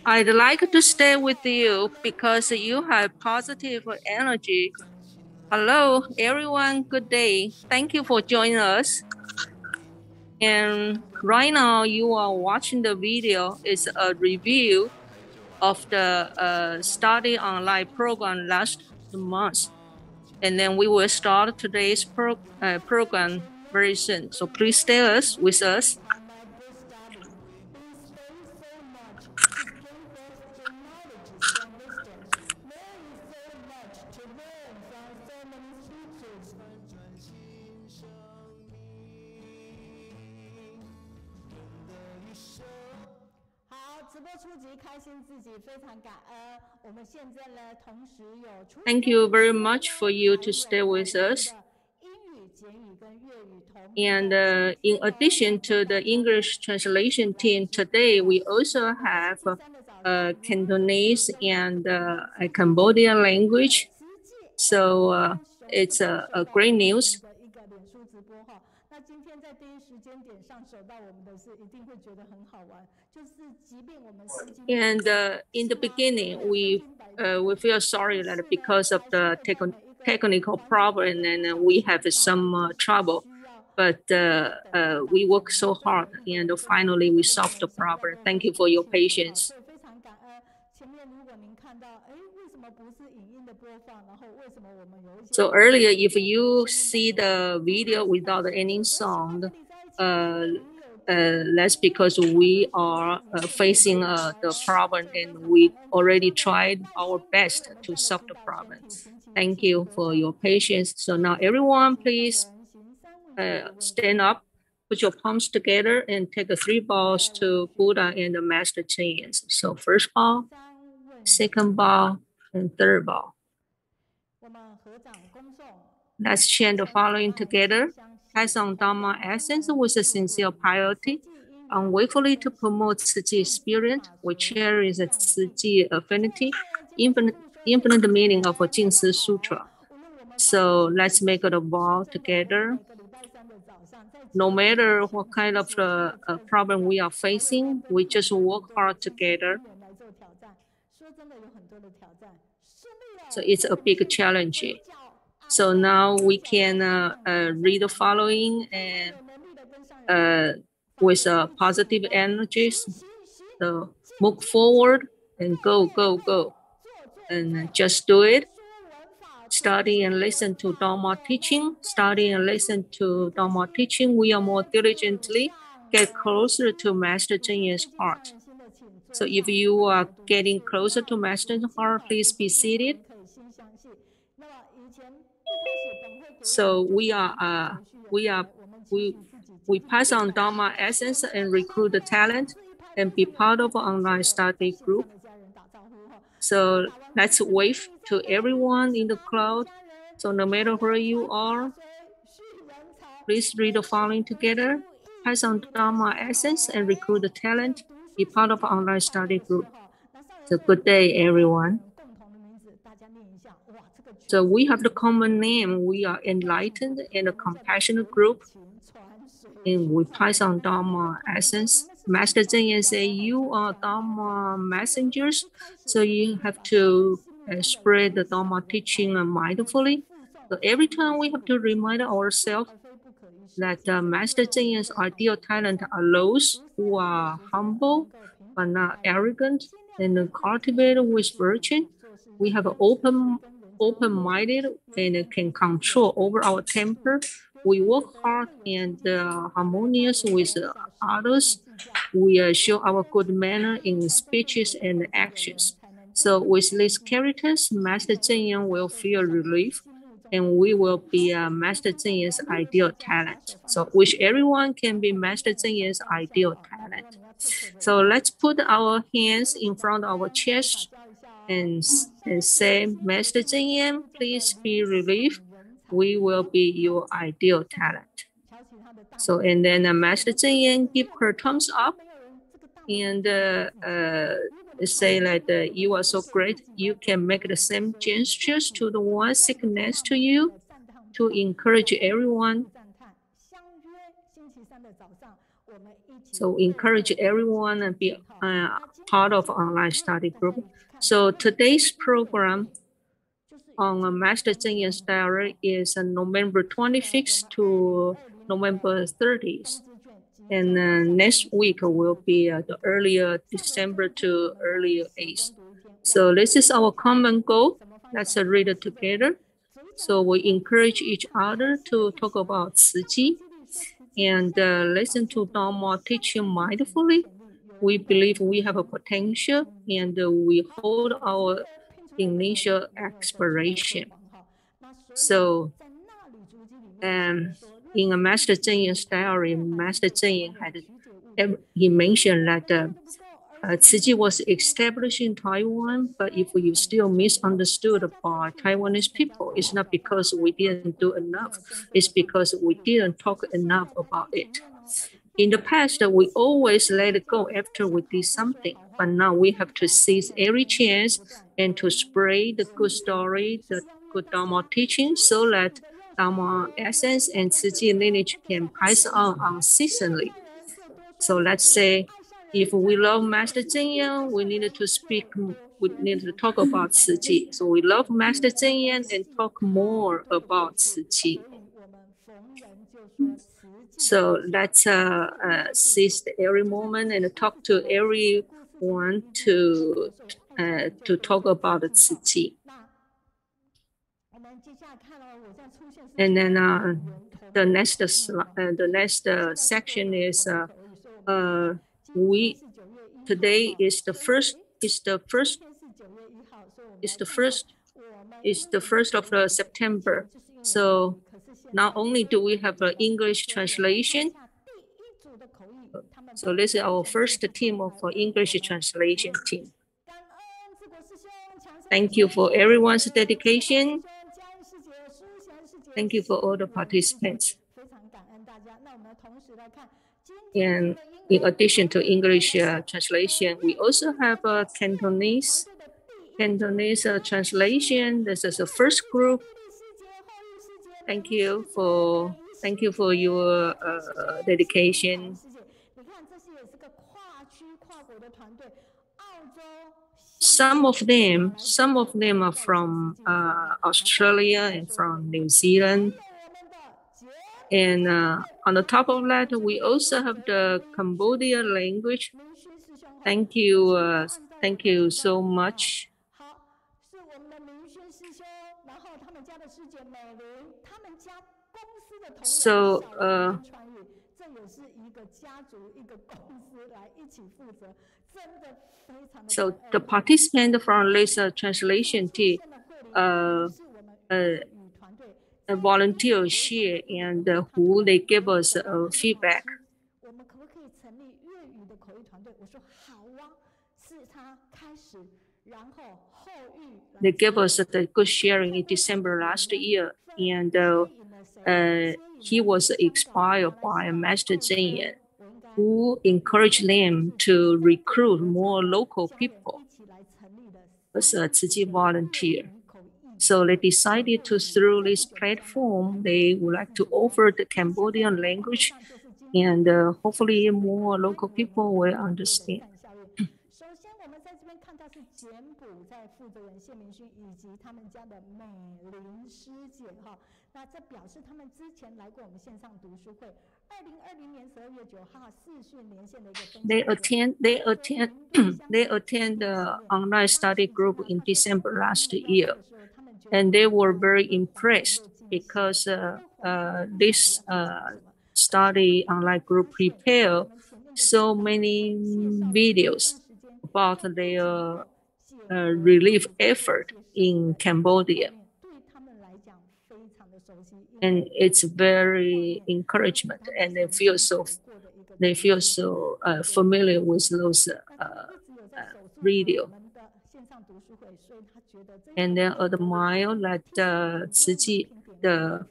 I'd like to stay with you because you have positive energy. Hello, everyone. Good day. Thank you for joining us. And right now, you are watching the video. It's a review of the study online program last month. And then we will start today's program very soon. So please stay with us. Thank you very much for you to stay with us. And in addition to the English translation team, today we also have Cantonese and Cambodian language. So it's a great news. And in the beginning, we feel sorry that because of the technical problem and we have some trouble. But we work so hard and finally we solved the problem. Thank you for your patience. So earlier, if you see the video without any sound, that's because we are facing the problem and we already tried our best to solve the problem. Thank you for your patience. So now everyone, please stand up, put your palms together and take 3 bows to Buddha and the Master Ching. So first bow, second bow, and third bow. Let's chant the following together. Pass on Dharma essence with a sincere piety, unwaveringly to promote Tzu Chi spirit. We cherish the Tzu Chi affinity, infinite meaning of a Jing Si Sutra. So let's make it a vow together. No matter what kind of problem we are facing, we just work hard together. So it's a big challenge. So now we can read the following and with positive energies. So move forward and go, go, go. And just do it. Study and listen to Dharma teaching. Study and listen to Dharma teaching. We are more diligently get closer to Master Cheng Yen's heart. So if you are getting closer to Master's heart, please be seated. So we pass on Dharma essence and recruit the talent and be part of an online study group. So let's wave to everyone in the crowd. So no matter where you are, please read the following together. Pass on Dharma essence and recruit the talent. Be part of an online study group. So good day, everyone. So we have the common name. We are enlightened and a compassionate group. And we pass on Dharma essence. Master Cheng Yen say, you are Dharma messengers. So you have to spread the Dharma teaching mindfully. So every time we have to remind ourselves that Master Cheng Yen's ideal talent are those who are humble, but not arrogant, and cultivated with virtue. We have an open-minded and can control over our temper. We work hard and harmonious with others. We show our good manner in speeches and actions. So with these characters, Master Cheng Yen will feel relief and we will be Master Cheng Yen's ideal talent. So wish everyone can be Master Cheng Yen's ideal talent. So let's put our hands in front of our chest and say, Master Cheng Yen, please be relieved. We will be your ideal talent. So, and then Master Cheng Yen give her thumbs up and say that you are so great. You can make the same gestures to the one sitting next to you to encourage everyone. So encourage everyone to be part of online study group. So today's program on Master Zeng Yan's diary is November 25th to November 30th. And next week will be the earlier December to earlier 8th. So this is our common goal. Let's read it together. So we encourage each other to talk about Ci Ji and listen to Dharma teaching mindfully. We believe we have a potential and we hold our initial aspiration. So in a Master Zeng Yan's diary, Master Zeng Yan he mentioned that Ci Ji was established in Taiwan, but if you still misunderstood by Taiwanese people, it's not because we didn't do enough, it's because we didn't talk enough about it. In the past, we always let it go after we did something, but now we have to seize every chance and to spread the good story, the good Dharma teaching, so that Dharma essence and Ci Ji lineage can pass on unceasingly. So let's say, if we love Master Zeng Yan, we need to talk about Ci Ji. So we love Master Zeng Yan and talk more about Ci Ji. So let's seize every moment and talk to everyone to talk about Ci Ji. And then the next section is today is the first of September. So not only do we have an English translation, so this is our first team of English translation team. Thank you for everyone's dedication. Thank you for all the participants. And in addition to English translation, we also have a Cantonese translation. This is the first group. Thank you for your dedication. Some of them are from Australia and from New Zealand. And on the top of that, we also have the Cambodian language. Thank you so much. So so the participant from this translation team volunteer share and who they give us feedback. They gave us the good sharing in December last year, and he was inspired by Master Zeng Yan, who encouraged them to recruit more local people as a Ci Ji volunteer. So they decided to, through this platform, they would like to offer the Cambodian language, and hopefully more local people will understand. They attend the online study group in December last year, and they were very impressed because this study online group prepared so many videos about their relief effort in Cambodia. And it's very encouragement, and they feel so familiar with those video. And then admire that Ci Ji, the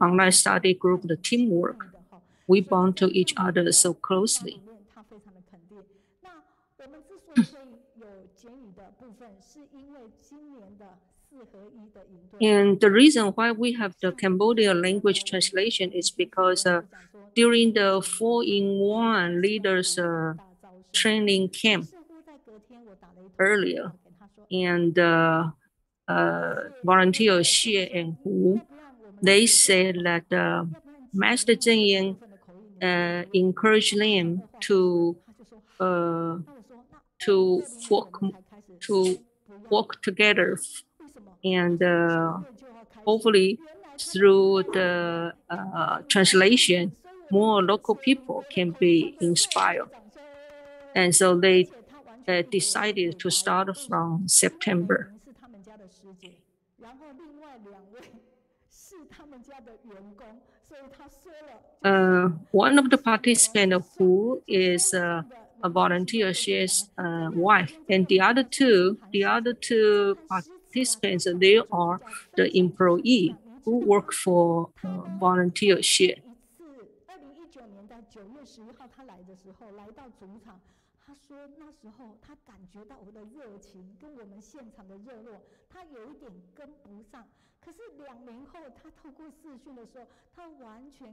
online study group, the teamwork, we bond to each other so closely. And the reason why we have the Cambodian language translation is because during the 4-in-1 leaders training camp earlier, and volunteer Xie and Hu, they said that Master Zheng Yan encouraged them to work together, and hopefully through the translation, more local people can be inspired. And so they decided to start from September. One of the participants who is a volunteer, she's wife, and the other two participants, they are the employee who work for volunteership.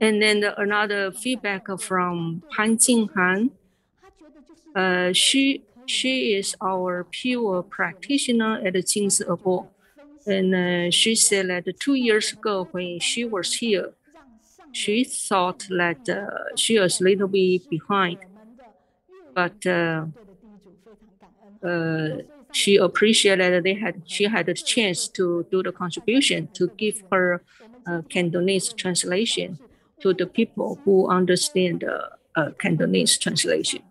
And then another feedback from Han Jinghan. She is our pure practitioner at Changsha, and she said that 2 years ago when she was here, she thought that she was a little bit behind, but she appreciated that she had a chance to do the contribution to give her Cantonese translation to the people who understand Cantonese translation.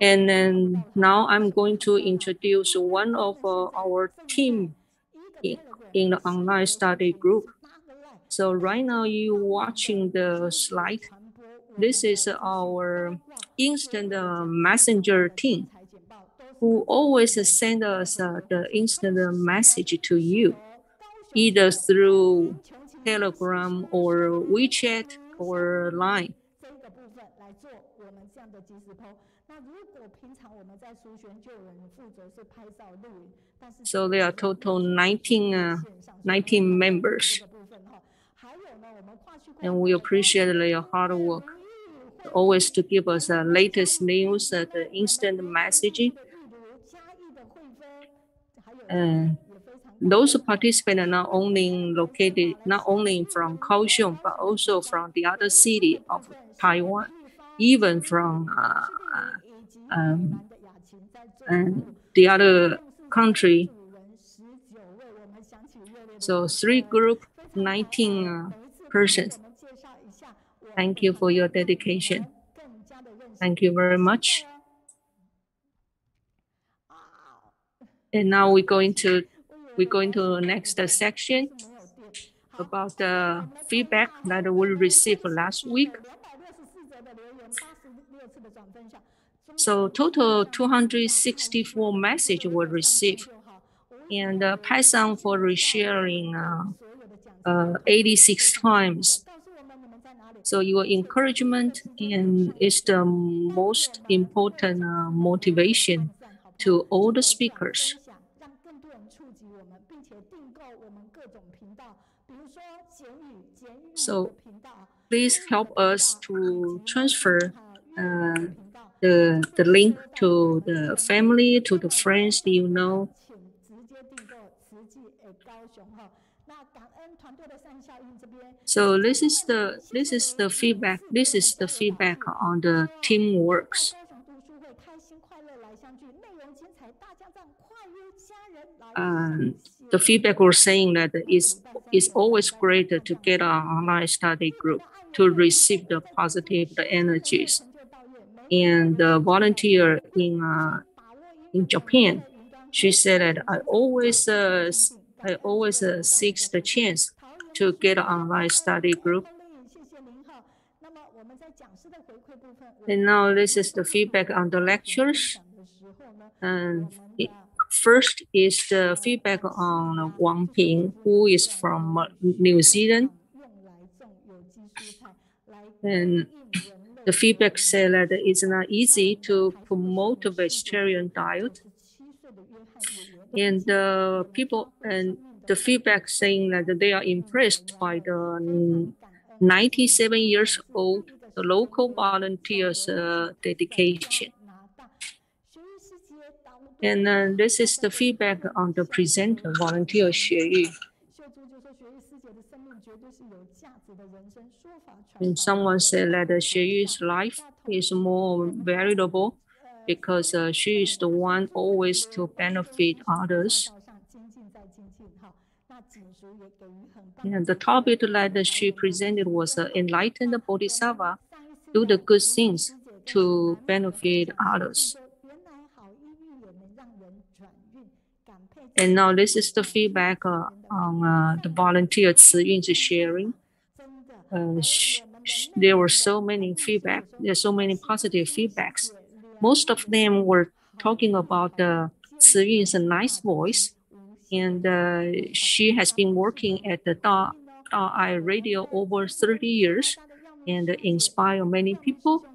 And then now I'm going to introduce one of our team in the online study group. So right now you're watching the slide. This is our instant messenger team who always send us the instant message to you, either through Telegram or WeChat or Line. So there are total 19 members. And we appreciate their hard work, always to give us the latest news, the instant messaging. And those participants are not only located, not only from Kaohsiung, but also from the other city of Taiwan, even from the other country. So 3 group, 19 persons. Thank you for your dedication. Thank you very much. And now we're going to the next section about the feedback that we received last week. So total 264 messages were received, and pass on for resharing 86 times. So your encouragement is the most important motivation to all the speakers. So please help us to transfer the link to the family, to the friends that you know. So this is the feedback. This is the feedback on the teamwork. The feedback was saying that it's always great to get an online study group to receive the positive energies. And the volunteer in Japan, she said that I always seek the chance to get an online study group. And now this is the feedback on the lectures. And first is the feedback on Wang Ping, who is from New Zealand. And the feedback said that it's not easy to promote a vegetarian diet. And the feedback saying that they are impressed by the 97 years old the local volunteers' dedication. And this is the feedback on the presenter, volunteer Xue Yu. And someone said that Xue Yu's life is more valuable because she is the one always to benefit others. And the topic that she presented was enlightened Bodhisattva do the good things to benefit others. And now this is the feedback on the volunteer Ciyun's sharing. There were so many feedback. There's so many positive feedbacks. Most of them were talking about Ciyun's nice voice, and she has been working at the I Radio over 30 years and inspire many people,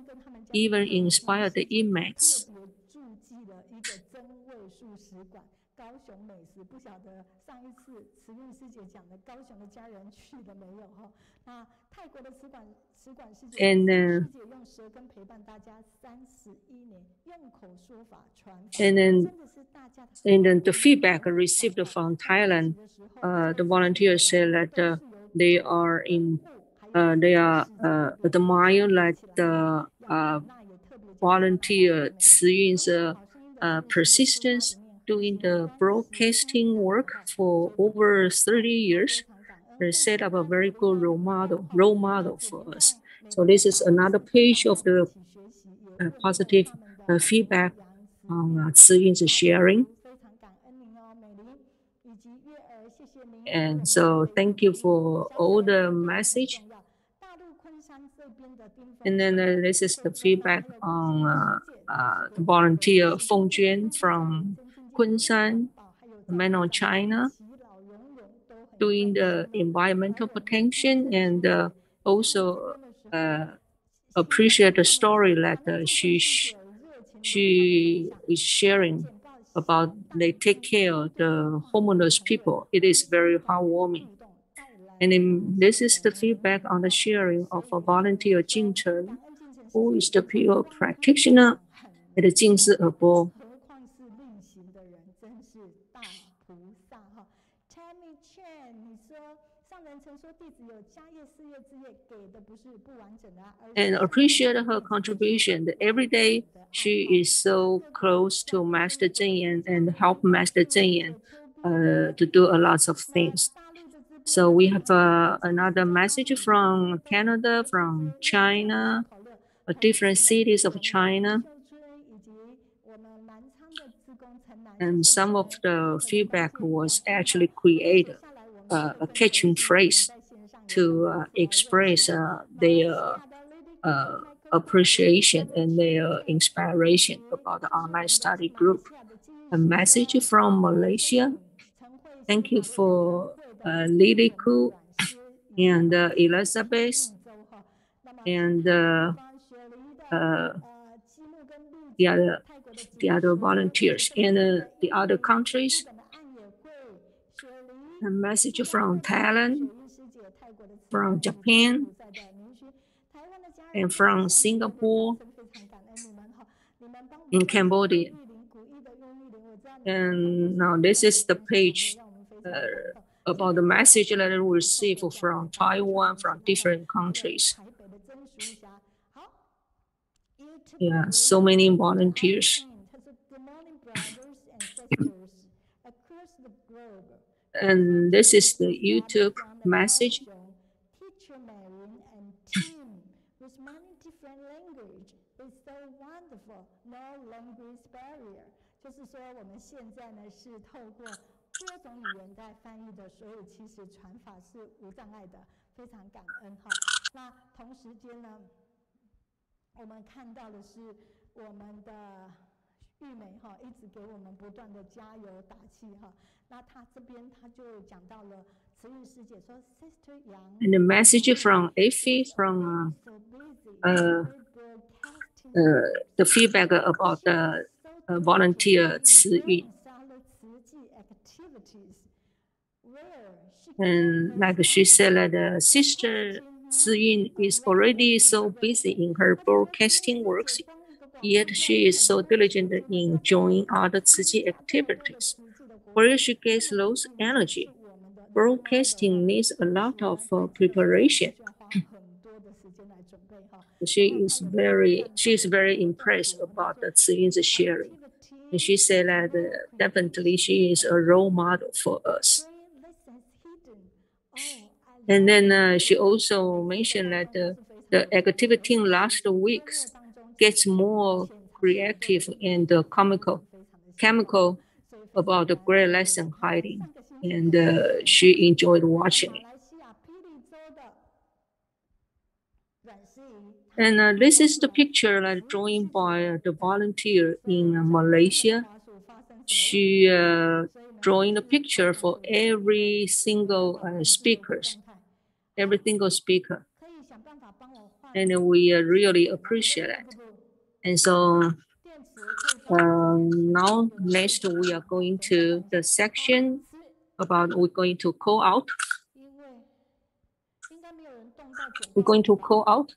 even inspire the inmates. And then the feedback received from Thailand, the volunteers said that they admire like the volunteer Ciyun's persistence doing the broadcasting work for over 30 years. They set up a very good role model for us. So this is another page of the positive feedback on Ciyun's sharing. And so thank you for all the message. And then this is the feedback on the volunteer Feng Juan from Kunshan, mainland China, doing the environmental protection, and also appreciate the story that she is sharing about they take care of the homeless people. It is very heartwarming. And then this is the feedback on the sharing of a volunteer Jing Chen, who is the pure practitioner at the Jingsi Ebo. And appreciate her contribution. Every day she is so close to Master Zheng Yan and help Master Zheng Yan to do a lot of things. So we have another message from Canada, from China, different cities of China. And some of the feedback was actually created a catching phrase to express their appreciation and their inspiration about the online study group. A message from Malaysia. Thank you for Lily Ku and Elizabeth and the other volunteers and the other countries. A message from Thailand, from Japan, and from Singapore, in Cambodia. And now this is the page about the message that we receive from Taiwan, from different countries. Yeah, so many volunteers. And this is the YouTube message. And the message from Effie from the feedback about the volunteer Ciyun. And like she said, the sister Ziyun is already so busy in her broadcasting works, yet she is so diligent in joining other Ciji activities, where she gets lost energy. Broadcasting needs a lot of preparation. She is very impressed about the Ziyun's sharing. And she said that definitely she is a role model for us. And then she also mentioned that the activity last weeks gets more creative and chemical about the great lesson hiding. And she enjoyed watching it. And this is the picture drawn by the volunteer in Malaysia. She drawing the picture for every single speaker. And we really appreciate that. And so now next we are going to the section about we're going to call out. We're going to call out.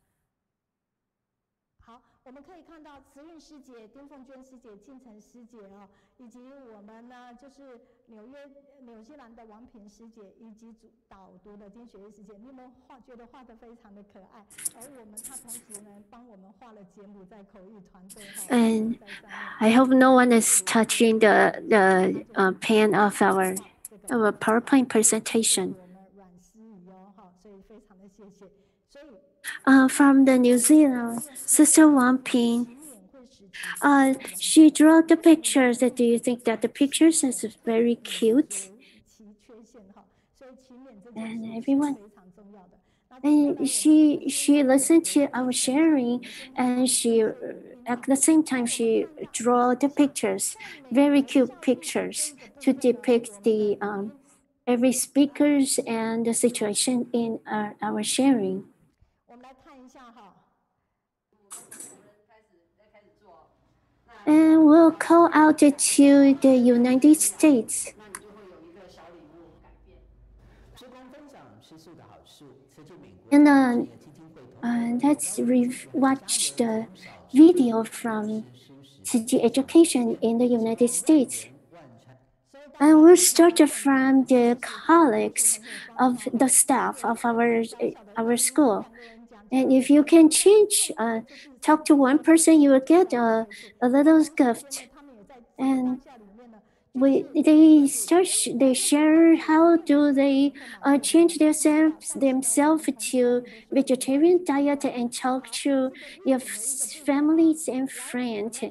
我们可以看到慈韵师姐、丁凤娟师姐、静晨师姐哦，以及我们呢就是纽西兰的王平师姐，以及导读的金雪玉师姐，你们觉得画得非常的可爱，而我们她同时呢帮我们画了节目在口译团队哈。And I hope no one is touching the pen of our PowerPoint presentation. From the New Zealand, Sister Wang Ping, she drew the pictures. Do you think that the pictures is very cute? And everyone, and she listened to our sharing, and she at the same time she drew the pictures, very cute pictures to depict the every speakers and the situation in our sharing. And we'll call out to the United States. And let's watch the video from Ciji Education in the United States. And we'll start from the colleagues of the staff of our school. And if you can change, talk to one person, you will get a little gift. And they share how do they change themselves to vegetarian diet and talk to your families and friends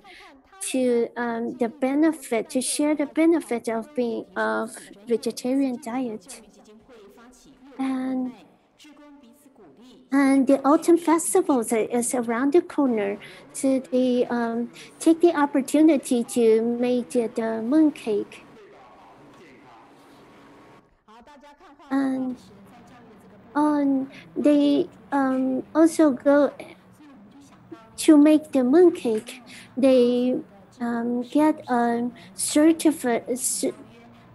to the benefit, to share the benefit of being of vegetarian diet. And the autumn festival is around the corner, so they take the opportunity to make the mooncake. And they also go to make the mooncake. They get a certificate.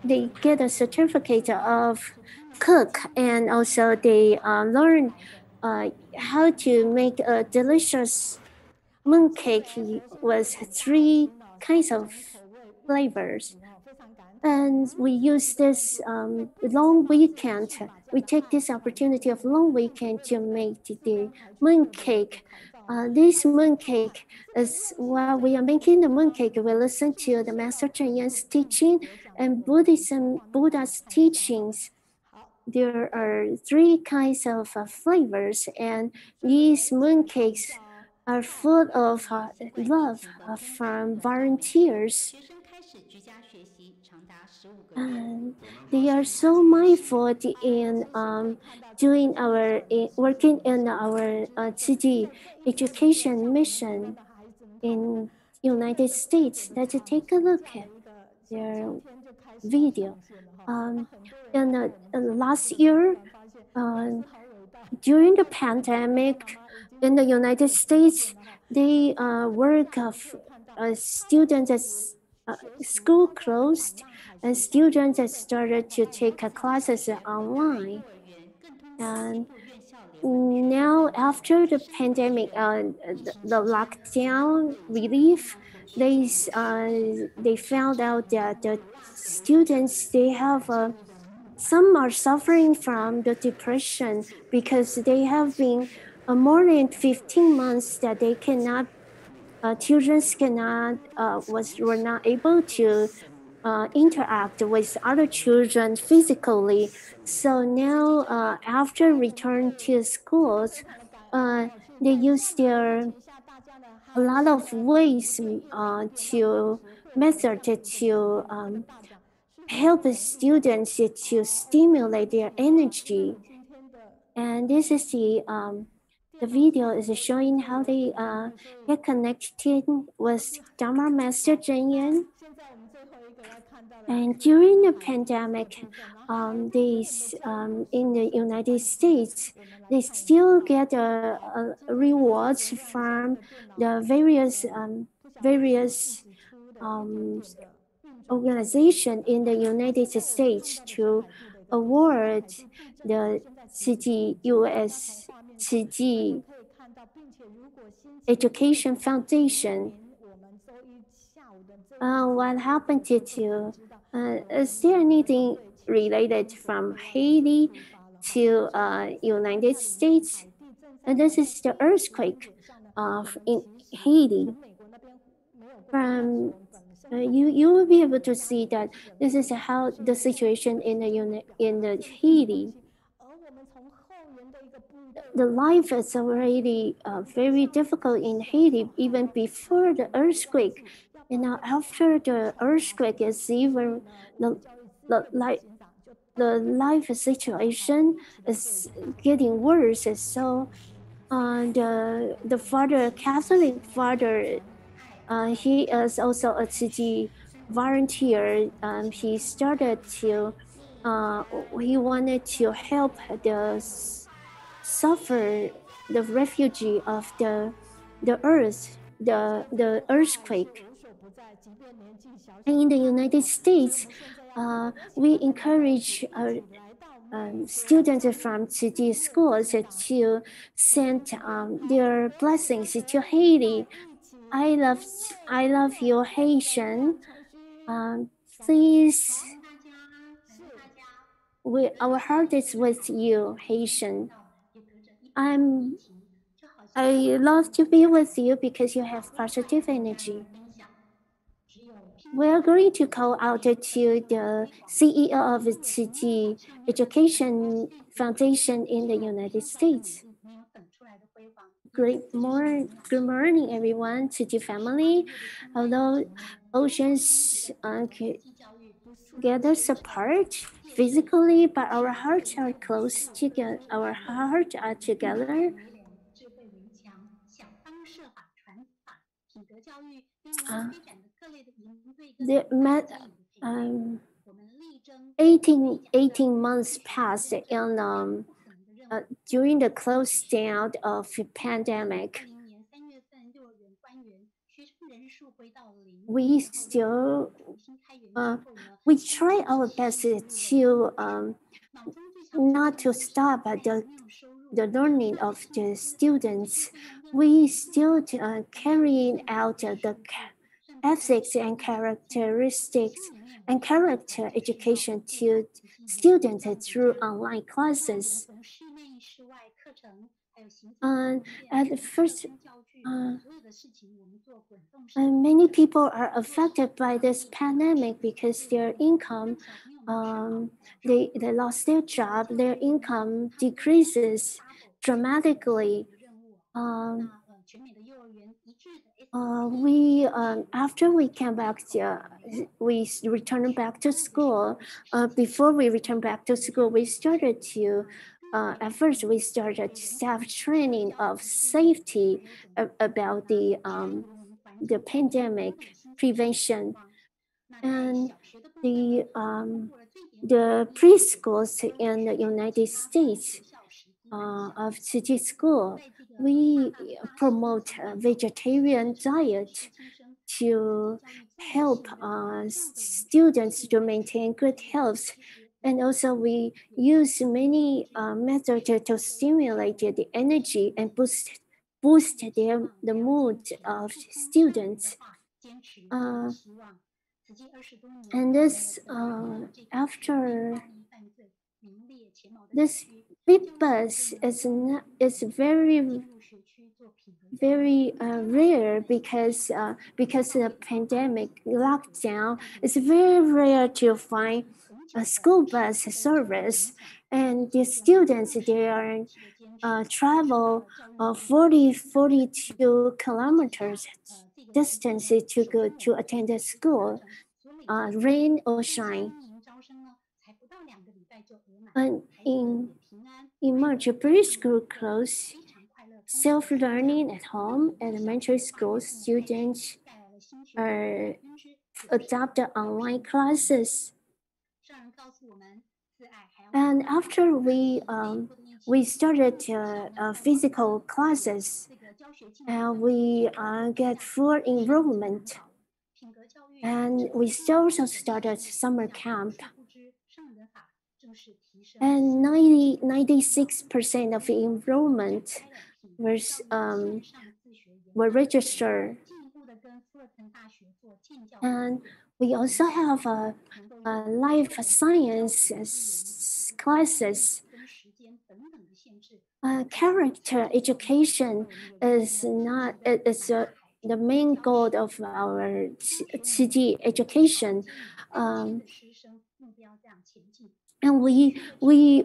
They get a certificate of cook, and also they learn how to make a delicious mooncake with 3 kinds of flavors. And we use this long weekend. We take this opportunity of long weekend to make the mooncake. This mooncake is, while we are making the mooncake, we listen to the Master Chen Yan's teaching and Buddha's teachings. There are 3 kinds of flavors, and these mooncakes are full of love from volunteers. And they are so mindful in working in our Ciji education mission in United States. Let's take a look at their video. Last year, during the pandemic in the United States, they work of students as school closed, and students started to take classes online. And now after the pandemic, the lockdown relief, they found out that the students, they have some are suffering from the depression because they have been more than 15 months that they cannot, children cannot, were not able to interact with other children physically. So now, after return to schools, they use a lot of ways to method to help students to stimulate their energy. And this is the video is showing how they get connected with Dharma Master Zhen Yan. And during the pandemic, these in the United States, they still get rewards from the various organization in the United States to award the US Education Foundation. What happened to is there anything related from Haiti to United States? And this is the earthquake in Haiti. From you will be able to see that this is how the situation in the Haiti. The life is already very difficult in Haiti even before the earthquake. And now after the earthquake is even the life situation is getting worse. So the father, Catholic father, he is also a Tzu volunteer. He started to he wanted to help the refugee of the earth, the earthquake. And in the United States, we encourage students from Tzu schools to send their blessings to Haiti. I love you, Haitian. Please, our heart is with you, Haitian. I love to be with you because you have positive energy. We are going to call out to the CEO of the Tzu Education Foundation in the United States. Good morning, everyone, Tzu family. Although oceans gather apart physically, but our hearts are close together. Our hearts are together. The 18 months passed, and during the close down of the pandemic, we still we try our best to not to stop at the learning of the students. We still carrying out the ethics and characteristics and character education to students through online classes. At first, many people are affected by this pandemic because their income, they lost their job, their income decreases dramatically. After we came back we returned back to school. Before we returned back to school, we started to at first we started staff training of safety about the pandemic prevention, and the preschools in the United States of city school, we promote a vegetarian diet to help students to maintain good health And also we use many methods to stimulate the energy and boost the mood of students. And this after this big bus is very rare because of the pandemic lockdown. It's very rare to find a school bus service, and the students they are travel 42 kilometers distance to go to attend the school, rain or shine. And in March, preschool closed. Self-learning at home, elementary school students adopt online classes. And after we started physical classes, we get full enrollment, and we also started summer camp. And 96% of enrollment were registered. And we also have a life science classes. Character education is the main goal of our Qiji education. And we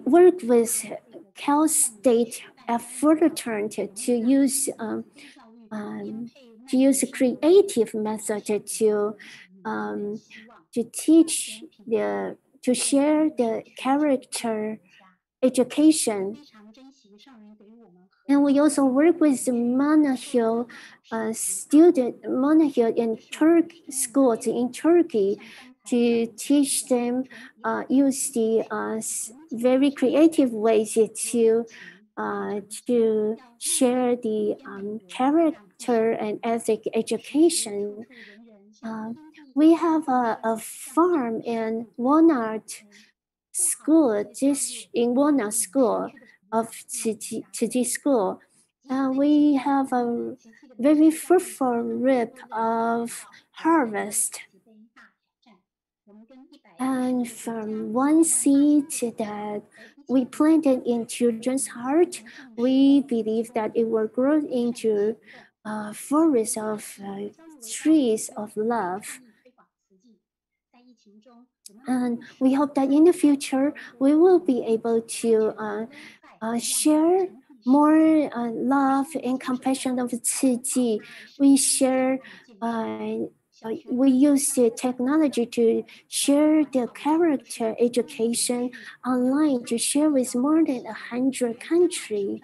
work with Cal State at Fullerton to use a creative method to teach to share the character education. And we also work with the Monahill in schools in Turkey to teach them use the very creative ways to share the character and ethic education. We have a farm in Walnut School, in Walnut School of Qiji School. We have a very fruitful reap of harvest. And from one seed that we planted in children's heart, we believe that it will grow into a forest of trees of love. And we hope that in the future, we will be able to share more love and compassion of Qiji. We use the technology to share the character education online to share with more than 100 countries.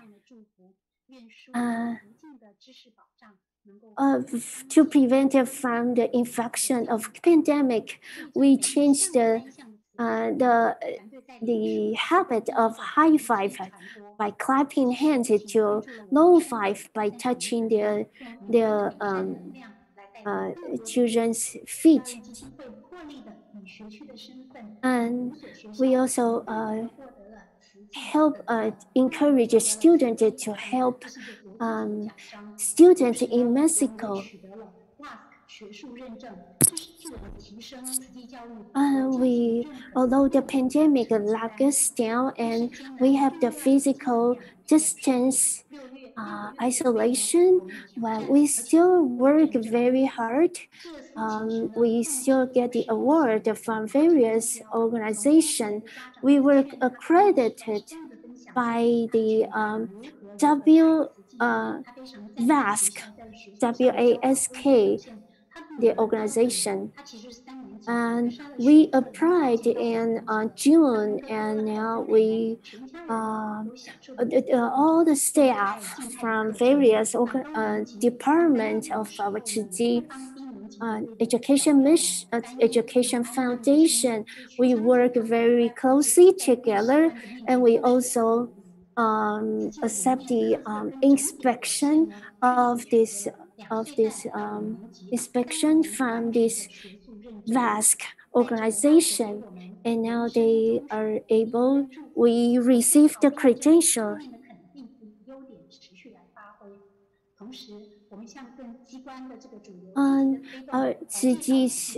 To prevent it from the infection of pandemic, we changed the habit of high five by clapping hands to low five by touching their children's feet. And we also help encourage students to help students in Mexico. Although the pandemic locked us down and we have the physical distance isolation, well, we still work very hard. We still get the award from various organizations. We were accredited by the WASK, the organization. And we applied in June, and now we all the staff from various departments of our Qiji education foundation, we work very closely together, and we also accept the inspection of this inspection from this VASC organization, and now they are able, we received the credential. On Ziji's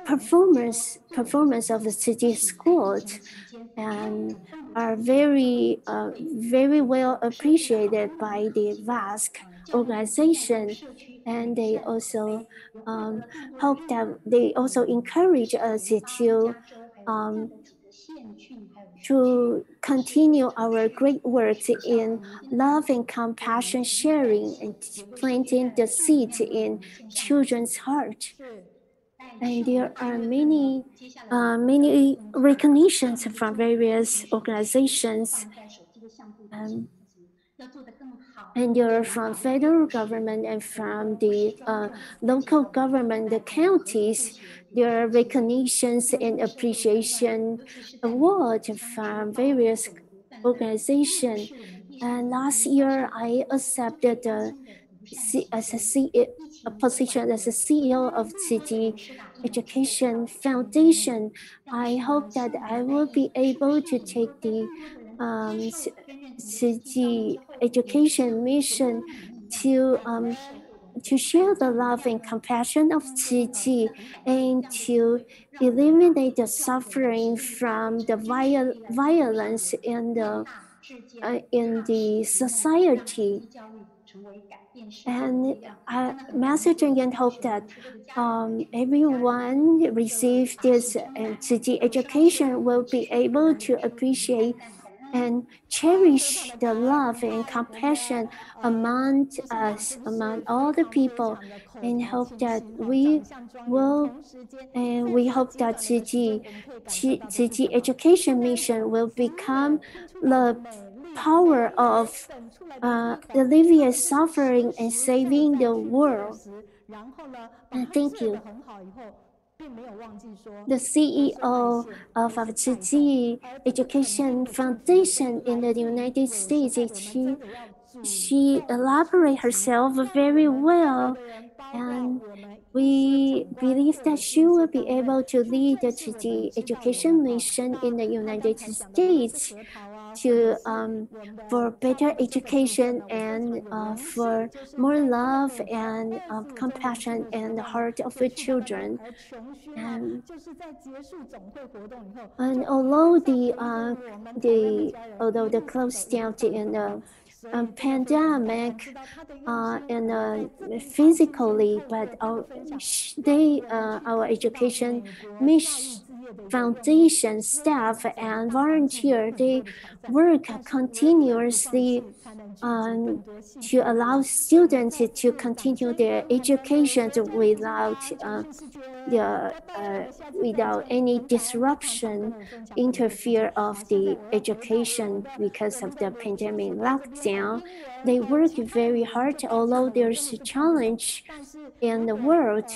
performance of the Ziji schools and are very well appreciated by the vast organization, and they also hope that they also encourage us to continue our great work in love and compassion sharing and planting the seeds in children's heart. And there are many recognitions from various organizations. And they're from federal government and from the local government, the counties. There are recognitions and appreciation awards from various organizations. And last year, I accepted a position as a CEO of City Education Foundation. I hope that I will be able to take the City Education mission to share the love and compassion of City and to eliminate the suffering from the violence in the society. And Master Zheng hope that everyone receive this City Education will be able to appreciate and cherish the love and compassion among us, among all the people, and hope that we will, and we hope that City Education Mission will become the power of alleviate suffering and saving the world. And thank you. The CEO of City Education Foundation in the United States, she elaborated herself very well, and we believe that she will be able to lead the City Education Mission in the United States to for better education and for more love and compassion in the heart of the children. And although the close down in the pandemic and physically, but our education mission foundation staff and volunteer, they work continuously to allow students to continue their education without any disruption, interfere of the education because of the pandemic lockdown. They work very hard, although there's a challenge in the world.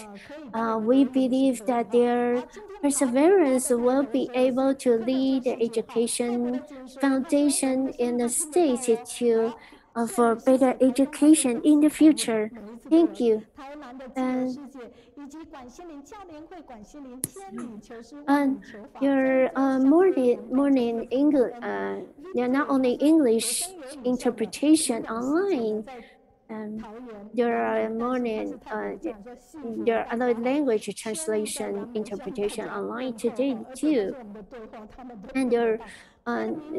We believe that their perseverance will be able to lead the education foundation in the states to for better education in the future. Thank you. And your morning English, not only English interpretation online. There are there are other language translation interpretation online today too. And your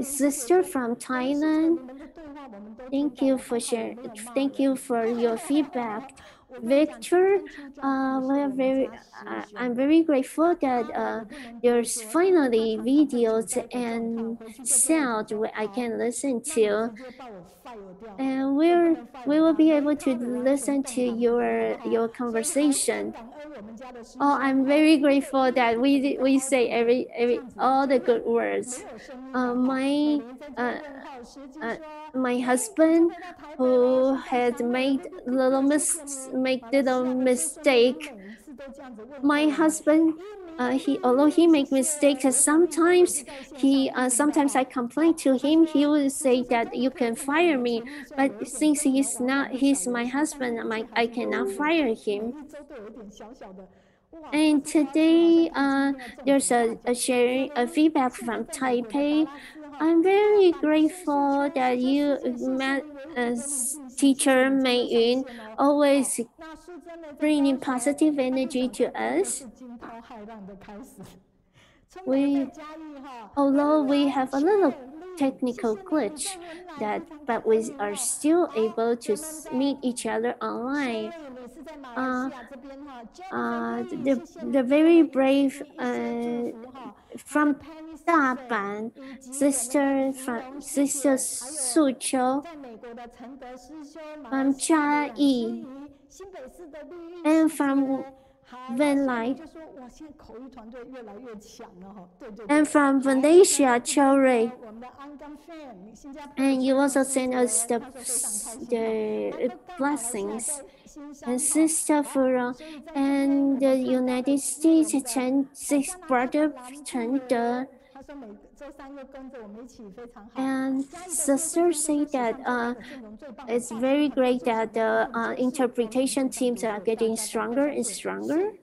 sister from Thailand, thank you for sharing. Thank you for your feedback. Victor, I'm very grateful that there's finally videos and sound I can listen to, and we will be able to listen to your conversation. Oh, I'm very grateful that we say all the good words. My husband, who had made little mistake. My husband, although he make mistakes, sometimes I complain to him. He will say that you can fire me, but since he's my husband, I cannot fire him. And today, there's a sharing, a feedback from Taipei. I'm very grateful that you, teacher Mei Yun, always bringing positive energy to us. Although we have a little technical glitch, but we are still able to meet each other online. The very brave from Daban, Sister Su Qiu, from Chiayi, and from Venlight, and from Malaysia, Chore. And you also send us the blessings. And Sister Furong, and the United States, Brother Chen De. And Sister say that it's very great that the interpretation teams are getting stronger and stronger.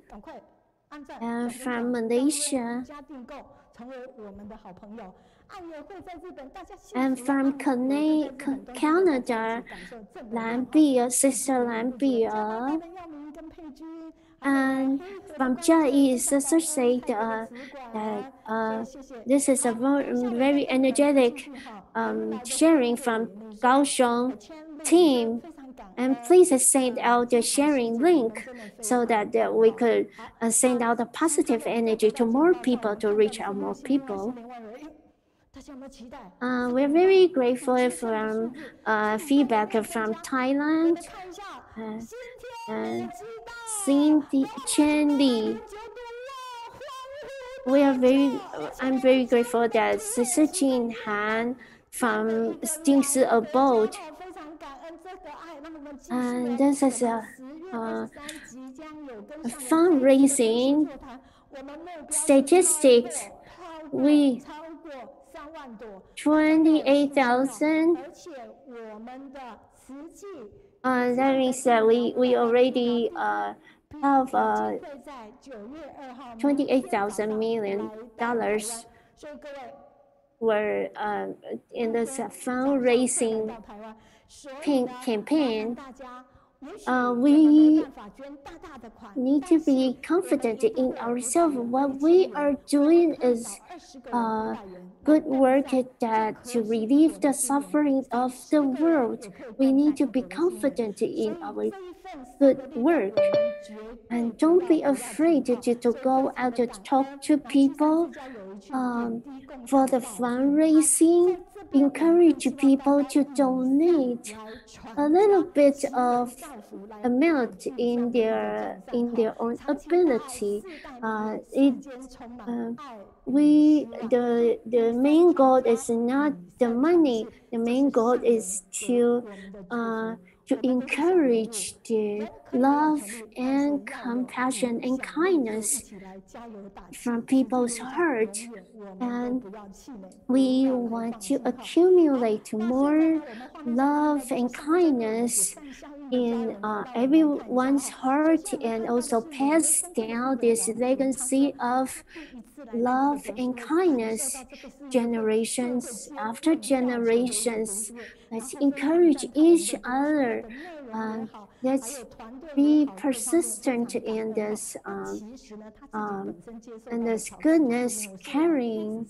And from Malaysia, and from Canada, Sister Lambia, and from Chiayi, Sister said that this is a very energetic sharing from Kaohsiung team. And please send out the sharing link so that we could send out the positive energy to more people, to reach out more people. We're very grateful for feedback from Thailand. Cindy Chen Li. I'm very grateful that Sister Jin Han from Stingsi Abode. And this is a fundraising statistics. We 28,000. That means that we already have $28,000 million were in this fundraising campaign. We need to be confident in ourselves. What we are doing is good work to relieve the suffering of the world. We need to be confident in our good work. And don't be afraid to go out to talk to people for the fundraising. Encourage people to donate a little bit of amount in their own ability. The main goal is not the money. The main goal is to encourage the love and compassion and kindness from people's heart. And we want to accumulate more love and kindness in everyone's heart, and also pass down this legacy of love and kindness generations after generations. Let's encourage each other. Let's be persistent in this goodness, caring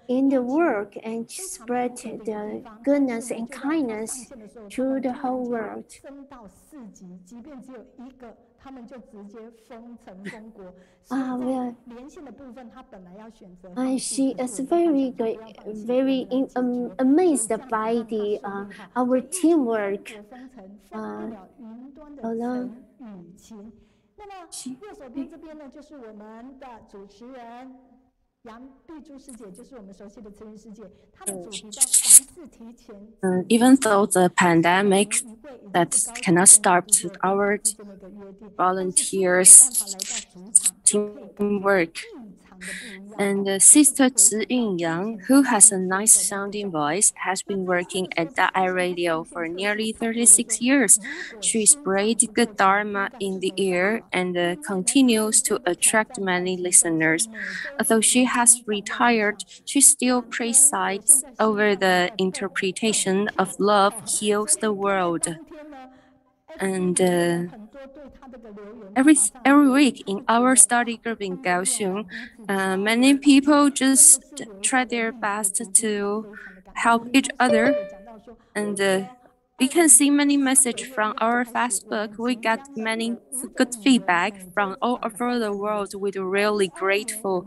in the work, and spread the goodness and kindness through the whole world. She is very great, very amazed by our teamwork. Even though the pandemic that cannot stop our volunteers' teamwork, And Sister Zi Yunyang, who has a nice sounding voice, has been working at Da'ai Radio for nearly 36 years. She spread good Dharma in the air and continues to attract many listeners. Although she has retired, she still presides over the interpretation of Love Heals the World. And every week in our study group in Kaohsiung, many people just try their best to help each other. And we can see many messages from our Facebook. We got many good feedback from all over the world. We're really grateful.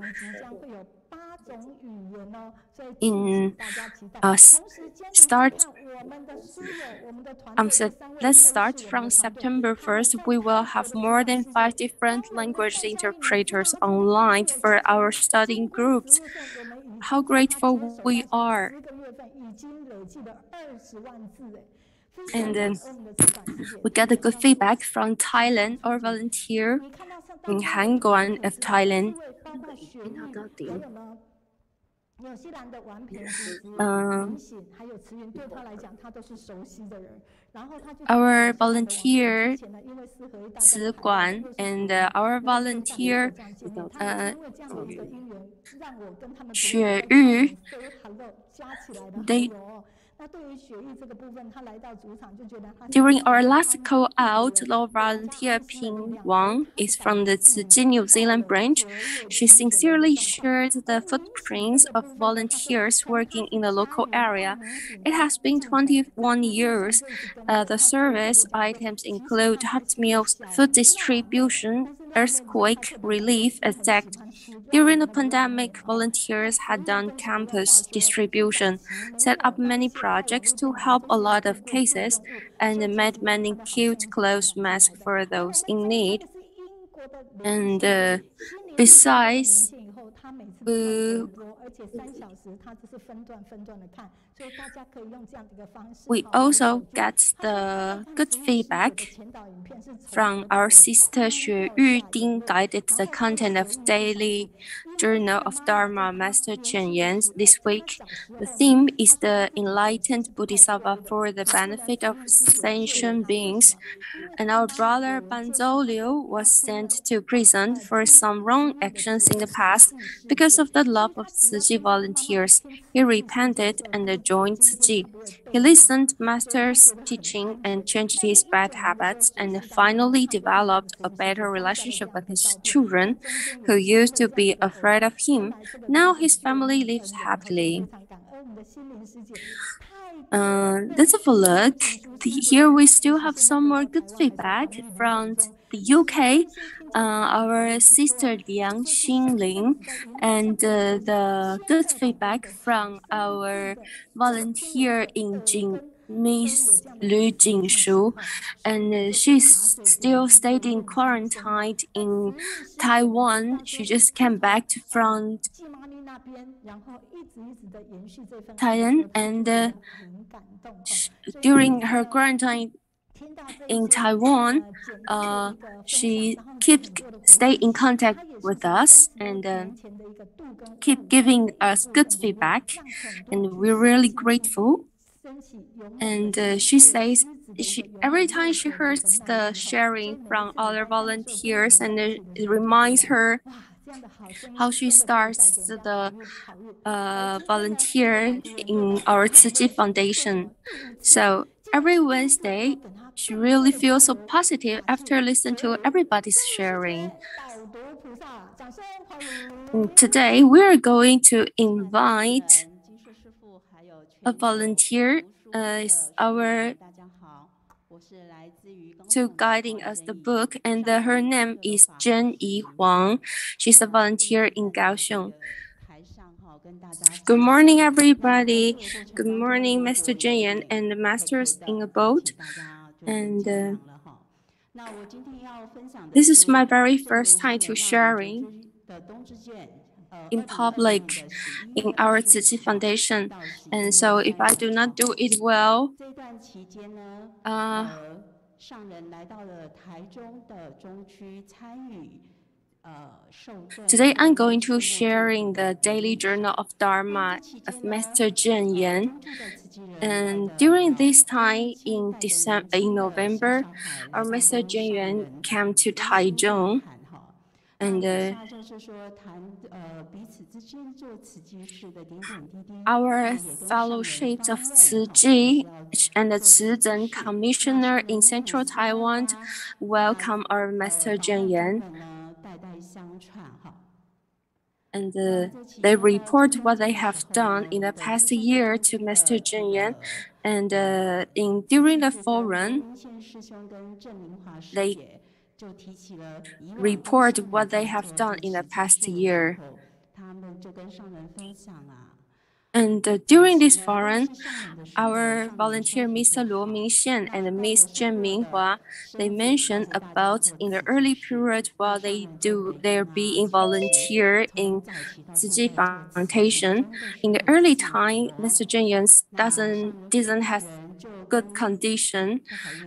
Let's start from September 1st. We will have more than 5 different language interpreters online for our studying groups. How grateful we are. And we got a good feedback from Thailand, our volunteer in Hangguan of Thailand. Our volunteer Zi Guan and our volunteer Xue Yu, during our last call out, our volunteer Ping Wang is from the Tzu New Zealand branch. She sincerely shared the footprints of volunteers working in the local area. It has been 21 years. The service items include hot meals, food distribution, earthquake relief, etc. During the pandemic, volunteers had done campus distribution, set up many projects to help a lot of cases, and made many cute clothes masks for those in need. And besides, we also get the good feedback from our sister Xue Yu Ding guided the content of daily Journal of Dharma Master Chen Yan's this week. The theme is the enlightened Bodhisattva for the benefit of sentient beings. And our brother Banzhou Liu was sent to prison for some wrong actions in the past. Because of the love of Tzu Chi volunteers, he repented and joined Tzu Chi. He listened to Master's teaching and changed his bad habits, and finally developed a better relationship with his children, who used to be afraid of him. Now his family lives happily. Let's have a look. Here we still have some more good feedback from the UK. Our sister Liang Xinling, and the good feedback from our volunteer in Miss Lu Jingshu, and she's still stayed in quarantine in Taiwan. She just came back from Thailand, and during her quarantine in Taiwan, she stay in contact with us and keep giving us good feedback, and we're really grateful. And she says every time she hears the sharing from other volunteers, and it reminds her how she starts the volunteer in our Tzu Chi Foundation. So every Wednesday, she really feels so positive after listening to everybody's sharing. Today, we're going to invite a volunteer to guiding us the book, and her name is Zhen Yi Huang. She's a volunteer in Kaohsiung. Good morning, everybody. Good morning, Mr. Zhen Yan and the masters in the boat. And this is my very first time to sharing in public in our Tzu Chi Foundation. And so if I do not do it well, Today, I'm going to sharing the Daily Journal of Dharma of Master Zheng Yan. And during this time in November, our Master Zheng Yan came to Taichung. And our fellowships of Tzu Ji and the Tzu Zen Commissioner in Central Taiwan welcome our Master Zheng Yan. And they report what they have done in the past year to Master Zheng Yan. And during the forum, they report what they have done in the past year. And during this forum, our volunteer Mr. Luo Mingxian and Miss Zheng Minghua, they mentioned about in the early period while they're being volunteer in Tzu Ji Foundation. In the early time, Mr. Zheng Yan doesn't have good condition,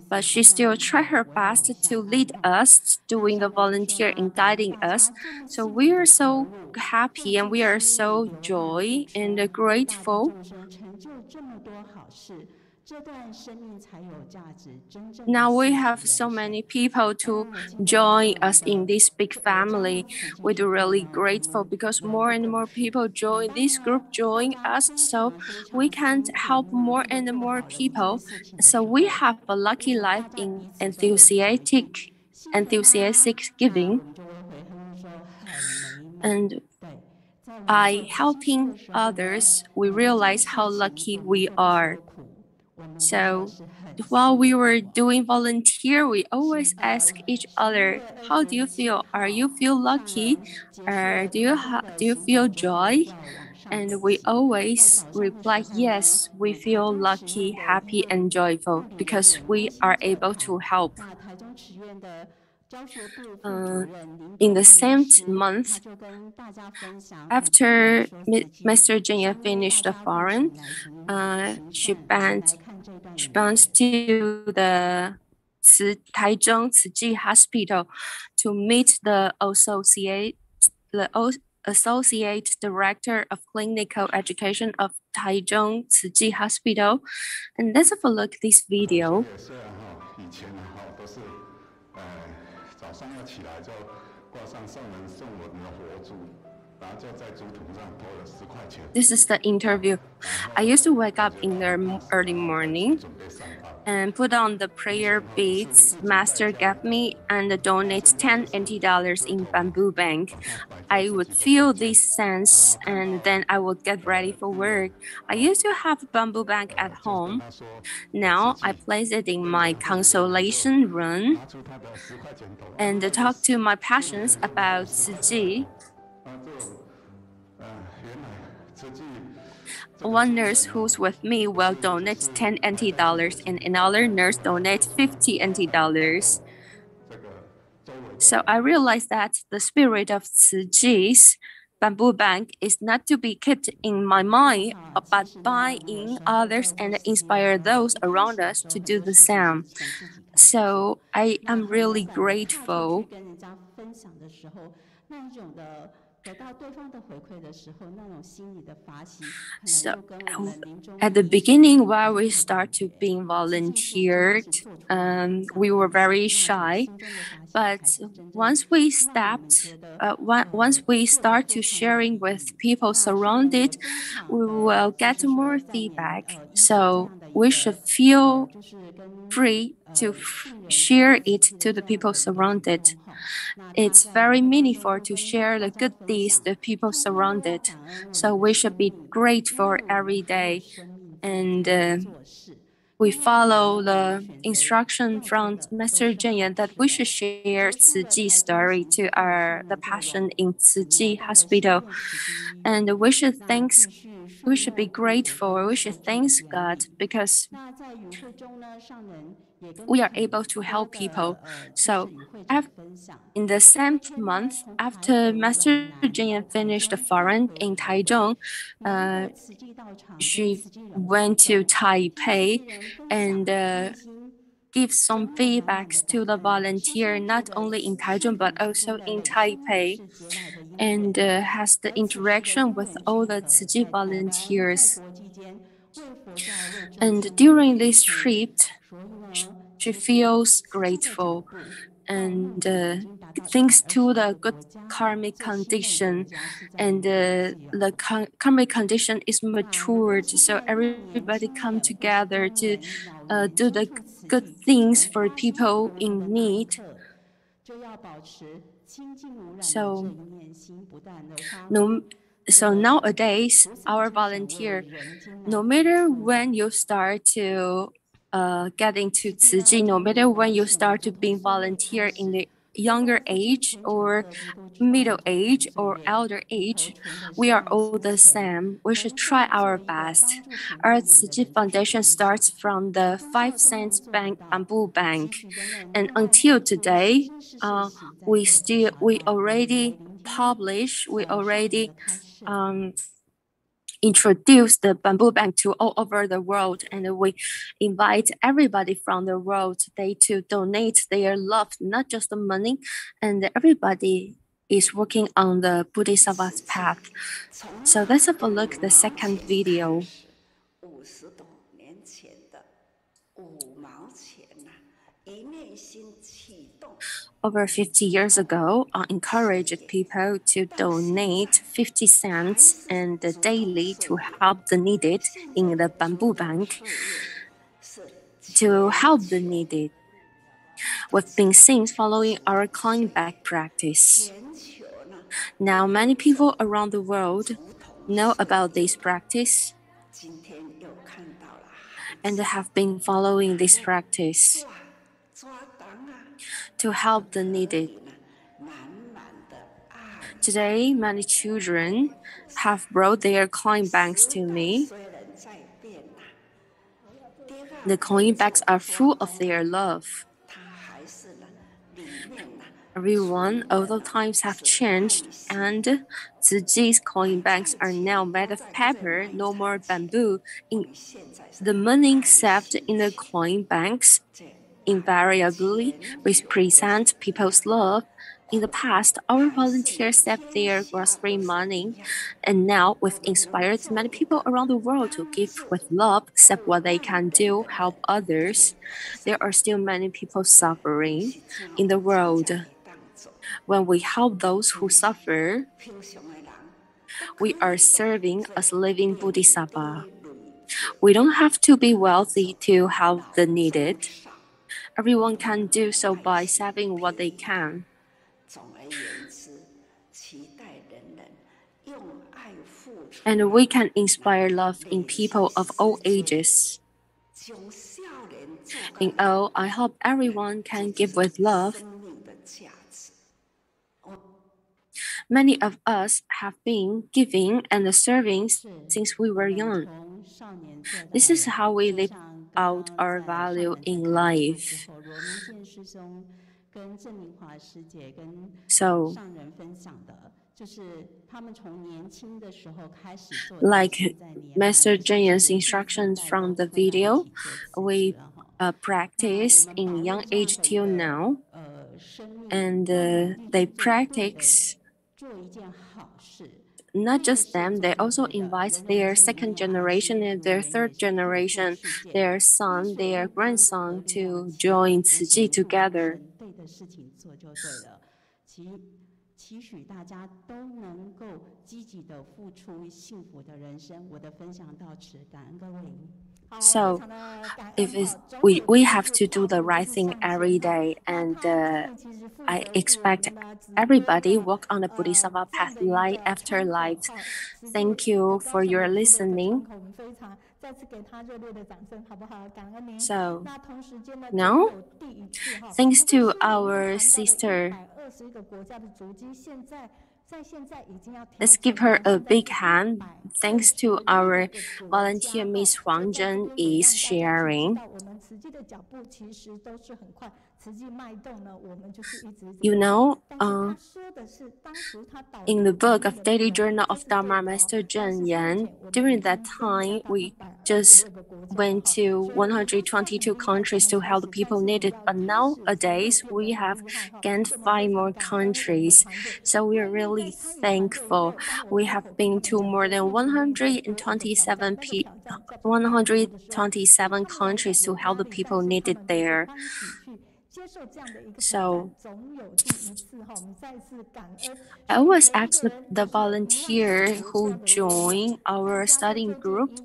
but she still tried her best to lead us doing the volunteer and guiding us. So we are so happy and we are so joy and grateful. Now we have so many people to join us in this big family. We're really grateful because more and more people join this group, join us, so we can help more and more people. So we have a lucky life in enthusiastic giving. And by helping others, we realize how lucky we are. So while we were doing volunteer, we always ask each other, how do you feel? Are you feel lucky? Or do you feel joy? And we always reply, yes, we feel lucky, happy, and joyful because we are able to help. In the same month, after Master Zheng Yan finished the foreign, she went to the Taichung Tzu Ji Hospital to meet the Associate Director of Clinical Education of Taichung Tzu Ji Hospital. And let's have a look at this video. This is the interview. I used to wake up in the early morning and put on the prayer beads Master gave me and donate 10 NT dollars in bamboo bank. I would feel this sense and then I would get ready for work. I used to have a bamboo bank at home. Now I place it in my consolation room and talk to my patients about Tzu Ji. One nurse who's with me will donate 10 NT dollars and another nurse donate 50 NT dollars. So I realized that the spirit of Tzu Ji's bamboo bank is not to be kept in my mind, but buying others and inspire those around us to do the same. So I am really grateful. So at the beginning, while we start to being volunteered, we were very shy. But once we start to sharing with people surrounded, we will get more feedback. So we should feel free to share it to the people surrounded. It's very meaningful to share the good deeds the people surrounded. So we should be grateful every day. And we follow the instruction from Master Zheng Yan that we should share Tzu Ji story to the patient in Tzu Ji Hospital. And we should be grateful. We should thank God because we are able to help people. So in the same month, after Master Zheng Yan finished the foreign in Taichung, she went to Taipei and give some feedbacks to the volunteer, not only in Taichung but also in Taipei, and has the interaction with all the Tzu Chi volunteers. And during this trip, she feels grateful, and thanks to the good karmic condition, and the karmic condition is matured, so everybody come together to do the good things for people in need. So nowadays, our volunteer, no matter when you start to getting to Tzu Chi, no matter when you start to being volunteer in the younger age or middle age or elder age, we are all the same. We should try our best. Our Tzu Chi Foundation starts from the 5 cents bamboo bank, and until today, we already introduce the bamboo bank to all over the world, and we invite everybody from the world today to donate their love, not just the money, and everybody is working on the Bodhisattva's path. So let's have a look at the second video. Over 50 years ago, I encouraged people to donate 50 cents and daily to help the needed in the bamboo bank. To help the needed, we've been since following our coin bag practice. Now, many people around the world know about this practice and have been following this practice to help the needed. Today, many children have brought their coin banks to me. The coin bags are full of their love. Everyone, although times have changed, and Tzu Chi's coin bags are now made of paper, no more bamboo. The money saved in the coin banks invariably represent people's love. In the past, our volunteers saved their grocery money, and now we've inspired many people around the world to give with love, save what they can do, help others. There are still many people suffering in the world. When we help those who suffer, we are serving as living Bodhisattva. We don't have to be wealthy to help the needed. Everyone can do so by saving what they can. And we can inspire love in people of all ages. In all, I hope everyone can give with love. Many of us have been giving and serving since we were young. This is how we live out our value in life. So, like Master Zheng Yan's instructions from the video, we practice in young age till now, and they practice. Not just them, they also invite their second generation and their third generation, their son, their grandson to join Tzu Chi together. So, we have to do the right thing every day, and I expect everybody walk on the Bodhisattva path life after life. Thank you for your listening. So now, thanks to our sister, let's give her a big hand. Thanks to our volunteer, Miss Huang Zhen is sharing. You know, in the book of Daily Journal of Dharma Master Zheng Yan, during that time, we just went to 122 countries to help the people needed. But nowadays, we have gained 5 more countries. So we are really thankful. We have been to more than 127 countries to help the people needed there. So I always ask the volunteer who join our studying group,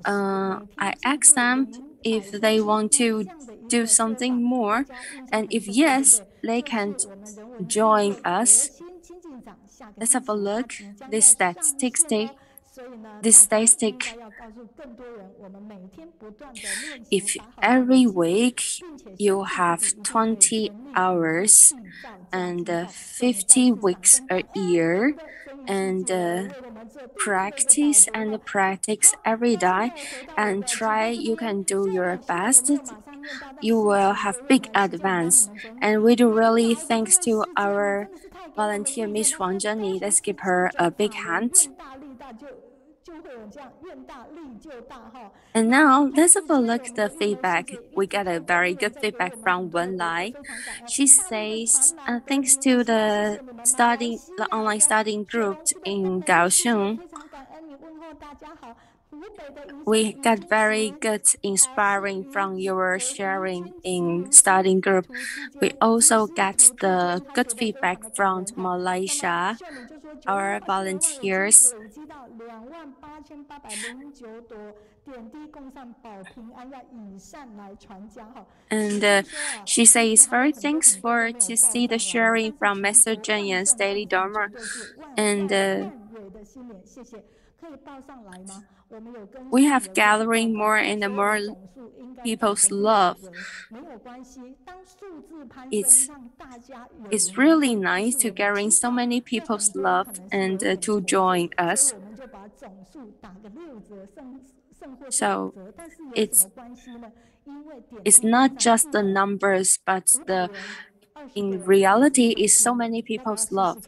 I ask them if they want to do something more, and if yes, they can join us. Let's have a look. This statistic. If every week you have 20 hours and 50 weeks a year, and practice every day and try, you can do your best, you will have big advance. And we do really thanks to our volunteer Miss Huang Zhenli. Let's give her a big hand. And now let's have a look at the feedback. We got a very good feedback from Wen Lai. She says, thanks to the online studying group in Kaohsiung, we got very good inspiring from your sharing in studying group. We also got the good feedback from Malaysia, our volunteers. And she says very thankful to see the sharing from Master Zheng Yan's daily Dharma. And we have gathering more and more people's love. It's really nice to gathering so many people's love and to join us. So it's not just the numbers, but in reality is so many people's love.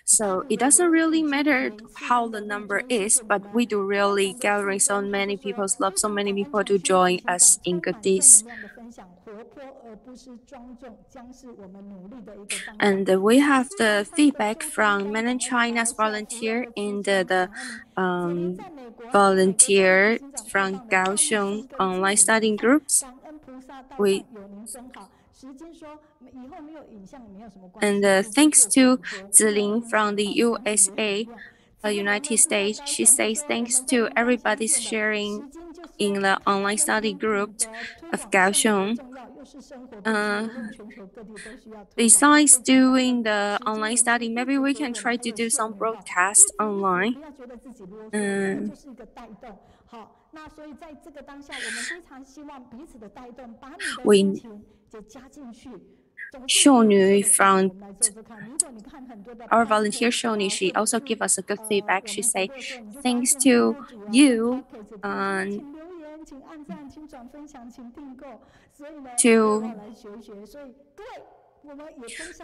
So it doesn't really matter how the number is, but we do really gathering so many people's love, so many people to join us in good deeds. And we have the feedback from mainland China's volunteer and the volunteer from Kaohsiung online studying groups. And thanks to Dalin from the USA, United States, she says thanks to everybody's sharing in the online study group of Kaohsiung. Besides doing the online study, maybe we can try to do some broadcast online. Shonu from our volunteer Shoni, she also gave us a good feedback. She said, thanks to you to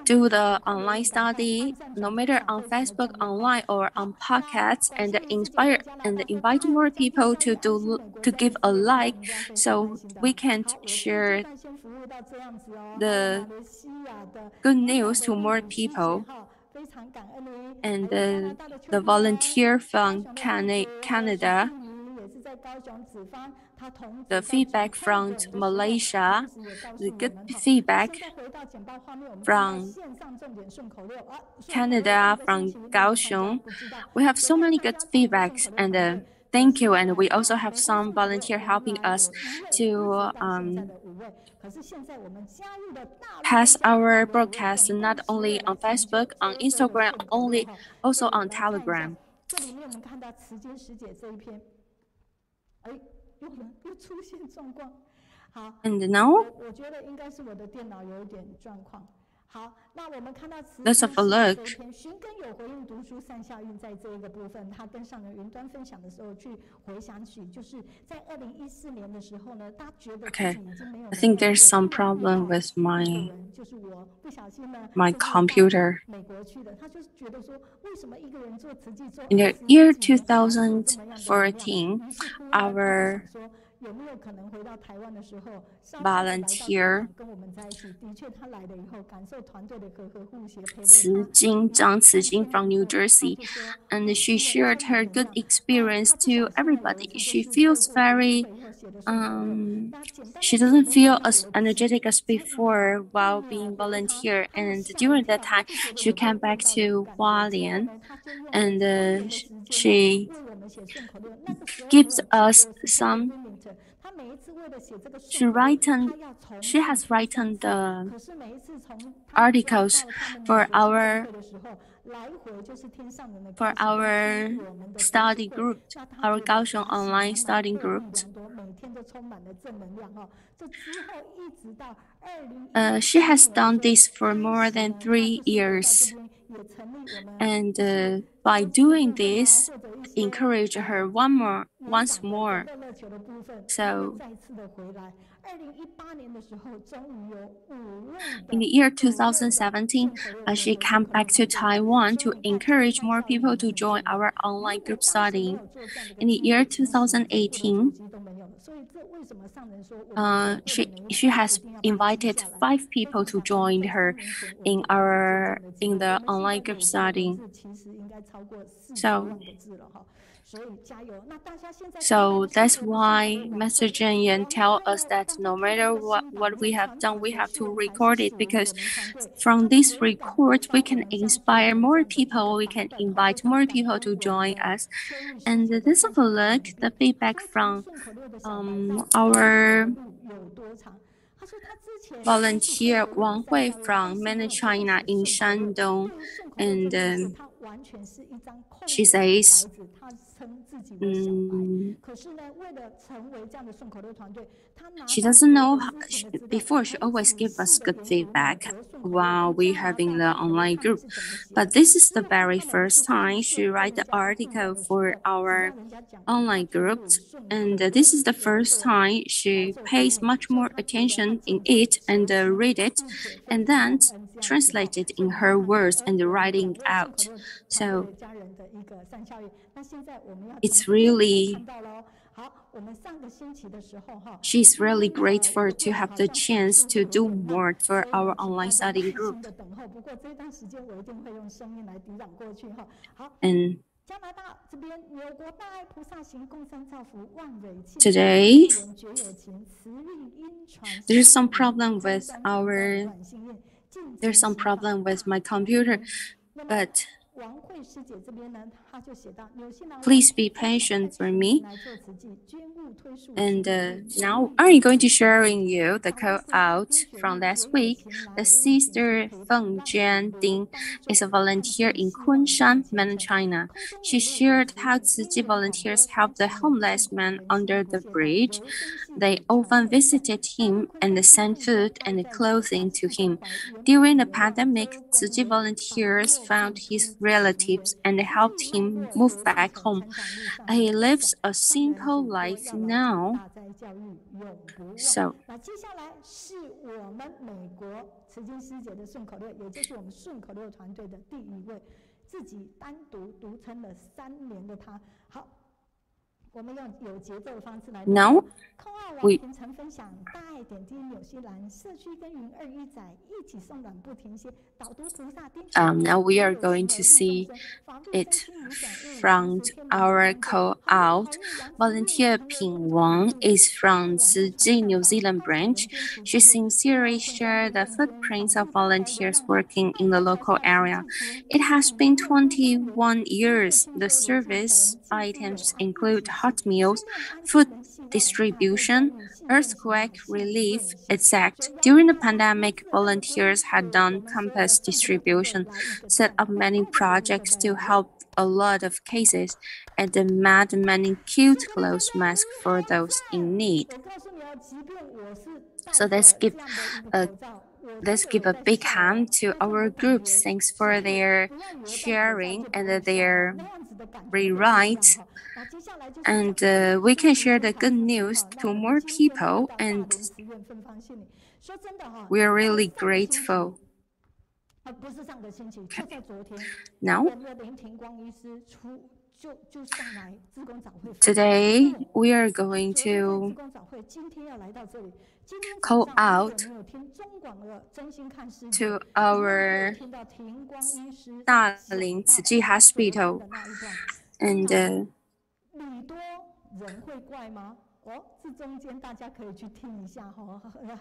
do the online study, no matter on Facebook, online, or on podcasts, and inspire and invite more people to give a like, so we can share the good news to more people. And the volunteer from Canada, the feedback from Malaysia, the good feedback from Canada, from Kaohsiung. We have so many good feedbacks, and thank you. And we also have some volunteer helping us to pass our broadcast not only on Facebook, on Instagram, also on Telegram. And now Let's have a look. Okay, I think there's some problem with my computer. In the year 2014, our volunteer Zhang Cijing from New Jersey, and she shared her good experience to everybody. She feels very she doesn't feel as energetic as before while being volunteer, and during that time she came back to Hualien, and she gives us some. She has written the articles for our study group, our Kaohsiung online study group. She has done this for more than 3 years, and by doing this, encourage her once more. So in the year 2017, she came back to Taiwan to encourage more people to join our online group study. In the year 2018, she has invited 5 people to join her in the online group study. So that's why Master Zheng Yan tell us that no matter what we have done, we have to record it, because from this record we can inspire more people, we can invite more people to join us. And let's have a look the feedback from our volunteer Wang Hui from mainland China in Shandong, and she says, she doesn't know before. She always gives us good feedback while we're having the online group, but this is the very first time she write the article for our online group, and this is the first time she pays much more attention in it and read it and then translate it in her words and writing out. So it's really, she's really grateful to have the chance to do more for our online study group. And today, there's some problem with my computer, but please be patient for me. And now I'm going to sharing you the call out from last week. The sister Feng Jian Ding is a volunteer in Kunshan, mainland China. She shared how Tzu Chi volunteers help the homeless man under the bridge. They often visited him and sent food and clothing to him. During the pandemic, Tzu Chi volunteers found his relatives and helped him move back home. He lives a simple life now. So, now we are going to see it from our call out. Volunteer Ping Wang is from Tzu Chi New Zealand branch. She sincerely shared the footprints of volunteers working in the local area. It has been 21 years. The service items include hot meals, food distribution, earthquake relief, etc. During the pandemic, volunteers had done campus distribution, set up many projects to help a lot of cases, and made many cute clothes masks for those in need. So let's give a let's give a big hand to our groups. Thanks for their sharing and their rewrite. And we can share the good news to more people, and we are really grateful. Okay. Now, today we are going to call out to our Dalin Hospital, and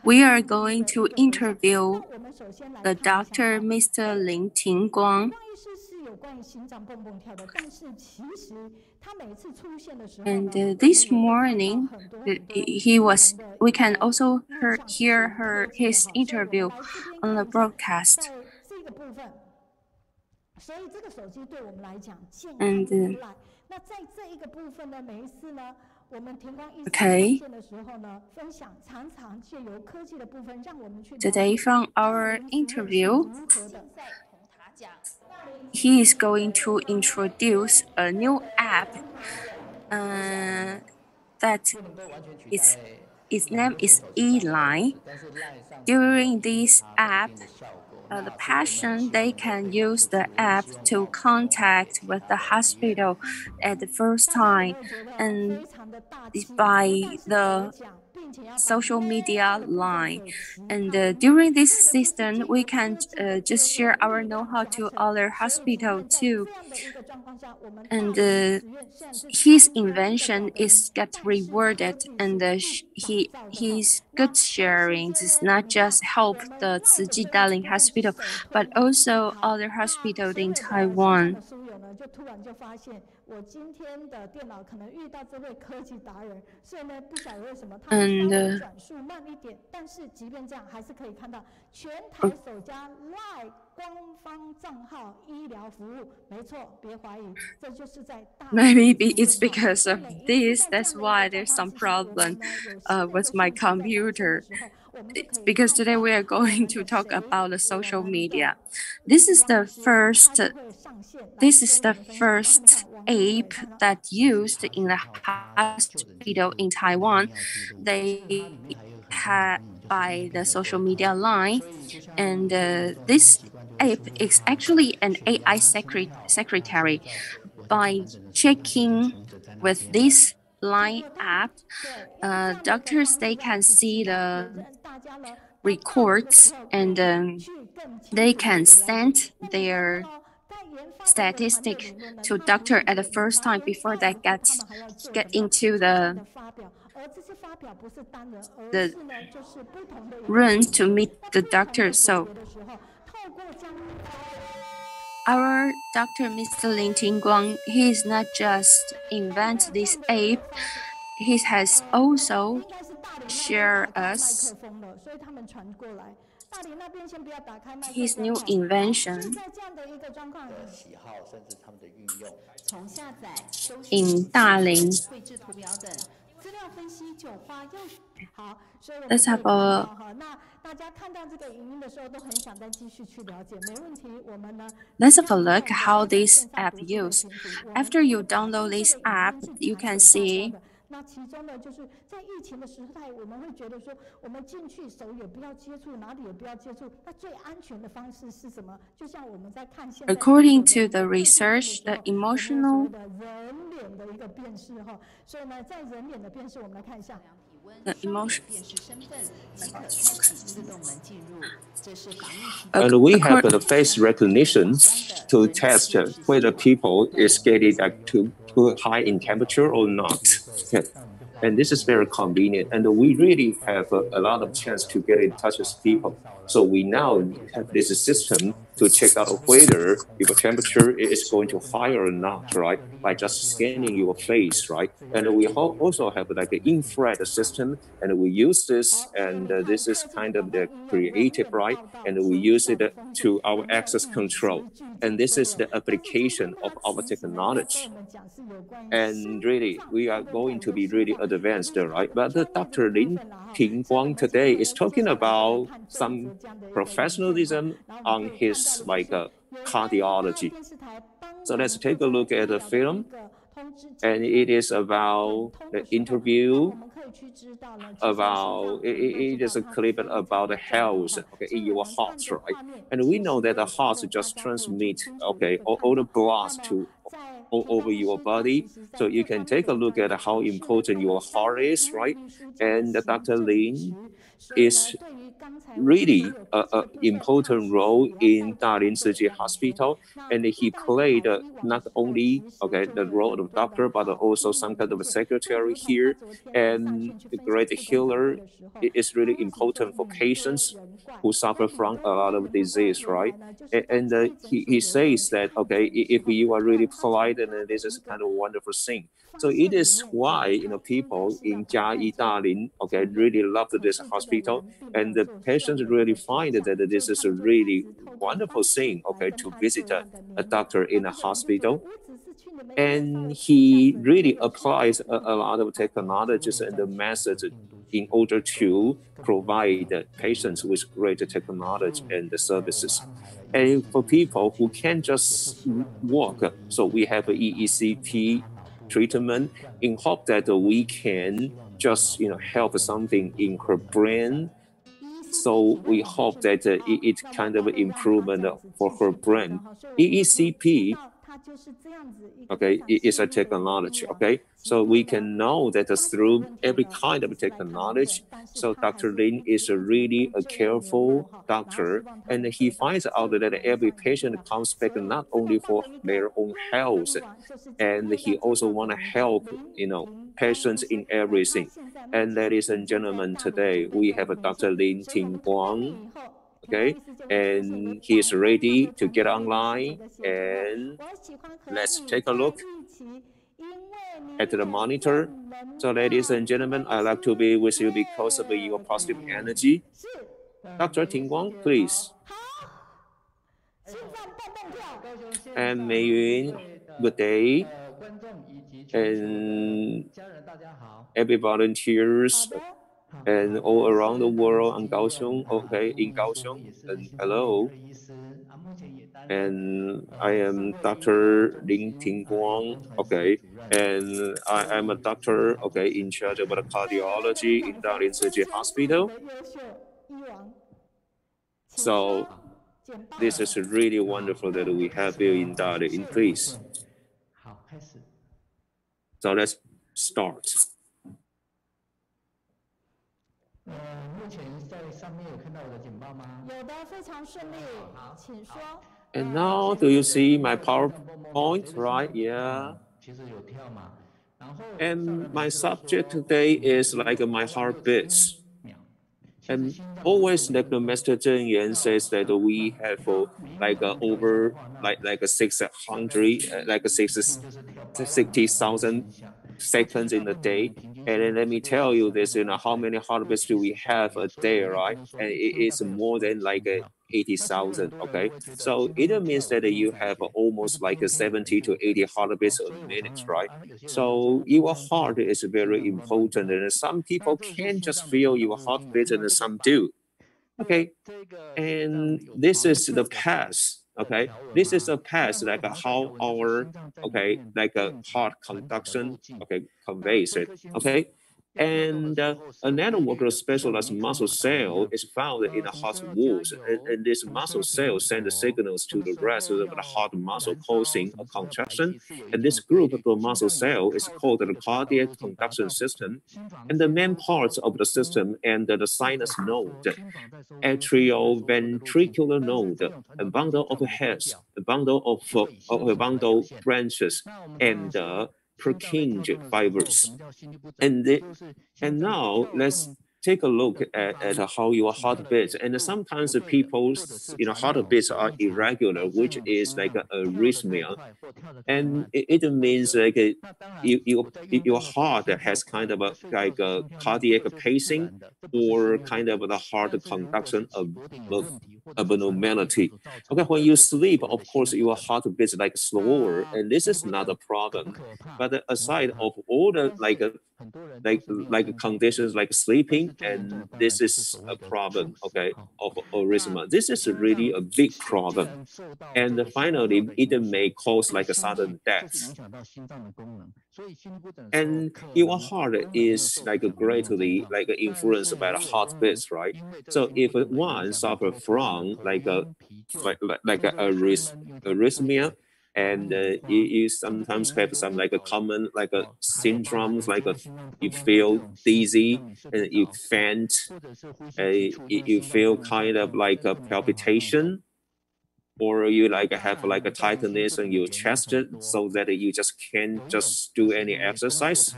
we are going to interview the Dr. Mr. Lin Tingguang. And this morning, we can also hear his interview on the broadcast. And okay. Today from our interview, he is going to introduce a new app that its name is E-Line. During this app, the patient, they can use the app to contact with the hospital at the first time, and by the social media line. And during this system, we can just share our know-how to other hospitals too. And his invention is get rewarded, and his good sharing does not just help the Tzu Dalin Hospital, but also other hospitals in Taiwan. And maybe it's because of this. That's why there's some problem with my computer. It's because today we are going to talk about the social media. This is the first app that used in the hospital in Taiwan. They had by the social media line, and this app is actually an AI secretary. By checking with this line app, doctors, they can see the records, and they can send their statistic to doctor at the first time before they get into the room to meet the doctor. So our Dr. Mr. Lin Tingguang, he is not just invent this app, he has also share us his new invention in Dalin. Let's have a look how this app used. After you download this app, you can see according to the research, the emotional and we have the face recognition to test whether people is getting too high in temperature or not. And this is very convenient, and we really have a lot of chance to get in touch with people. So we now have this system to check out whether your temperature is going to higher or not, right? By just scanning your face, right? And we also have like an infrared system, and we use this, and this is kind of the creative, right? And we use it to our access control. And this is the application of our technology. And really, we are going to be really advanced, right? But Dr. Lin Tingguang today is talking about some professionalism on his cardiology. So let's take a look at the film. And it is about the interview about, it is a clip about the health, okay, in your heart, right? And we know that the heart just transmit, okay, all the blood to all over your body. So you can take a look at how important your heart is, right? And Dr. Lin is really an important role in Dalin Hospital, and he played not only the role of doctor, but also some kind of a secretary here. And the great healer is really important for patients who suffer from a lot of disease, right? And he says that if you are really polite, and this is kind of a wonderful thing. So it is why people in Jiayi Dalin really love this hospital, and the patients really find that this is a really wonderful thing to visit a doctor in a hospital. And he really applies a lot of technologies and the methods in order to provide patients with great technology and the services. And for people who can't just walk, so we have a EECP treatment in hope that we can just help something in her brain. So we hope that it kind of improvement for her brain. EECP is a technology, so we can know that through every kind of technology. So Dr. Lin is really a careful doctor, and he finds out that every patient comes back not only for their own health, and he also want to help patients in everything. And ladies and gentlemen, today we have Dr. Lin Tingguang, and he is ready to get online, and let's take a look at the monitor. So ladies and gentlemen, I'd like to be with you because of your positive energy. Dr. Tingguang, please. And Mei Yun, good day. And every volunteers and all around the world in Kaohsiung, in Kaohsiung, and hello. And I am Dr. Lin Tingguang, and I am a doctor, in charge of the cardiology in Dalin Hospital. So this is really wonderful that we have here in Dalin, please. So let's start. And now, do you see my PowerPoint, right? Yeah. And my subject today is like my heartbeats. And always like the Master Zheng Yan says that we have over 600, 60,000 seconds in a day. And then let me tell you this, how many heartbeats do we have a day, right? And it is more than 80,000, So it means that you have almost 70 to 80 heartbeats a minute, right? So your heart is very important, and some people can just feel your heartbeat and some do, And this is the past. This is a past how our heart conduction conveys it. And a network of specialized muscle cell is found in the heart walls, and this muscle cell sends signals to the rest of the heart muscle causing a contraction. And this group of the muscle cell is called the cardiac conduction system. And the main parts of the system and the sinus node, atrioventricular node, a bundle of heads, a bundle of branches, and Purkinje fibers. And now let's take a look at how your heartbeats, and sometimes people's heartbeats are irregular, which is like a arrhythmia, and it means like your heart has kind of like a cardiac pacing or kind of the heart conduction of abnormality. Okay, when you sleep, of course, your heart beats like slower, and this is not a problem. But aside of all the like conditions like sleeping, and this is a problem, okay, of arrhythmia. This is really a big problem. And finally, it may cause like a sudden death. And your heart is like greatly like influenced by the heartbeats, right? So if one suffers from like a arrhythmia, and you sometimes have some like a common like a syndromes, like you feel dizzy and you faint, you feel kind of like a palpitation, or you like have like a tightness in your chest so that you just can't just do any exercise.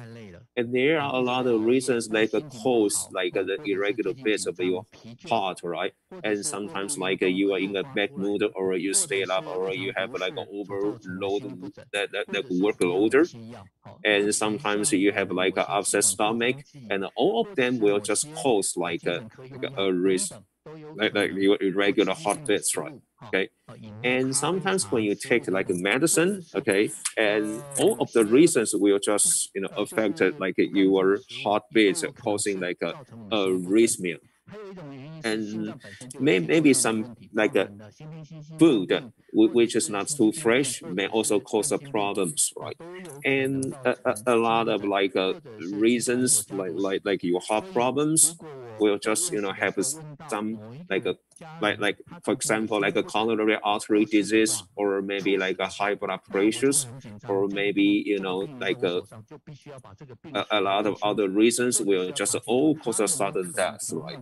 And there are a lot of reasons like cause like the irregular beats of your heart, right? And sometimes like you are in a bad mood, or you stay up, or you have like an overload that workload, and sometimes you have like an upset stomach, and all of them will just cause like a risk, like your irregular heartbeats, right? Okay, and sometimes when you take like medicine, okay, and all of the reasons will just affect like your heartbeats, causing like a arrhythmia. And maybe some like a food which is not too fresh may also cause problems, right? And a lot of like reasons like your heart problems will just have some like for example like a coronary artery disease, or maybe like a high blood pressures, or maybe like a lot of other reasons will just all cause a sudden death, right?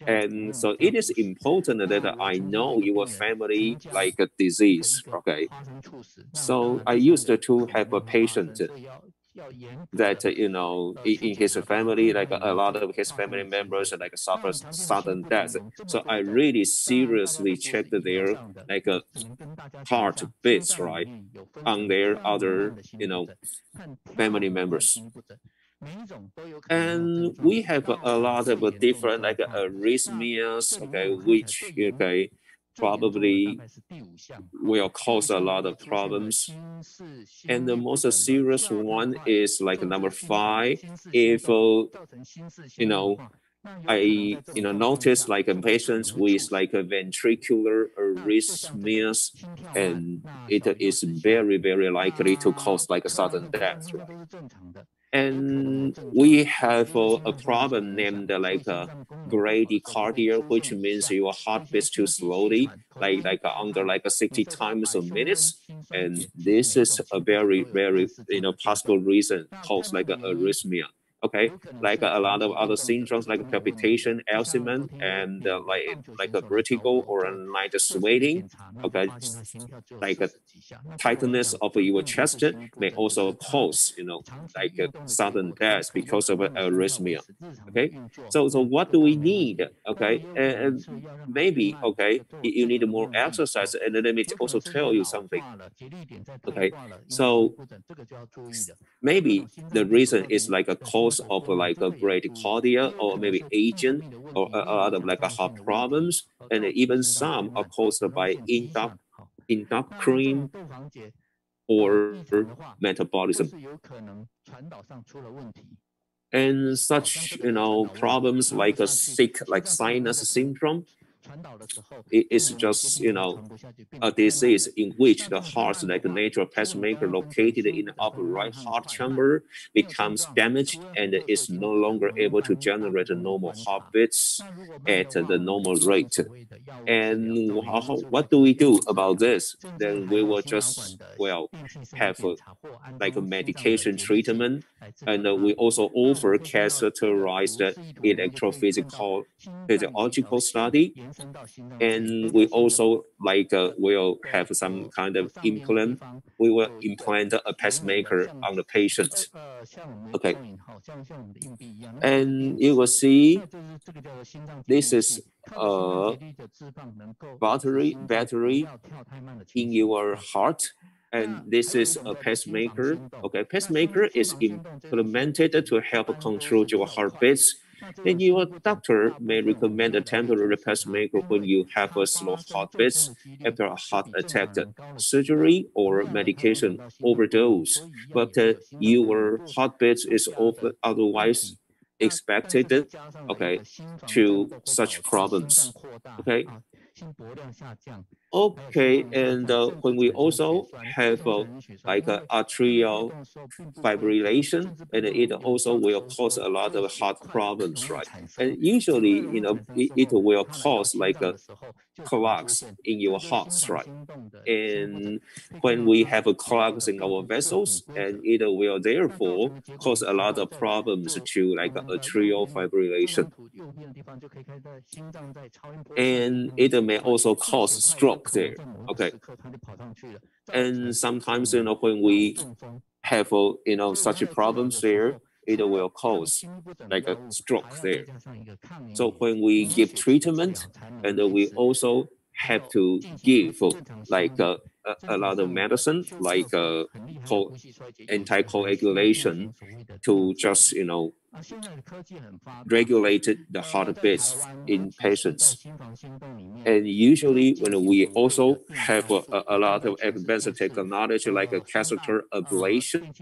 And so it is important that I know your family like a disease, okay? So I used to have a patient that in his family, like a lot of his family members like suffer sudden death. So I really seriously checked their like heart beats, right, on their other family members. And we have a lot of different like arrhythmias, okay, which probably will cause a lot of problems. And the most serious one is like number 5. If I notice like a patient with like a ventricular arrhythmias, and it is very, very likely to cause like a sudden death, right? And we have a problem named like bradycardia, which means your heart beats too slowly, like under like 60 times a minute. And this is a very, very possible reason cause like a arrhythmia. Okay, like a lot of other syndromes like palpitation, Alzheimer's, and like a vertigo or a night sweating. Okay, like a tightness of your chest may also cause like a sudden death because of arrhythmia. Okay, so what do we need? Okay, and maybe you need more exercise, and let me also tell you something. Okay, so maybe the reason is like a cause of like a bradycardia, or maybe aging, or a lot of like heart problems, and even some are caused by endocrine or metabolism. And such problems like a sick like sinus syndrome, it is just a disease in which the heart's like natural pacemaker located in the upper right heart chamber becomes damaged and is no longer able to generate normal heartbeats at the normal rate. And what do we do about this? Then we will just have like a medication treatment, and we also offer catheterized electrophysiological study, And we also will have some kind of implant. We will implant a pacemaker on the patient. Okay. And you will see this is a battery in your heart. And this is a pacemaker. Okay, pacemaker is implemented to help control your heartbeats. And your doctor may recommend a temporary pacemaker when you have a slow heartbeats after a heart attack, surgery, or medication overdose. But your heartbeat is often otherwise expected, okay, to such problems. Okay. Okay, and when we also have atrial fibrillation, and it also will cause a lot of heart problems, right? And usually, it will cause clogs in your hearts, right? And when we have clogs in our vessels, and it will therefore cause a lot of problems to atrial fibrillation. And it may also cause stroke there, okay? And sometimes, when we have, such problems there, it will cause a stroke there. So when we give treatment, and we also have to give a lot of medicine, anticoagulation, to just, regulate the heartbeats in patients. And usually when we also have a lot of advanced technology like a catheter ablation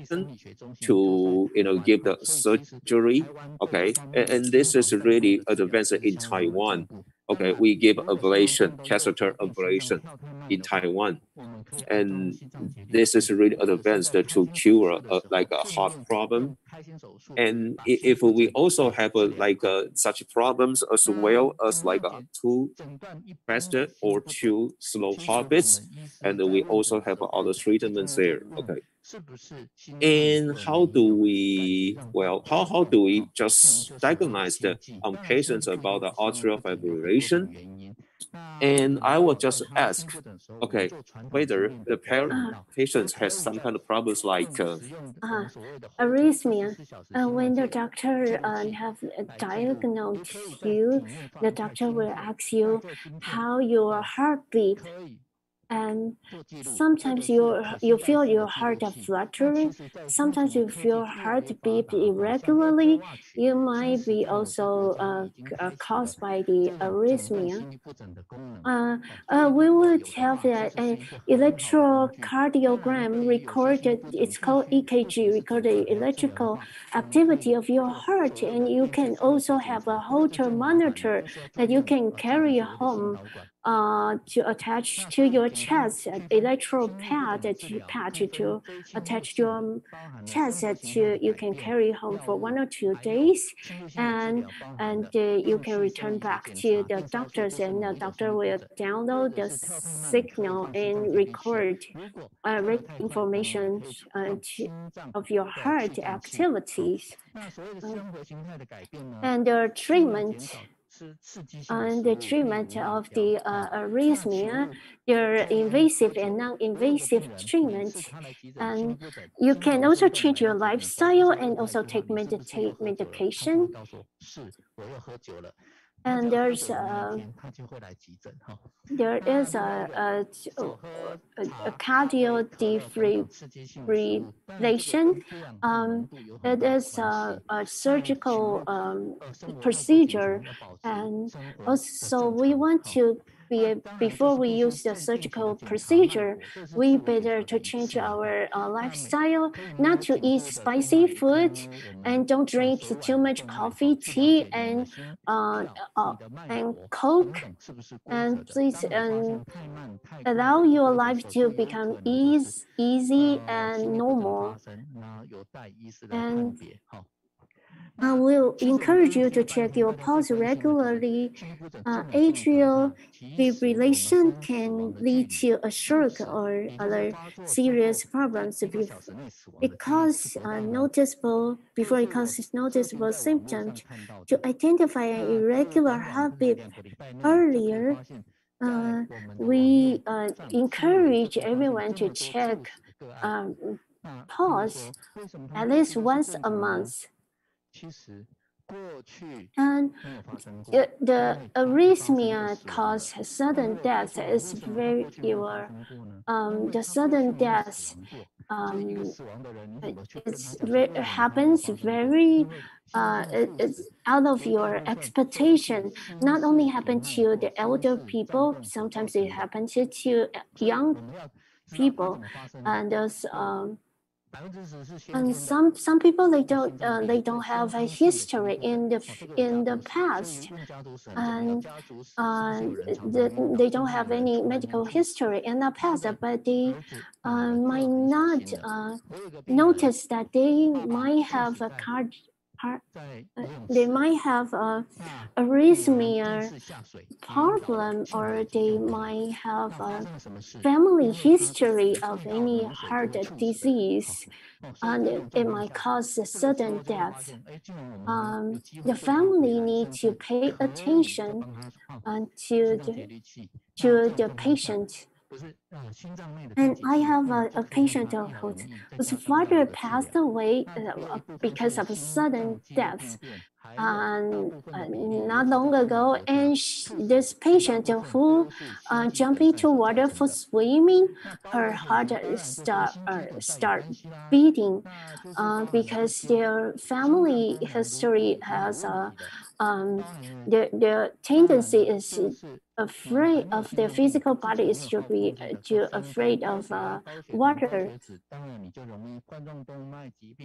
to give the surgery, okay, and this is really advanced in Taiwan. Okay, we give ablation, catheter ablation in Taiwan, and this is really advanced to cure a heart problem. And if we also have such problems as well as too fast or too slow heartbeats, and we also have other treatments there. Okay. And how do we just diagnose on patients about the atrial fibrillation? And I will just ask, okay, whether the patient has some kind of problems arrhythmia. When the doctor have diagnosed you, the doctor will ask you how your heartbeat. And sometimes you feel your heart fluttering. Sometimes you feel heart beat irregularly. You might be also caused by the arrhythmia. We would have an electrocardiogram recorded. It's called EKG, recorded electrical activity of your heart, and you can also have a Holter monitor that you can carry home. To attach to your chest, an electrode patch to attach to your chest that you can carry home for 1 or 2 days, and you can return back to the doctors, and the doctor will download the signal and record information of your heart activities. And the treatment. And the treatment of the arrhythmia, there are invasive and non-invasive treatment. And you can also change your lifestyle and also take medication. And there is a cardio defibrillation. It is a surgical procedure, and also we want to before we use the surgical procedure, we better to change our lifestyle, not to eat spicy food, and don't drink too much coffee, tea, and Coke, and please allow your life to become easy and normal. I will encourage you to check your pulse regularly. Atrial fibrillation can lead to a stroke or other serious problems before it causes noticeable symptoms. To identify an irregular heartbeat earlier, we encourage everyone to check pulse at least once a month. And the arrhythmia cause sudden death is very the sudden death happens very it's out of your expectation. Not only happen to the elder people, sometimes it happens to young people, and those and some people they don't have a history in the past, and they don't have any medical history in the past, but they might not notice that they might have a arrhythmia problem, or they might have a family history of any heart disease, and it might cause a sudden death. The family needs to pay attention to the patient. And I have a patient whose father passed away because of a sudden death not long ago, and this patient who jumped into water for swimming, her heart start beating because their family history has their tendency is afraid of their physical body is to be afraid of water.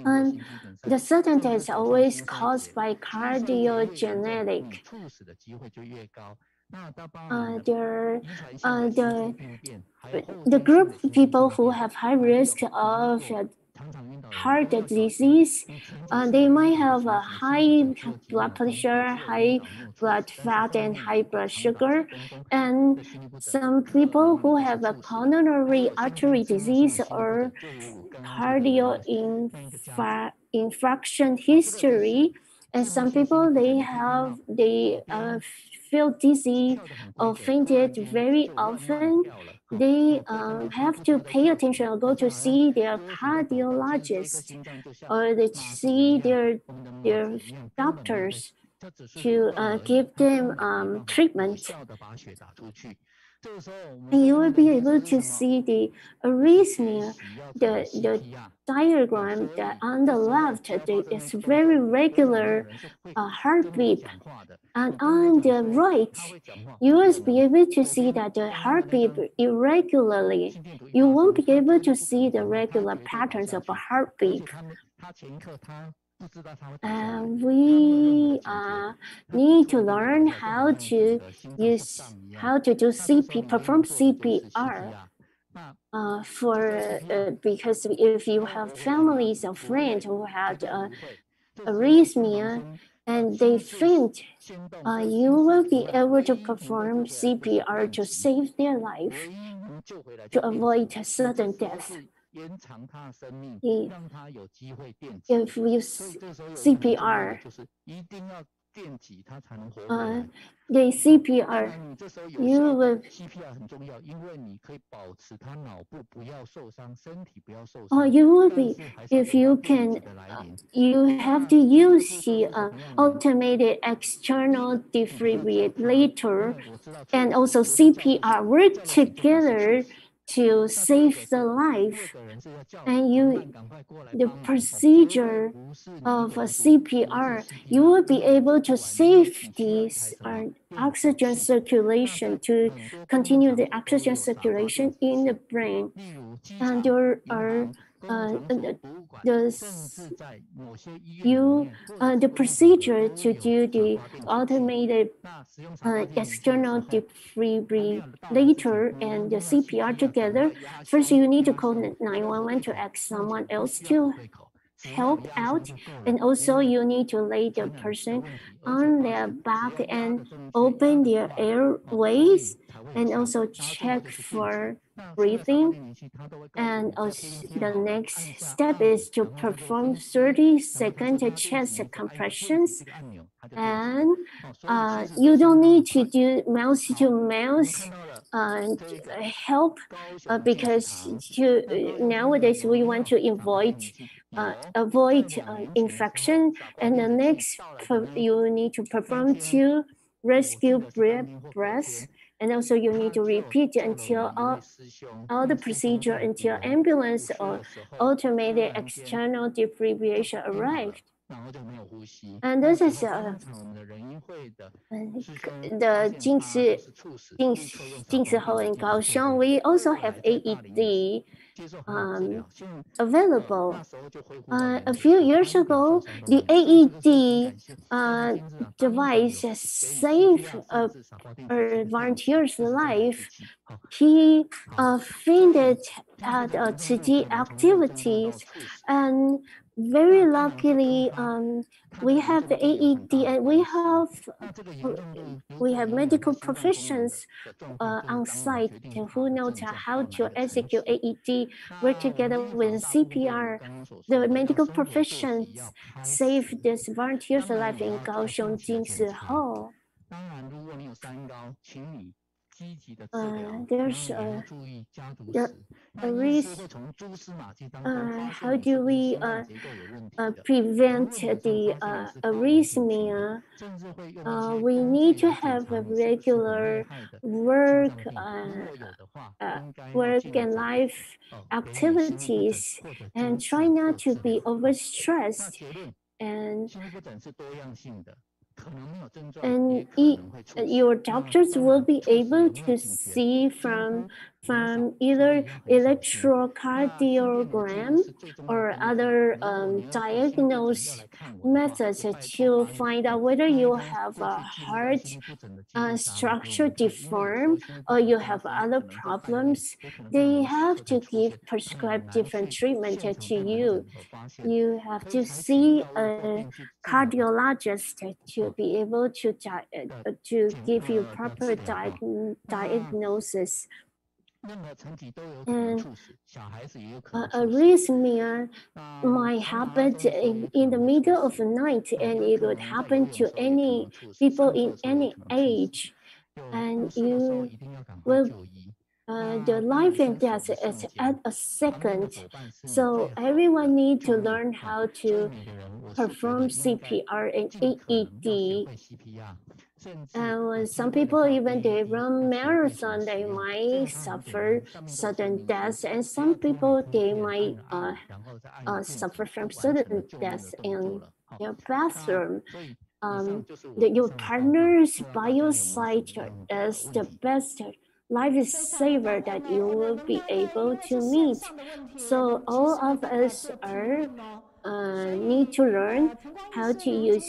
And the sudden death is always caused by cardiogenetic. The group of people who have high risk of heart disease, they might have a high blood pressure, high blood fat, and high blood sugar. And some people who have a coronary artery disease or cardio infarction history, and some people they feel dizzy or fainted very often. They have to pay attention or go to see their cardiologist, or they see their doctors to give them treatment. And you will be able to see the arrhythmia, the diagram that on the left is very regular heartbeat. And on the right, you will be able to see that the heartbeat irregularly. You won't be able to see the regular patterns of a heartbeat. We need to learn how to perform CPR. Because if you have families or friends who had arrhythmia and they faint, you will be able to perform CPR to save their life, to avoid sudden death. If you CPR, the CPR, you will. You will be, if you can, you have to use the automated external defibrillator and also CPR work together to save the life. And the procedure of a CPR, you will be able to save this oxygen circulation, to continue the oxygen circulation in the brain. And there are the procedure to do the automated external defibrillator and the CPR together. First, you need to call 911 to ask someone else to help out, and also you need to lay the person on their back and open their airways, and also check for breathing. And the next step is to perform 30-second chest compressions. And you don't need to do mouth-to-mouth help because nowadays we want to avoid infection. And the next, you need to perform 2 rescue breaths. And also you need to repeat until all the procedure until ambulance or automated external defibrillation arrived. And this is the 近视后 in Kaohsiung. We also have AED available. A few years ago, the AED device saved a volunteer's life. He fainted at city activities, and very luckily, we have the AED, and we have medical professions on site who knows how to execute AED, work together with CPR. The medical professions saved this volunteer's life in Kaohsiung 近视后. There's a risk. How do we prevent the arrhythmia? We need to have a regular work and life activities, and try not to be overstressed. And your doctors will be able to see from either electrocardiogram or other diagnose methods to find out whether you have a heart structure deformed or you have other problems. They have to prescribe different treatment to you. You have to see a cardiologist to be able to give you proper diagnosis. And arrhythmia might happen in the middle of the night, and it would happen to any people in any age. And you will the life and death is at a second. So everyone needs to learn how to perform CPR and AED. And some people, even they run marathon, they might suffer sudden death, and some people they might suffer from sudden death in their bathroom. Your partners by your side is the best lifesaver that you will be able to meet. So all of us are need to learn how to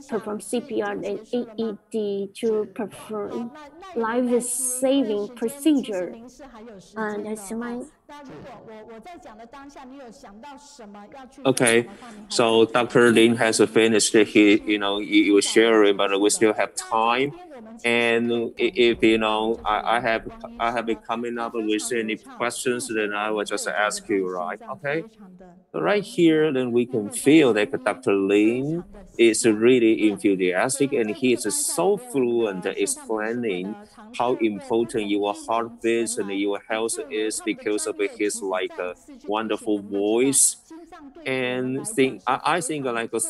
perform CPR and AED to perform life-saving procedure. That's my. Okay, so Dr. Lin has finished he was sharing, but we still have time. And if I have been coming up with any questions, then I will just ask you, right? Okay. So right here, then we can feel that Dr. Lin is really enthusiastic, and he is so fluent explaining how important your heartbeat and your health is because of his wonderful voice. And I think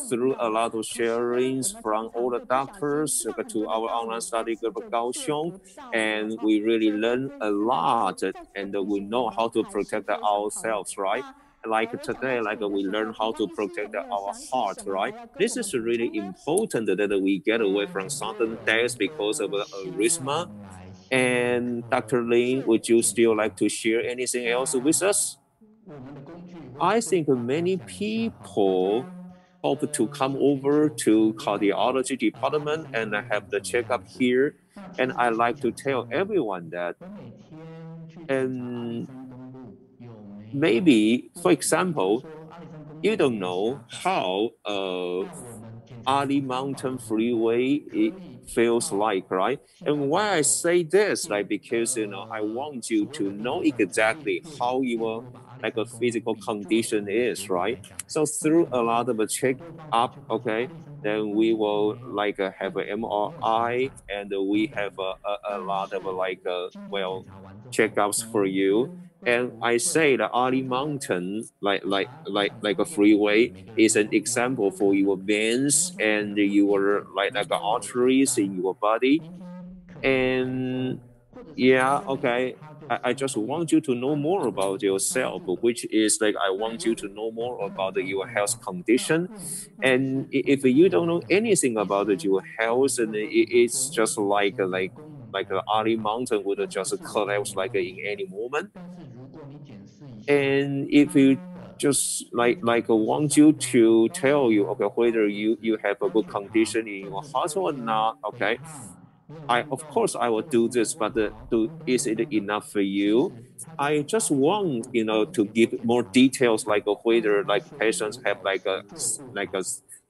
through a lot of sharings from all the doctors to our online study group of Kaohsiung, and we really learn a lot, and we know how to protect ourselves, right? Like today, we learn how to protect our heart, right? This is really important that we get away from sudden death because of arrhythmia. And Dr. Lin, would you still like to share anything else with us? I think many people hope to come over to cardiology department and have the checkup here. And I like to tell everyone that. And maybe, for example, you don't know how Ali Mountain Freeway it feels like, right? And why I say this, like, because, I want you to know exactly how your like a physical condition is, right? So through a lot of a check up, okay, then we will like have an MRI, and we have a lot of checkups for you. And I say the Ali Mountain, like a freeway, is an example for your veins and your like arteries in your body. And yeah, okay. I just want you to know more about yourself, which is like I want you to know more about your health condition. And if you don't know anything about your health, and it's just like the Ali Mountain would just collapse like in any moment. And if you just want you to tell you, okay, whether you have a good condition in your heart or not, okay, of course I will do this, but is it enough for you? I just want to give more details, like whether like patients have like a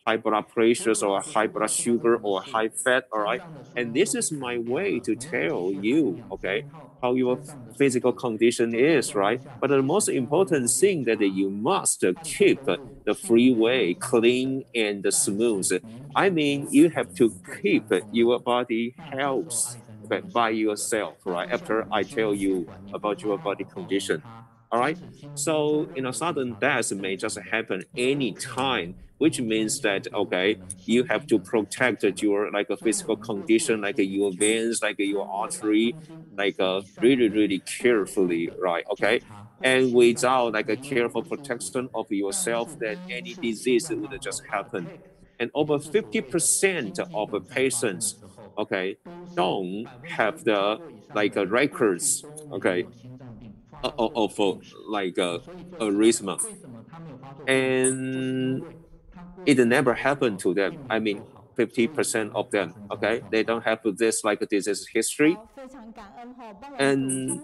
high blood pressures or high blood sugar or high fat, all right? And this is my way to tell you, okay, how your physical condition is, right? But the most important thing that you must keep the freeway clean and smooth. I mean, you have to keep your body health, okay, by yourself, right? After I tell you about your body condition. All right. So, sudden death may just happen anytime, which means that, okay, you have to protect your like a physical condition, like your veins, like your artery, like really, really carefully, right? Okay. And without like a careful protection of yourself, then any disease would just happen. And over 50% of the patients, okay, don't have the like records, okay, of like arrhythmia, and it never happened to them. I mean, 50% of them, okay, they don't have this like disease history, and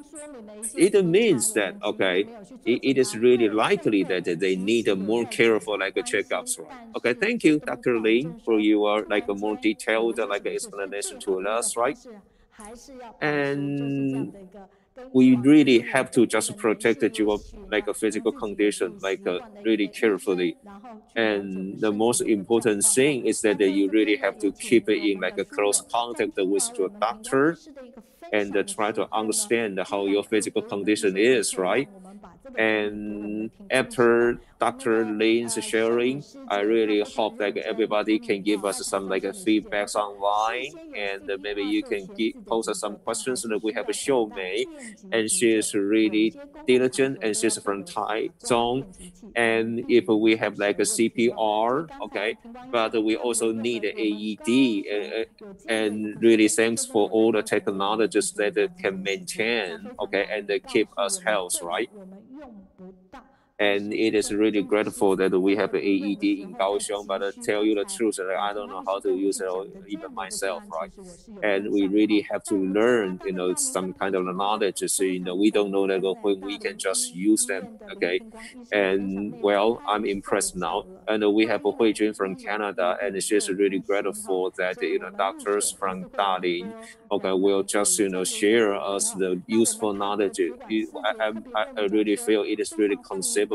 it means that, okay, it is really likely that they need a more careful like checkups, right? Okay, thank you, Dr. Lin, for your like a more detailed like explanation to us, right? And we really have to just protect your like a physical condition like really carefully. And the most important thing is that you really have to keep it in like a close contact with your doctor and try to understand how your physical condition is, right? And after Dr. Lin's sharing, I really hope that everybody can give us some like feedbacks online, and maybe you can pose us some questions. And we have a show May, and she is really diligent, and she's from Taichung. And if we have like a CPR, okay, but we also need an AED, and really thanks for all the technologies that can maintain, okay, and keep us health, right? And it is really grateful that we have an AED in Kaohsiung, but tell you the truth, I don't know how to use it even myself, right? And we really have to learn, some kind of knowledge. So, we don't know that when we can just use them, okay? And well, I'm impressed now. And we have a Hui Jun from Canada, and she's really grateful that, doctors from Dalin, okay, will just, share us the useful knowledge. I really feel it is really conceivable.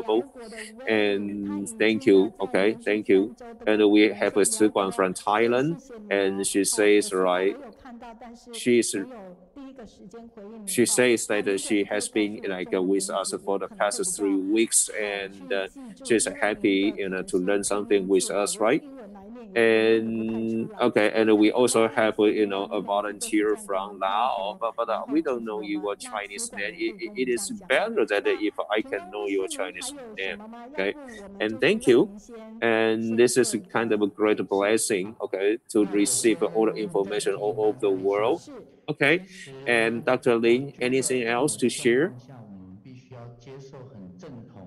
And thank you, okay, thank you. And we have a Tingguang from Thailand, and she says, right, she says that she has been like with us for the past 3 weeks, and she's happy, to learn something with us, right? And okay, and we also have a volunteer from Laos, but we don't know your Chinese name. It is better that if I can know your Chinese name, okay? And thank you. And this is kind of a great blessing, okay, to receive all the information all over the world. Okay, and Dr. Lin, anything else to share?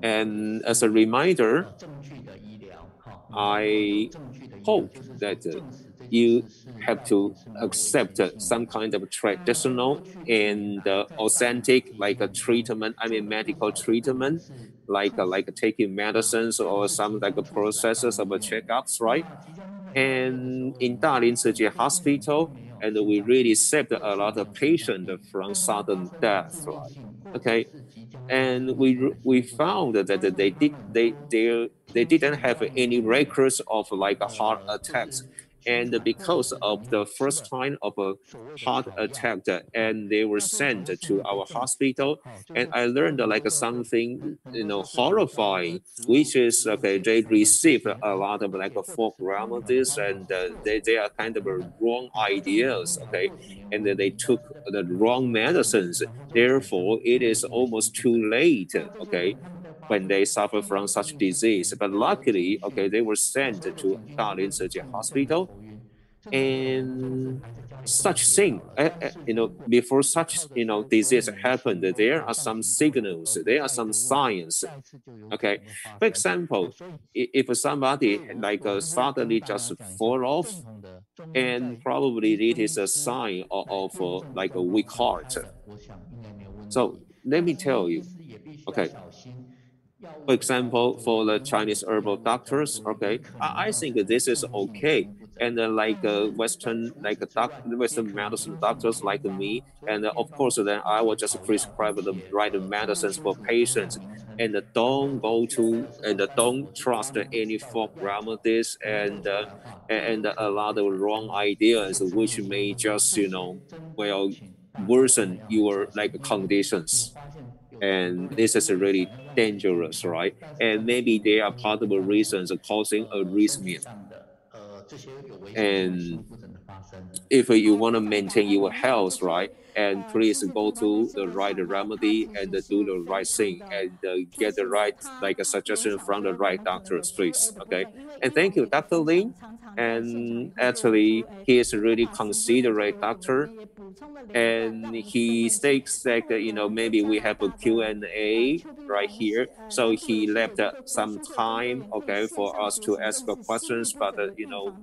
And as a reminder, I hope that you have to accept some kind of traditional and authentic, like a treatment, medical treatment, like taking medicines or some like processes of checkups, right? And in Dalin Hospital, and we really saved a lot of patients from sudden death, right? Okay, and we found that they didn't have any records of like a heart attacks, and because of the first time of a heart attack, and they were sent to our hospital, and I learned like something horrifying, which is okay, they received a lot of like folk remedies, and they are kind of wrong ideas, okay, and they took the wrong medicines. Therefore, it is almost too late, okay, when they suffer from such disease. But luckily, okay, they were sent to Dalin Hospital, and such thing, before such, disease happened, there are some signals, there are some signs. Okay, for example, if somebody like suddenly just fall off, and probably it is a sign of like a weak heart. So let me tell you, okay, for example, for the Chinese herbal doctors, okay, I think this is okay. And like Western, like Western medicine doctors like me, and of course, then I will just prescribe the right medicines for patients, and don't go to and don't trust any folk remedies and a lot of wrong ideas, which may just well worsen your like conditions. And this is really dangerous, right? And maybe they are part of the reasons causing arrhythmia. And if you want to maintain your health, right, and please go to the right remedy and do the right thing and get the right like a suggestion from the right doctors, please. Okay, and thank you, Dr. Lin. And actually, he is a really considerate doctor, and he states that maybe we have a Q&A right here, so he left some time, okay, for us to ask questions, but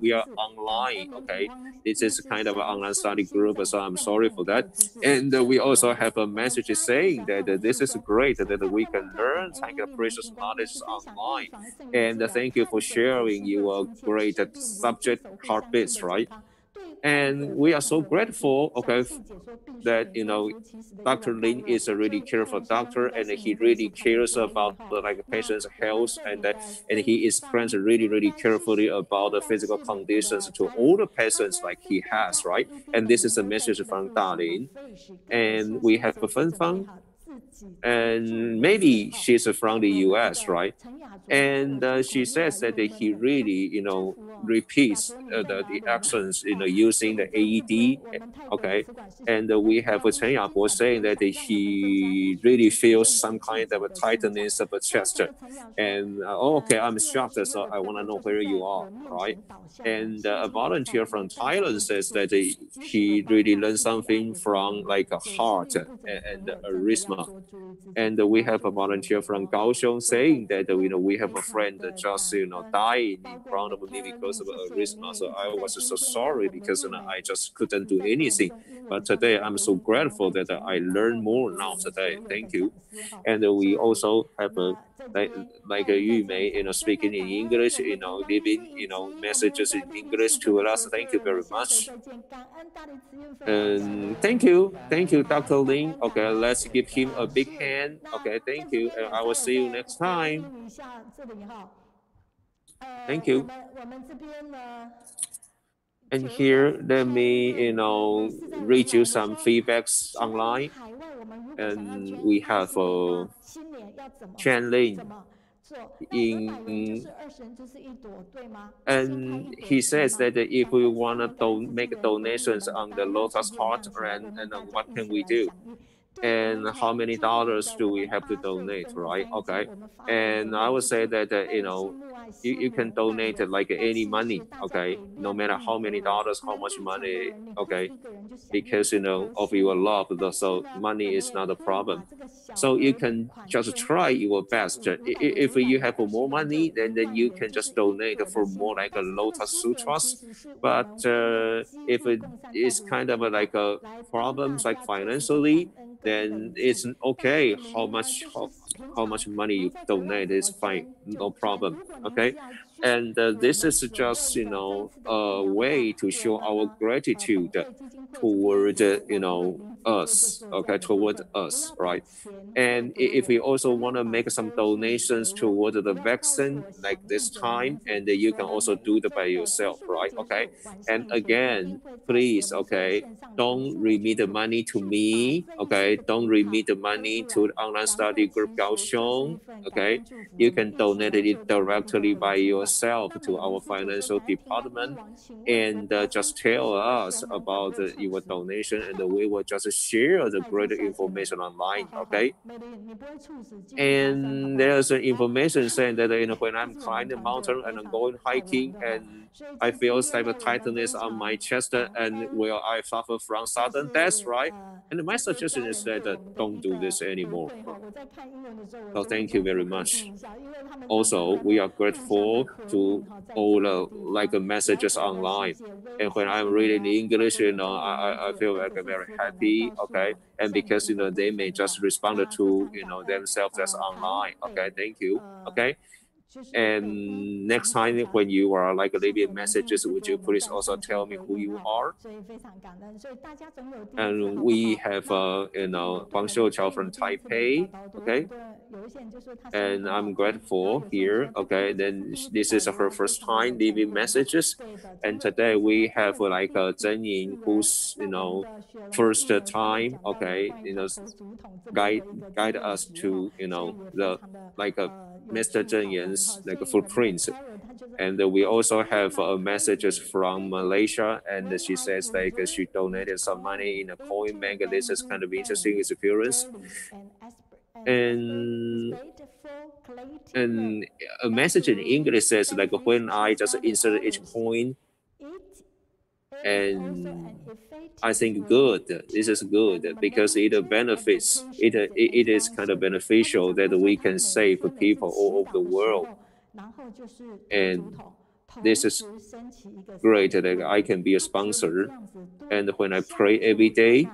we are online, okay, this is kind of an online study group, so I'm sorry for that. And we also have a message saying that this is great that we can learn kind of precious knowledge online, and thank you for sharing your great subject heartbeats, right? And we are so grateful, okay, that Dr. Lin is a really careful doctor, and he really cares about the like patient's health, and he explains really carefully about the physical conditions to all the patients like he has, right? And this is a message from Dalin. And we have Fen Fang, and maybe she's from the US, right? And she says that he really, repeats the actions, using the AED, okay? And we have Chen Yabo saying that he really feels some kind of a tightness of the chest. And okay, I'm shocked, so I want to know where you are, right? And a volunteer from Thailand says that he really learned something from like a heart and arrhythmia. And we have a volunteer from Kaohsiung saying that we have a friend that just died in front of me because of arrhythmia. So I was so sorry because I just couldn't do anything. But today I'm so grateful that I learned more now today. Thank you. And we also have a like Yu Mei, speaking in English, giving messages in English to us. Thank you very much. And thank you, Dr. Lin. Okay, let's give him a big hand. Okay, thank you, and I will see you next time. Thank you. And here, let me, read you some feedbacks online. And we have Chen Lin. And he says that if we want to make donations on the Lotus Heart, and what can we do? and how many dollars do we have to donate, right? Okay, and I would say that you can donate like any money, okay, no matter how many dollars, how much money, okay, because of your love, so money is not a problem. So you can just try your best. If you have more money, then you can just donate for more like a Lotus Sutras. But if it is kind of like a problems like financially, then it's okay. How much money you donate is fine, no problem. Okay, and this is just a way to show our gratitude toward us, okay, toward us, right? And if we also want to make some donations toward the vaccine like this time, and you can also do it by yourself, right? Okay, and again, please, okay, don't remit the money to me, okay, don't remit the money to the online study group Kaohsiung, okay, you can donate it directly by yourself to our financial department, and just tell us about your donation, and we will just share the great information online, okay? And there's information saying that when I'm climbing the mountain and I'm going hiking and I feel type of tightness on my chest and where I suffer from sudden death, right? And my suggestion is that don't do this anymore. So thank you very much. Also, we are grateful to all the messages online. And when I'm reading English, I feel like very happy, okay? And because they may just respond to themselves as online. Okay, thank you. Okay. And next time when you are leaving messages, would you please also tell me who you are? And we have Huang Xiuqiao from Taipei, okay? And I'm grateful here, okay? Then this is her first time leaving messages, and today we have Zhen Ying, who's first time, okay, guide us to the Mr. Zhen Yan's footprints. And we also have messages from Malaysia, and she says she donated some money in a coin bank. This is kind of interesting experience. And a message in English says when I just insert each coin, and I think good. This is good because it benefits. It is kind of beneficial that we can save people all over the world, and this is great that I can be a sponsor. And when I pray every day,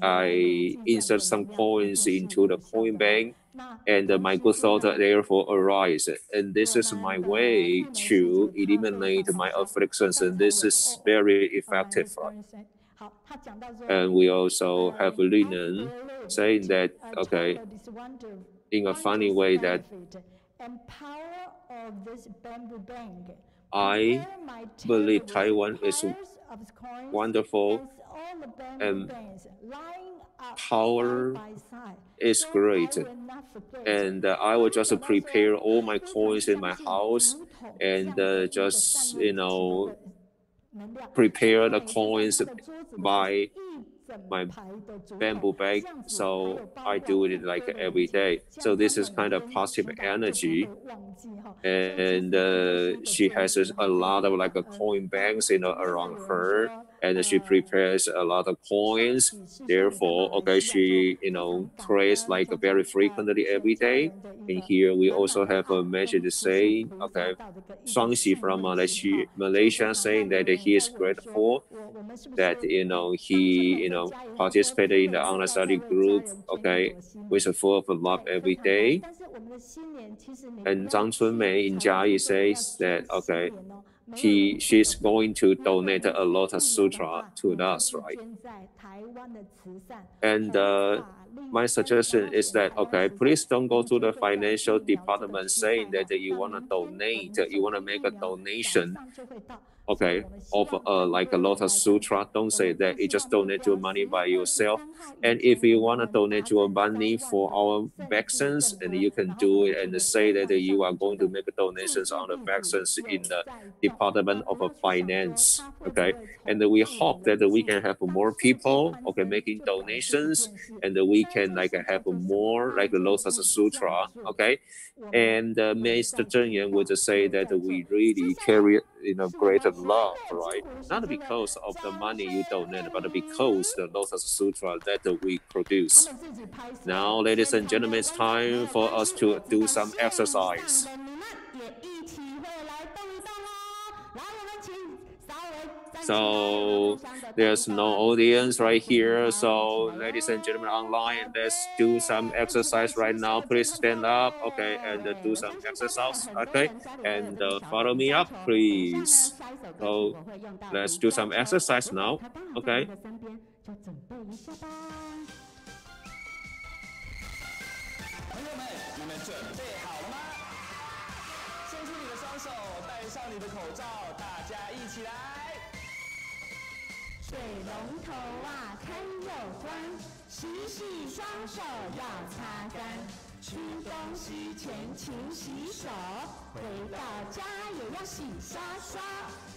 I insert some coins into the coin bank, and my good thought therefore arise. And this is my way to eliminate my afflictions, and this is very effective. And we also have Lin saying that, okay, in a funny way, that I believe Taiwan is wonderful and power is great, and I will just prepare all my coins in my house and just prepare the coins by my bamboo bag. So I do it every day. So this is kind of positive energy, and she has a lot of coin banks around her, and she prepares a lot of coins. Therefore, okay, she prays very frequently every day. And here we also have a message saying, okay, Shangxi from Malaysia saying that he is grateful that he participated in the online study group, okay, with a full of love every day. And Zhang Chunmei in Jiayi says that, okay, she's going to donate a Lotus Sutra to us, right? And my suggestion is that, okay, please don't go to the financial department saying that you want to donate, you want to make a donation, okay, of like a Lotus Sutra. Don't say that. You just donate your money by yourself. And if you want to donate your money for our vaccines, and you can do it and say that you are going to make donations on the vaccines in the Department of Finance, okay? And we hope that we can have more people, okay, making donations, and we can like have more like Lotus Sutra, okay? And Mr. Zheng Yan would say that we really carry greater love, right? Not because of the money you donate, but because the Lotus Sutra that we produce. Now, ladies and gentlemen, it's time for us to do some exercise. So there's no audience right here. So ladies and gentlemen online, let's do some exercise right now. Please stand up, okay, and do some exercise, okay, and follow me up, please. So let's do some exercise now, okay. 水龙头啊，开又关，洗洗双手要擦干，吃东西前勤洗手，回到家也要洗刷刷，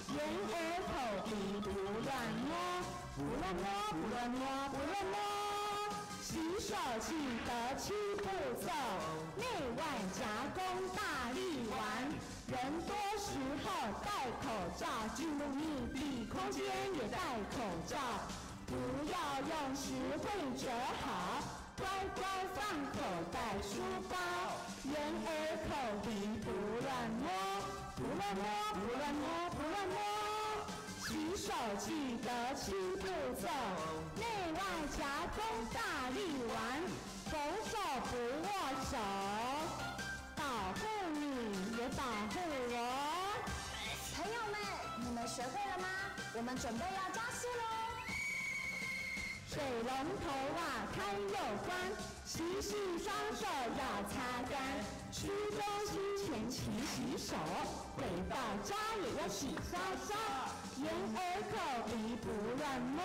眼耳口鼻不乱摸，不乱摸，不乱摸，不乱摸。洗手记得7步骤，内外夹攻大力丸，人多时候戴口罩，进入密闭空间也戴口罩，不要用时会折好，乖乖放口袋书包，眼耳口鼻不乱摸，不乱摸，不乱摸，不乱摸。洗手记得7步骤，内外夹攻大力丸，拱手不握手，保护你也保护我。朋友们，你们学会了吗？我们准备要加速喽！水龙头啊，开又关，洗洗双手要擦干，吃东西前勤洗手，回到家也要洗刷刷，眼耳口鼻不乱摸，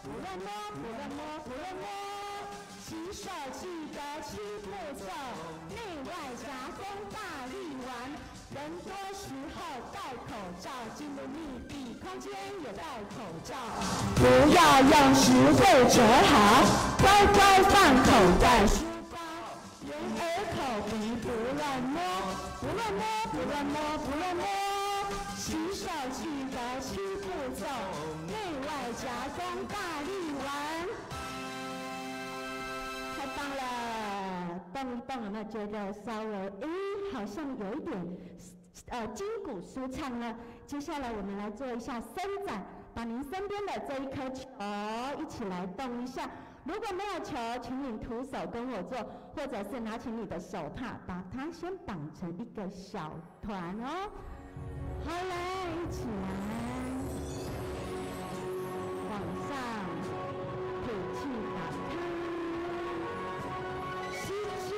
不乱摸，不乱摸，不乱摸。洗手记得7步骤，内外夹攻大力丸，人多时候戴口罩，进入密闭空间也戴口罩，不要用时会折好，乖乖放口袋书包，眼耳口鼻不乱摸，不乱摸，不乱摸，不乱摸。洗手记得7步骤，内外夹攻大力丸。太棒了，动一动有没有觉得稍微好像有一点筋骨舒畅呢？接下来我们来做一下伸展，把您身边的这一颗球一起来动一下。如果没有球，请你徒手跟我做，或者是拿起你的手帕，把它先绑成一个小团哦。好，来，一起来，往上，吐气打开，吸气，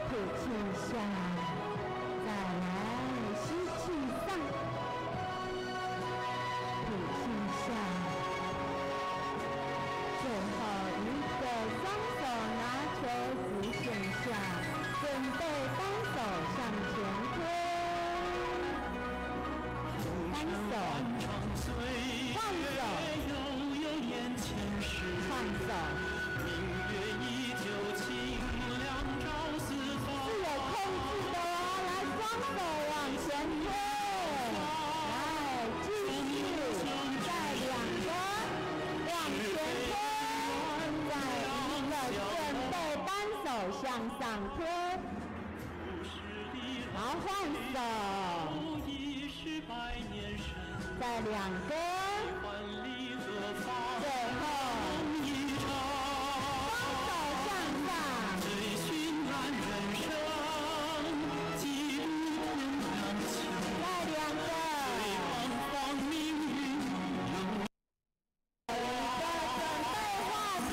吐气下，再来，吸气上，吐气下，最后一个双手拿球直线下，准备单手向前推，单手，换手，换手，是有控制的哦，来双手往前推，来继续，再2个往前推，再1个准备单手向上推。好，换手，再2个，最后双手向上，再2个，准备画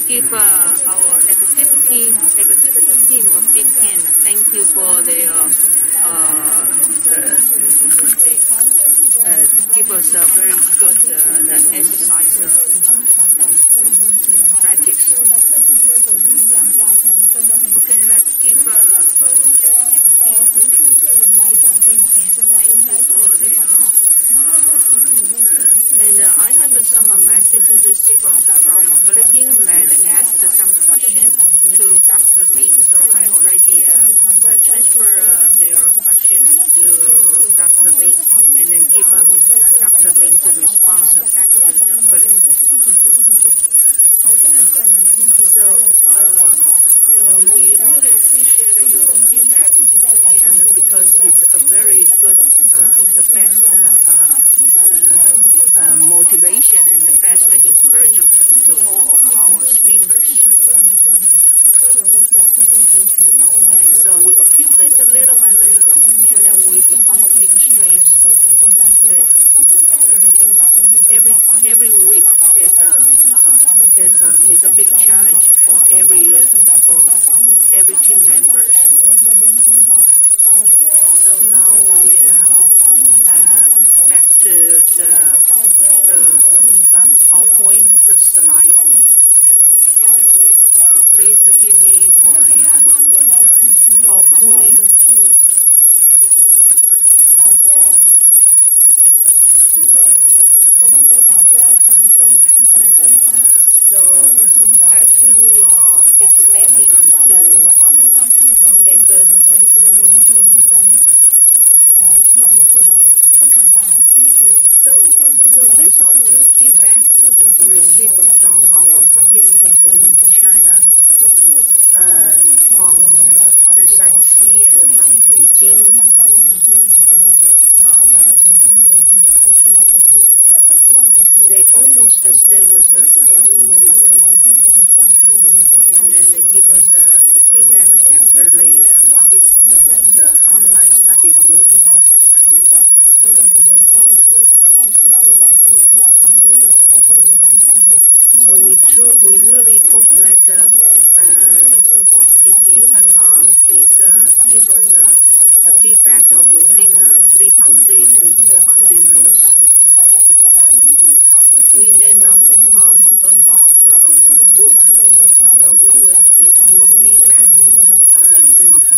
give our activity team a big hand. Thank you for their give us a very good exercise practice. Okay, let's give and I have some messages received from Philippines that asked some questions to Dr. Lin. So I already transfer their questions to Dr. Lin and then give Dr. Lin the response back to the Philippines. So we really appreciate your feedback, and because it's a very good, the best motivation and the best encouragement to all of our speakers. And so we accumulate little by little, and then we become a big strength. Every week is a big challenge for every team member. So now we back to the PowerPoint, the slide. Please give me my PowerPoint. So actually we are expecting to take a So these are two feedbacks we received from our participants in China, from Shanxi and from Beijing. They almost stay with us every week, and then they give us the feedback after they the online study group. So we really hope that if you have come, please give us the feedback within 300 to 400 words. We may not become the author of a book, but we will keep your feedback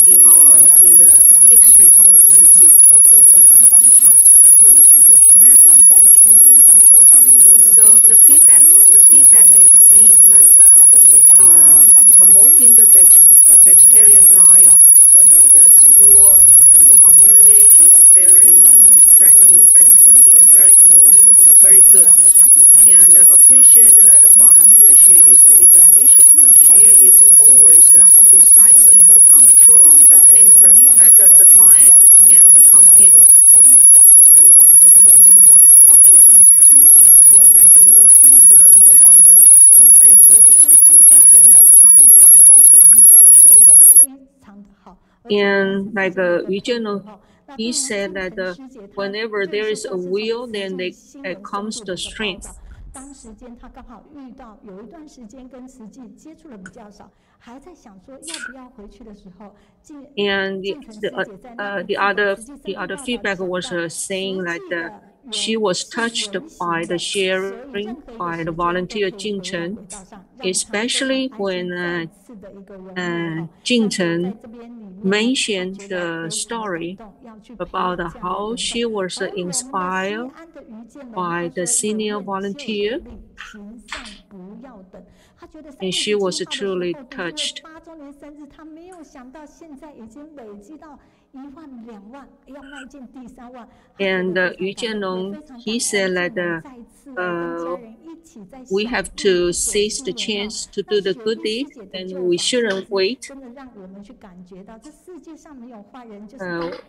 in the history of the city. So the feedback is seen like promoting the vegetarian diet in the school and community is very good. And appreciate that volunteer Xueyu's presentation. She is always precisely to control the temper, the time and the content. And like Yu Jianlong, he said that whenever there is a will, then it comes the strength. And the other feedback was saying that she was touched by the sharing by the volunteer Jingchen, especially when Jingchen mentioned the story about how she was inspired by the senior volunteer, and she was truly touched. And Yu Jianlong, he said that we have to seize the chance to do the good deed, and we shouldn't wait.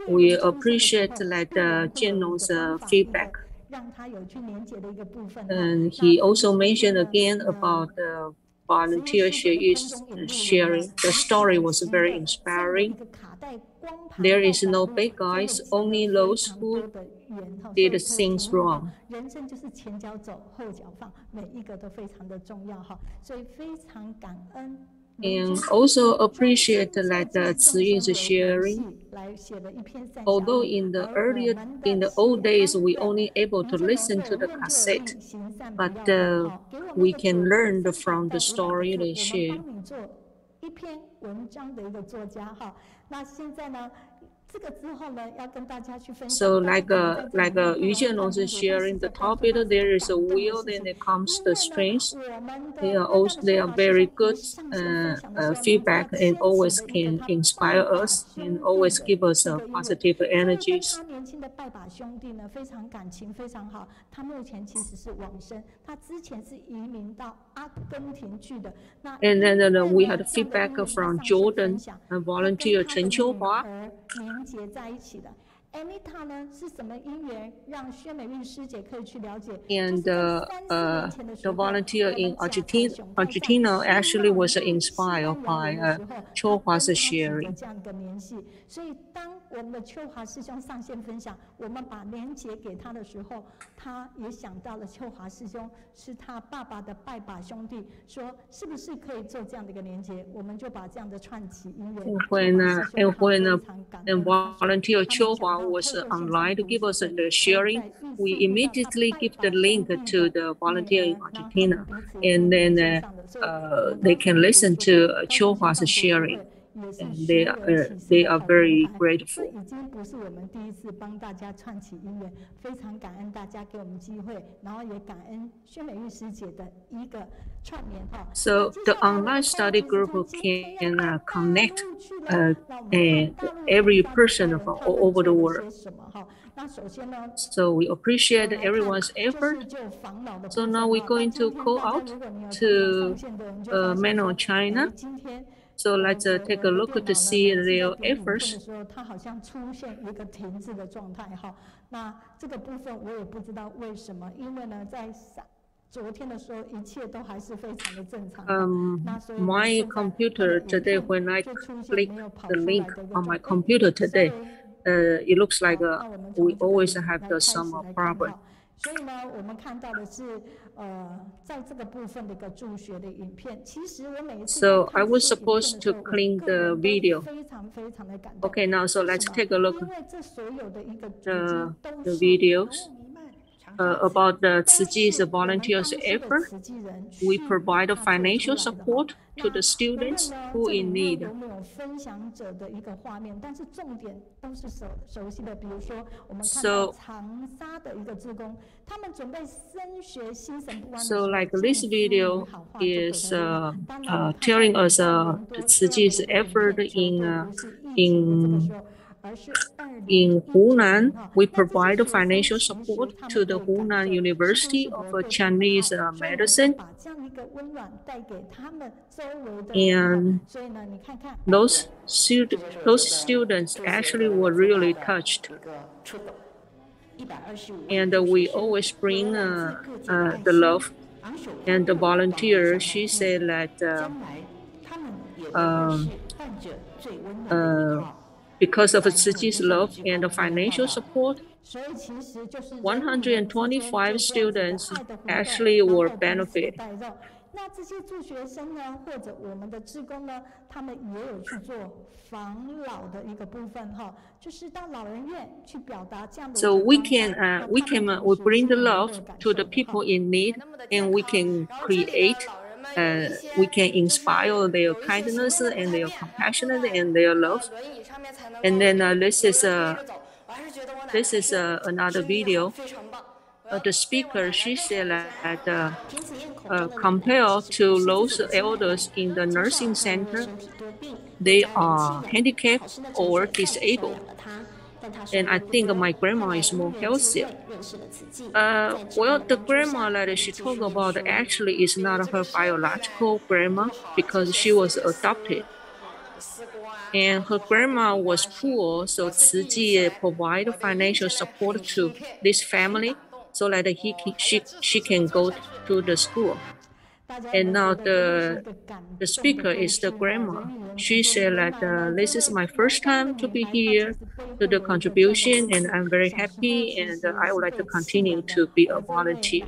We appreciate Jianlong's feedback. And he also mentioned again about the volunteer Xueyu's sharing. The story was very inspiring. there is no bad guys, only those who did things wrong. 人生就是前脚走，后脚放，每一个都非常的重要哈，所以非常感恩。And also appreciate that Tzu is sharing. Although in the old days we only able to listen to the cassette, but we can learn from the story they share. 一篇文章的一个作家哈，那现在呢？ So like Yu Jianlong is sharing the topic, there is a wheel, then it comes the strings. They are very good feedback and always can inspire us and always give us positive energies. And then we had feedback from Jordan, a volunteer Chen Qiuhua. Anita 呢是什么因缘让薛美玉师姐可以去了解 ？And the volunteer in Argentina actually was inspired by Qiuhua's sharing. 这样一个联系，所以当我们的秋华师兄上线分享，我们把连结给他的时候，他也想到了秋华师兄是他爸爸的拜把兄弟，说是不是可以做这样的一个连结？我们就把这样的串起因缘。And volunteer Qiuhua was online to give us the sharing, we immediately give the link to the volunteer in Argentina, and then they can listen to Qiuhua's sharing. And they are very grateful. 已经不是我们第一次帮大家串起姻缘，非常感恩大家给我们机会，然后也感恩薛美玉师姐的一个串联哈。So the online study group can connect every person from all over the world. So we appreciate everyone's effort. So now we're going to call out to mainland China. So let's take a look to see their efforts. 它好像出现一个停滞的状态哈，那这个部分我也不知道为什么，因为呢，在昨天的时候一切都还是非常的正常。My computer today, when I click the link on my computer today, it looks like we always have some problem. 所以呢，我们看到的是，在这个部分的一个助学的影片，其实我每一次 So I was supposed to clean the video. 非常非常的感动。Okay, now so let's take a look 因为这所有的一个 the videos about the Tzu Ji's volunteers' effort. We provide financial support to the students who in need. 有没有分享者的一个画面？但是重点都是熟悉的，比如说我们看到长沙的一个志工，他们准备升学新省不完。So like this video is telling us the Tzu Ji's effort in Hunan. We provide financial support to the Hunan University of Chinese Medicine. And those students actually were really touched. And we always bring the love. And the volunteer, she said that because of Tzu Ji's love and the financial support, 125 students actually were benefited. 那这些助学生呢，或者我们的志工呢，他们也有去做防老的一个部分哈，就是到老人院去表达这样的。So we bring the love to the people in need, and we can inspire their kindness and their compassion and their love. And then this is another video. The speaker, she said that compared to those elders in the nursing center, they are handicapped or disabled. And I think my grandma is more healthy. Well, the grandma that she talked about actually is not her biological grandma because she was adopted. And her grandma was poor, so Tzu Ji provided financial support to this family so that she can go to the school. And now the speaker is the grandma. she said that this is my first time to be here to the contribution, and I'm very happy, and I would like to continue to be a volunteer.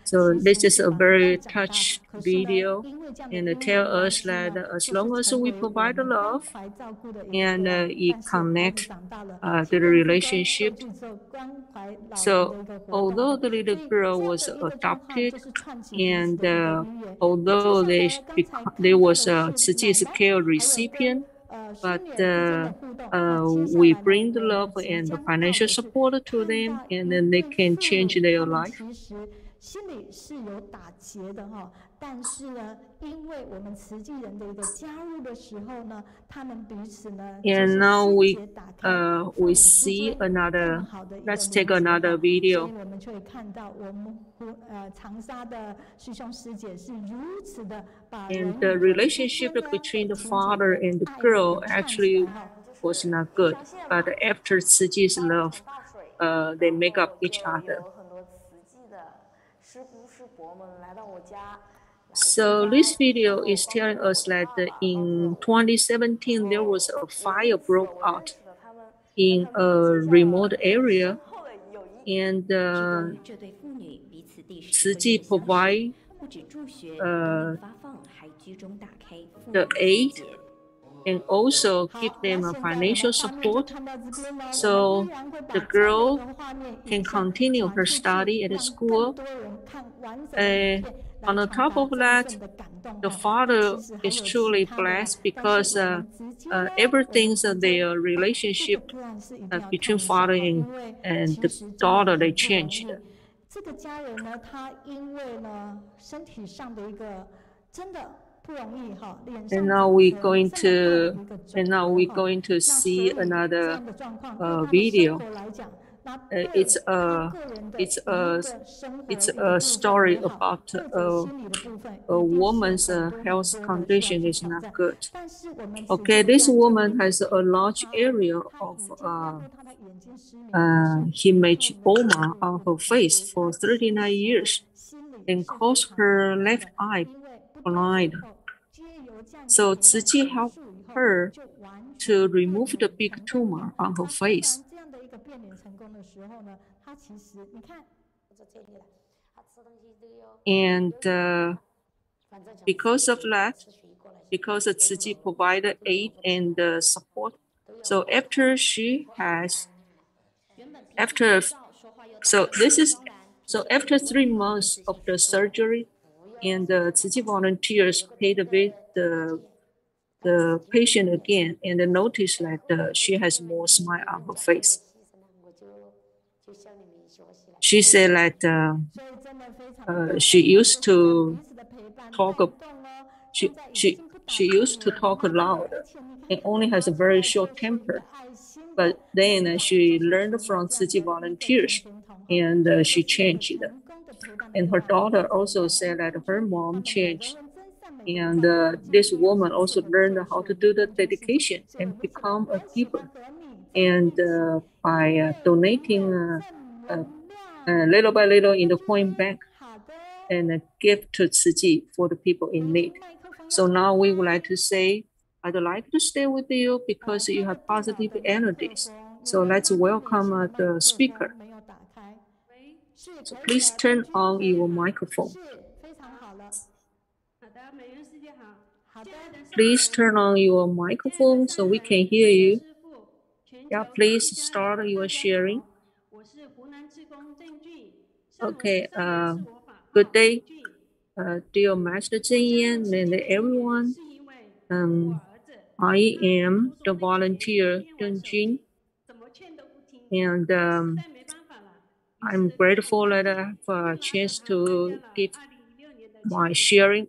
So this is a very touch video, and tell us that as long as we provide the love and it connect the relationship. So although the little girl was adopted, and although they was a Tzu Ji's care recipient, but we bring the love and the financial support to them, and then they can change their life. 心里是有打结的哈，但是呢，因为我们慈济人的一个加入的时候呢，他们彼此呢， And now we see another. Let's take another video. 所以我们就会看到我们长沙的师兄师姐是如此的把 And the relationship between the father and the girl actually was not good. But after Tzu Ji's love, they make up each other. So this video is telling us that in 2017, there was a fire broke out in a remote area, and Tzu Ji provide the aid and also give them a financial support, so the girl can continue her study at school. On the top of that, the father is truly blessed because everything's their relationship between father and the daughter, they changed. 这个家人呢，他因为呢身体上的一个真的不容易哈，脸上 And now we're going to see another video. It's a story about a woman's health condition is not good. Okay, this woman has a large area of hematoma on her face for 39 years and caused her left eye blind. So Tzu Ji helped her to remove the big tumor on her face. And because of that, because Tzu Ji provided aid and support, so after 3 months of the surgery, and the Tzu Ji volunteers paid the patient again, and noticed that she has more smile on her face. She said that she used to talk loud and only has a very short temper. But then she learned from Tzu Ji volunteers, and she changed. And her daughter also said that her mom changed. And this woman also learned how to do the dedication and become a giver. And by donating little by little in the coin bank and give to Tzu Ji for the people in need. So now we would like to say, I'd like to stay with you because you have positive energies. So let's welcome the speaker. So please turn on your microphone. Please turn on your microphone so we can hear you. Yeah, please start your sharing. Okay, good day, dear Master Zeng Yan and everyone. I am the volunteer Deng Jun, and I'm grateful that I have a chance to give my sharing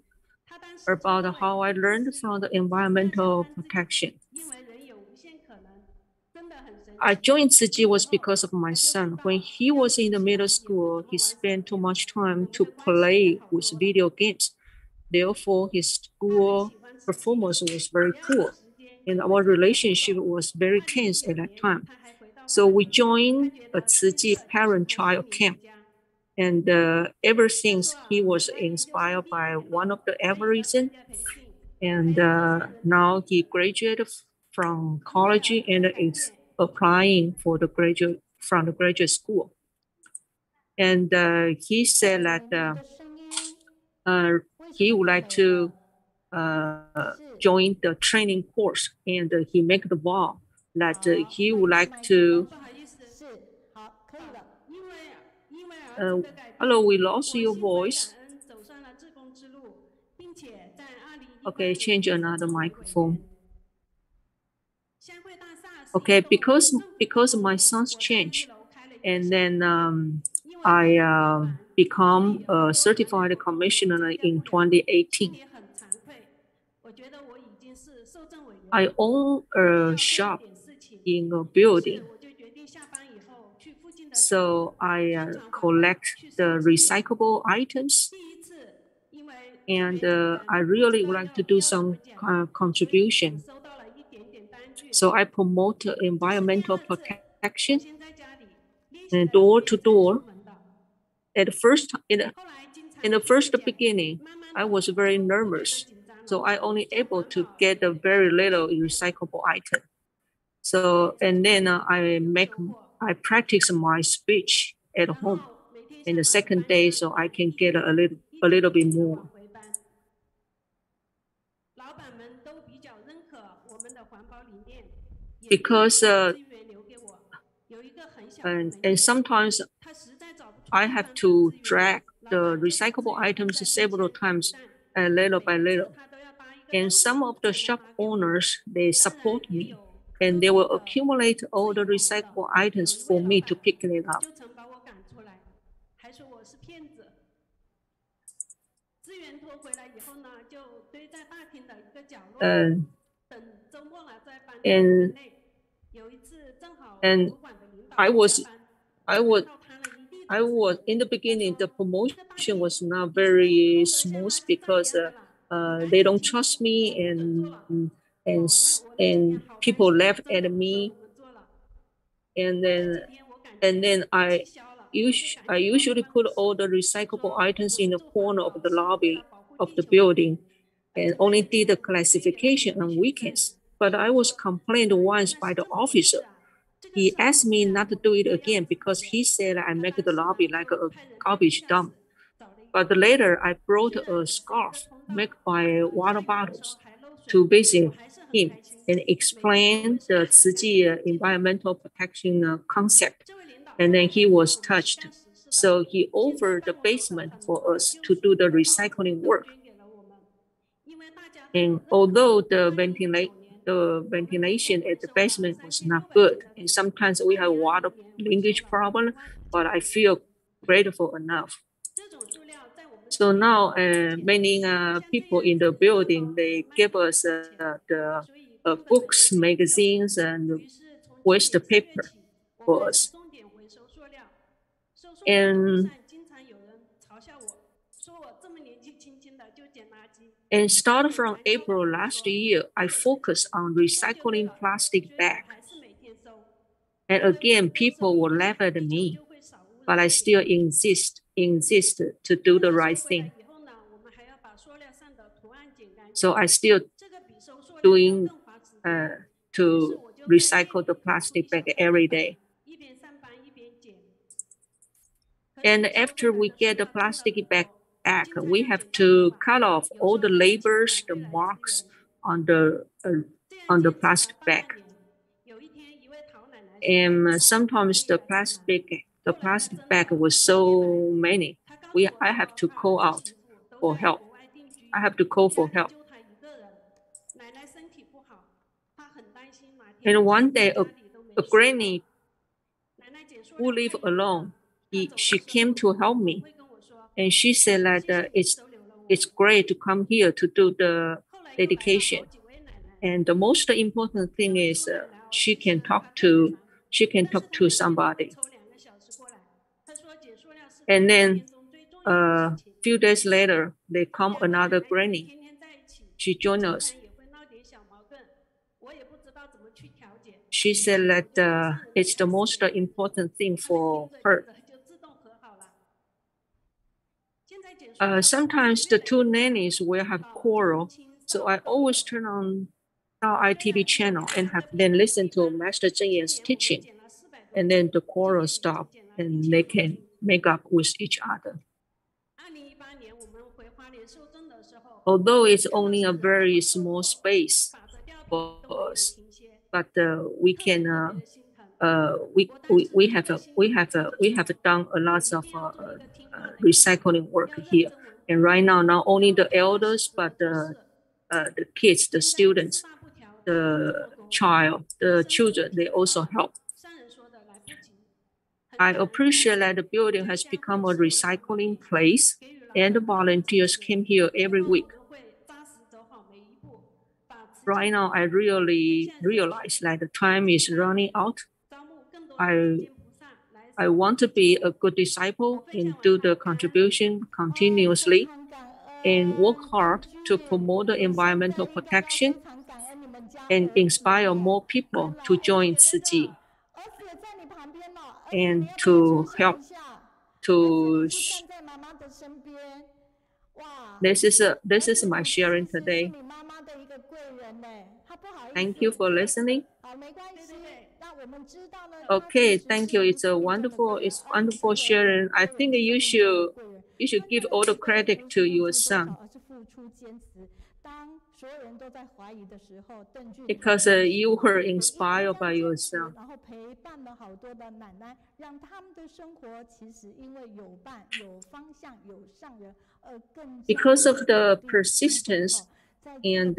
about how I learned from the environmental protection. I joined Tzu Ji was because of my son. When he was in the middle school, he spent too much time to play with video games. Therefore, his school performance was very poor, and our relationship was very tense at that time. So we joined a Tzu Ji parent-child camp. And ever since, he was inspired by one of the Aboriginal, And now he graduated from college and is applying for the graduate school. And he said that he would like to join the training course, and he make the vow that he would like to. Hello, we lost your voice. Okay, change another microphone. Okay, because my sons changed, and then I become a certified commissioner in 2018. I own a shop in a building, so I collect the recyclable items, and I really would like to do some contribution. So I promote environmental protection and door to door. At first, in the first beginning, I was very nervous, so I only able to get a very little recyclable item. So and then I practice my speech at home. In the second day, so I can get a little bit more. Because and sometimes I have to drag the recyclable items several times, little by little. And some of the shop owners, they support me, and they will accumulate all the recyclable items for me to pick it up. And I was in the beginning, the promotion was not very smooth because they don't trust me, and people laugh at me, and then I usually put all the recyclable items in the corner of the lobby of the building, and only did the classification on weekends. But I was complained once by the officer. He asked me not to do it again because he said I make the lobby like a garbage dump. But later I brought a scarf made by water bottles to visit him and explain the Tzu Ji environmental protection concept. And then he was touched. So he offered the basement for us to do the recycling work. And although the ventilation at the basement was not good, and sometimes we have water leakage problem, but I feel grateful enough. So now many people in the building, they give us the books, magazines, and waste paper for us. And started from April last year, I focused on recycling plastic bags. And again, people will laugh at me, but I still insist to do the right thing. So I still doing to recycle the plastic bag every day. And after we get the plastic bag back, we have to cut off all the labels, the marks on the plastic bag. And sometimes the plastic bag was so many, I have to call out for help. I have to call for help. And one day, a granny who lived alone, she came to help me. And she said that it's great to come here to do the dedication. And the most important thing is she can talk to somebody. And then a few days later, they come another granny. She joined us. She said that it's the most important thing for her. Sometimes the two nannies will have quarrel, So I always turn on our ITV channel and then listen to Master Zheng Yan's teaching. And then the quarrel stop and they can make up with each other. Although it's only a very small space for us, but we can we have done a lot of recycling work here. And right now, not only the elders, but the kids, the students, the children, they also help. I appreciate that the building has become a recycling place and the volunteers came here every week. Right now, I really realize that the time is running out. I want to be a good disciple and do the contribution continuously and work hard to promote the environmental protection and inspire more people to join Tzu Chi and to help to this is my sharing today. Thank you for listening. Okay, thank you. It's wonderful sharing. I think you should give all the credit to your son. Because you were inspired by yourself. Because of the persistence and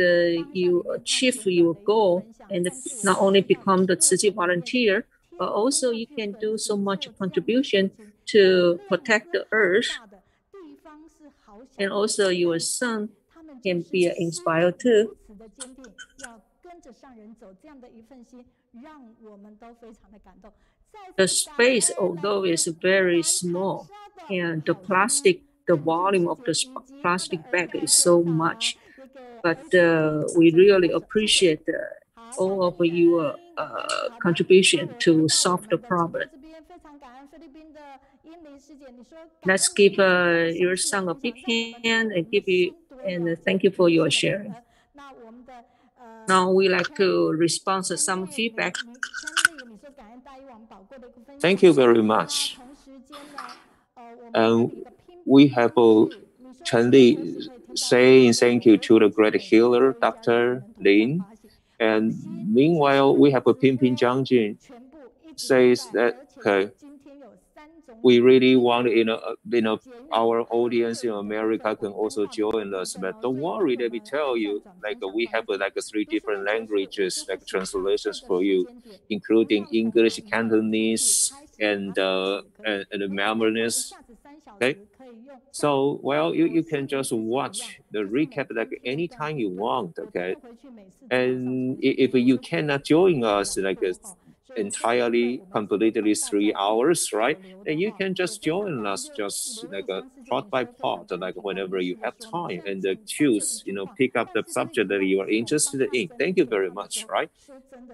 you achieve your goal and not only become the Tzu Chi volunteer, but also you can do so much contribution to protect the earth. And also your son can be inspired too. The space, although is very small, and the volume of the plastic bag is so much, but we really appreciate all of your contribution to solve the problem. Let's give your son a big hand and thank you for your sharing. Now we like to respond to some feedback. Thank you very much. We have Chen Li saying thank you to the great healer, Dr. Lin. And meanwhile, we have a Ping Jiangjun says that, okay, we really want, our audience in America can also join us, but don't worry, let me tell you, like we have 3 different languages, like translations for you, including English, Cantonese, and Mandarinese. Okay, so well, you can just watch the recap like anytime you want. Okay, and if you cannot join us entirely, completely 3 hours, right? And you can just join us just like a part by part, like whenever you have time, and choose, pick up the subject that you are interested in. Thank you very much, right?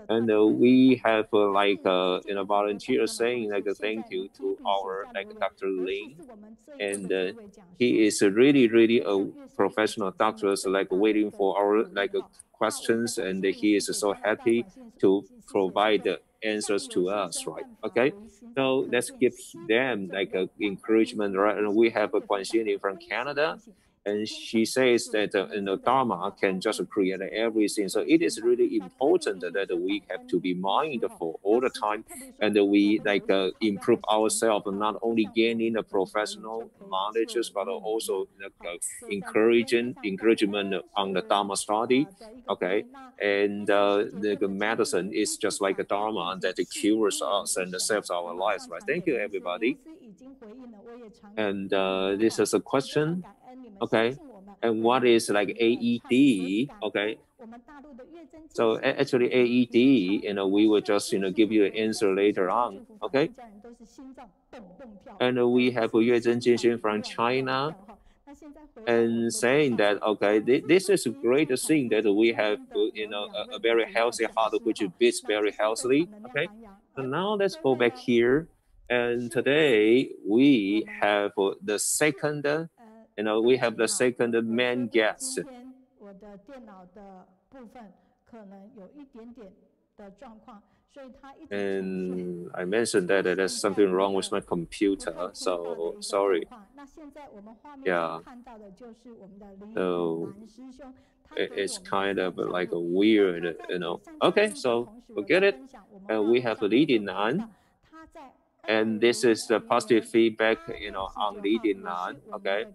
And we have volunteer saying thank you to our Dr. Lin, and he is really a professional doctor, so waiting for our questions, and he is so happy to provide the answers to us, right? Okay, so let's give them encouragement, right? And we have a Guanxin from Canada, and she says that Dharma can just create everything. So it is really important that we have to be mindful all the time, and we improve ourselves, not only gaining the professional knowledge, but also encouragement on the Dharma study. Okay, and the medicine is just like a Dharma that cures us and saves our lives, right? Thank you, everybody. And this is a question. Okay, and what is AED? Okay, so actually AED, we will just give you an answer later on. Okay, and we have Yue Zhenjin from China, and saying that okay, this is a great thing that we have a very healthy heart which beats very healthily. Okay, so now let's go back here, and today we have the second. We have the second main guest. 电脑的部分可能有一点点的状况，所以他一直 And I mentioned that there's something wrong with my computer, so sorry. 那现在我们画面 Yeah. 看到的就是我们的李 So 南师兄， it's kind of like a weird, Okay, so forget it. We have Li Tingnan. And this is the positive feedback, on Li Tingnan, okay?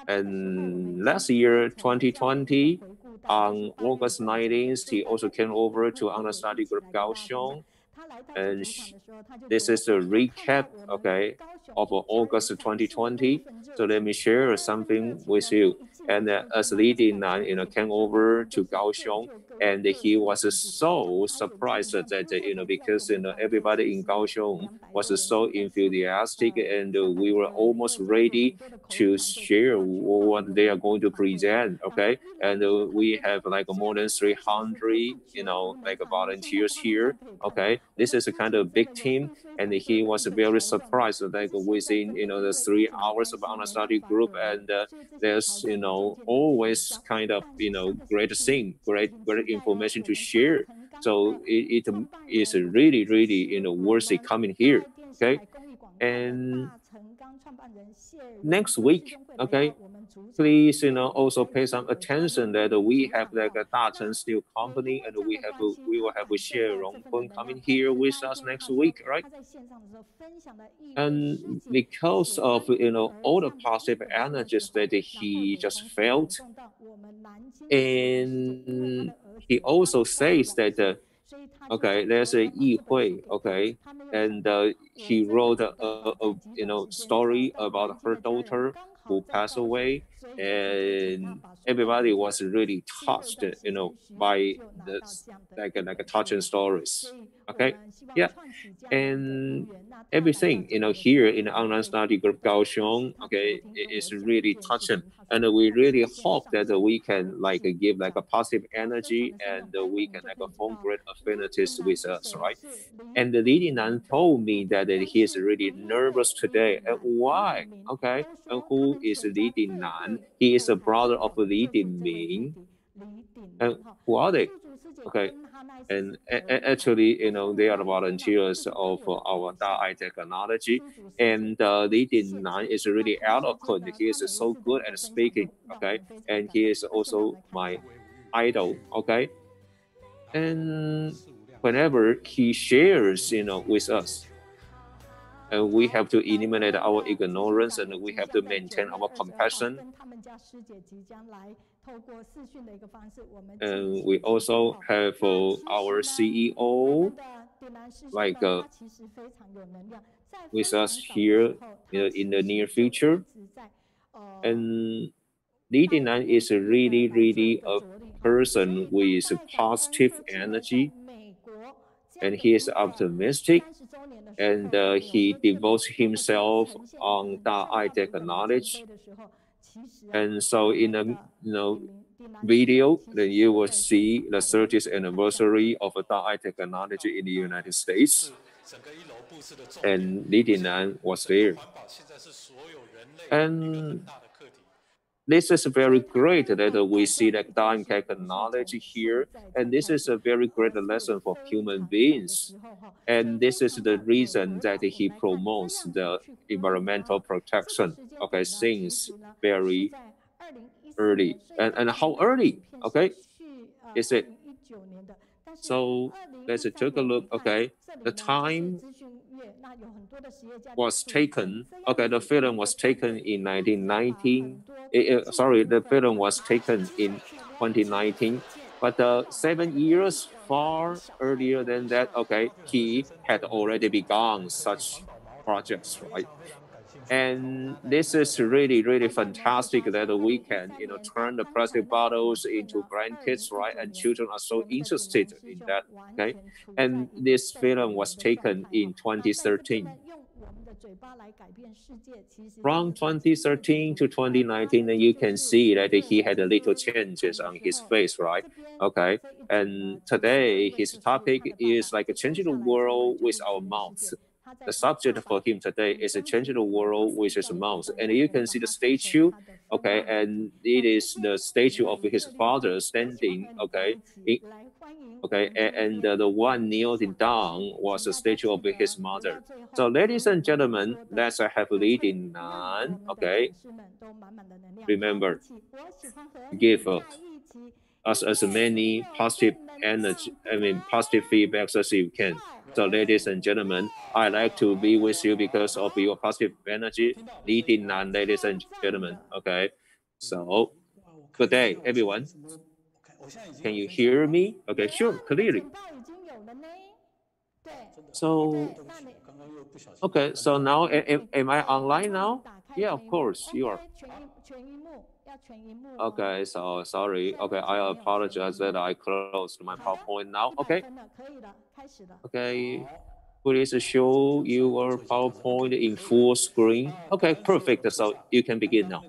And last year, 2020, on August 19th, he also came over to understudy group Kaohsiung. And this is a recap, okay, of August 2020. So let me share something with you. And as Li Tingnan, came over to Kaohsiung, and he was so surprised that, because, everybody in Kaohsiung was so enthusiastic, and we were almost ready to share what they are going to present, okay? And we have like more than 300, like volunteers here, okay? This is a kind of big team, and he was very surprised, like within, the 3 hours of understudy group, and there's, always kind of, great thing, great information to share. So it is really, really, worthy coming here, okay? And next week, okay, please, also pay some attention that we have like a Dacheng Steel Company, and we will have a Xie Rongpeng coming here with us next week, right? And because of, all the positive energies that he just felt, and he also says that, okay, there's a Yi Hui, okay, and he wrote a story about her daughter who passed away, and everybody was really touched, by the like touching stories. Okay, yeah, and everything, here in the online study group Kaohsiung, okay, it is really touching, and we really hope that we can give a positive energy, and we can form great affinities with us, right? And Li Tingnan told me that he is really nervous today. And why? Okay, and who is Li Tingnan? He is a brother of Li Tingming. And who are they? Okay, and actually, they are volunteers of our Da'ai technology. And Li Tingnan is really eloquent. He is so good at speaking. Okay, and he is also my idol. Okay, and whenever he shares, with us, and we have to eliminate our ignorance, and we have to maintain our compassion. And we also have our CEO, with us here, in the near future. And Li Tingnan is really, really a person with positive energy, and he is optimistic, and he devotes himself on Da'ai technology. And so in the video, then you will see the 30th anniversary of Da'ai technology in the United States, and Li Tingnan was there. And this is very great that we see that Da'ai technology here, and this is a very great lesson for human beings. And this is the reason that he promotes the environmental protection, okay, since very early. And how early, okay, is it? So let's take a look, okay, the time was taken, okay, the film was taken in 1919, sorry, the film was taken in 2019, but 7 years far earlier than that, okay, he had already begun such projects, right? And this is really, really fantastic that we can, turn the plastic bottles into blankets, right? And children are so interested in that, okay? And this film was taken in 2013. From 2013 to 2019, you can see that he had a little changes on his face, right? Okay, and today his topic is like changing the world with our mouths. the subject for him today is changing the world with his mouth. And you can see the statue, okay, and it is the statue of his father standing, okay, and the one kneeling down was a statue of his mother. So, ladies and gentlemen, let's have Li Dingnan, okay. Remember, give us as many positive energy, positive feedbacks as you can. So, ladies and gentlemen, I like to be with you because of your positive energy. Li Dingnan, ladies and gentlemen, okay. So, good day, everyone. Can you hear me? Okay, sure, clearly. So, okay, so now, am I online now? Yeah, of course, you are. Okay, so sorry. Okay, I apologize that I closed my PowerPoint now. Okay. Okay, please show your PowerPoint in full screen. Okay, perfect. So you can begin now.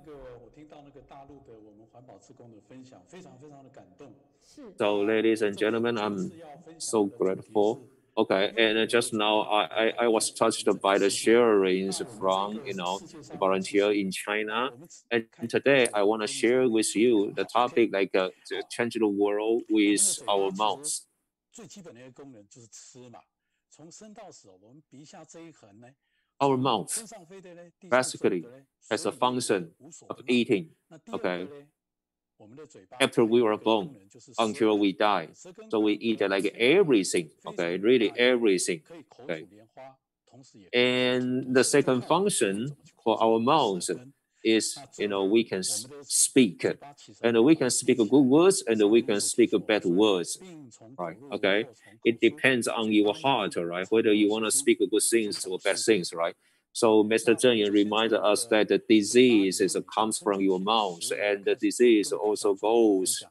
So, ladies and gentlemen, I'm so grateful. Okay, and just now I was touched by the sharings from the volunteer in China, and today I want to share with you the topic like change the world with our mouths. Our mouth basically has a function of eating. Okay. After we were born until we die. So we eat like everything, okay, really everything, okay. And the second function for our mouth is, we can speak, and we can speak good words, and we can speak bad words, right, okay. It depends on your heart, right, whether you want to speak good things or bad things, right. So Mr. Zheng reminded us that the disease comes from your mouth, and the disease also goes,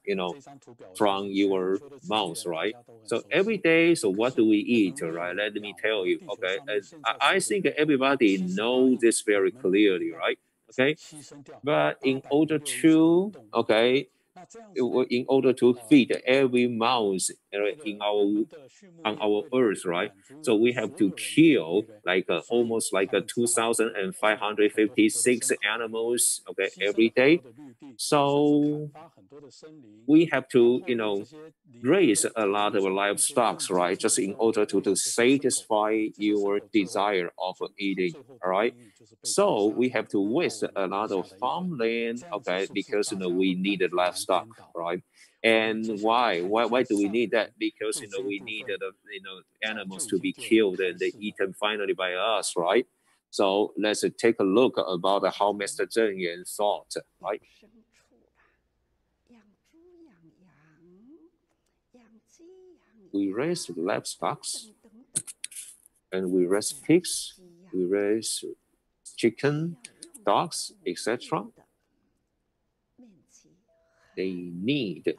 from your mouth, right? So every day, so what do we eat, right? Let me tell you, okay? And I think everybody knows this very clearly, right? Okay, but in order to, okay, in order to feed every mouse on our earth, right? So we have to kill like almost like 2,556 animals, okay, every day. So we have to, raise a lot of livestock, right? Just in order to satisfy your desire of eating, all right? So we have to waste a lot of farmland, okay, because we needed livestock, right? And why? Why do we need that? Because we needed animals to be killed and eaten finally by us, right? So let's take a look about how Mr. Zheng Yan thought, right? We raise livestock, and we raise pigs, we raise chicken, dogs, etc. They need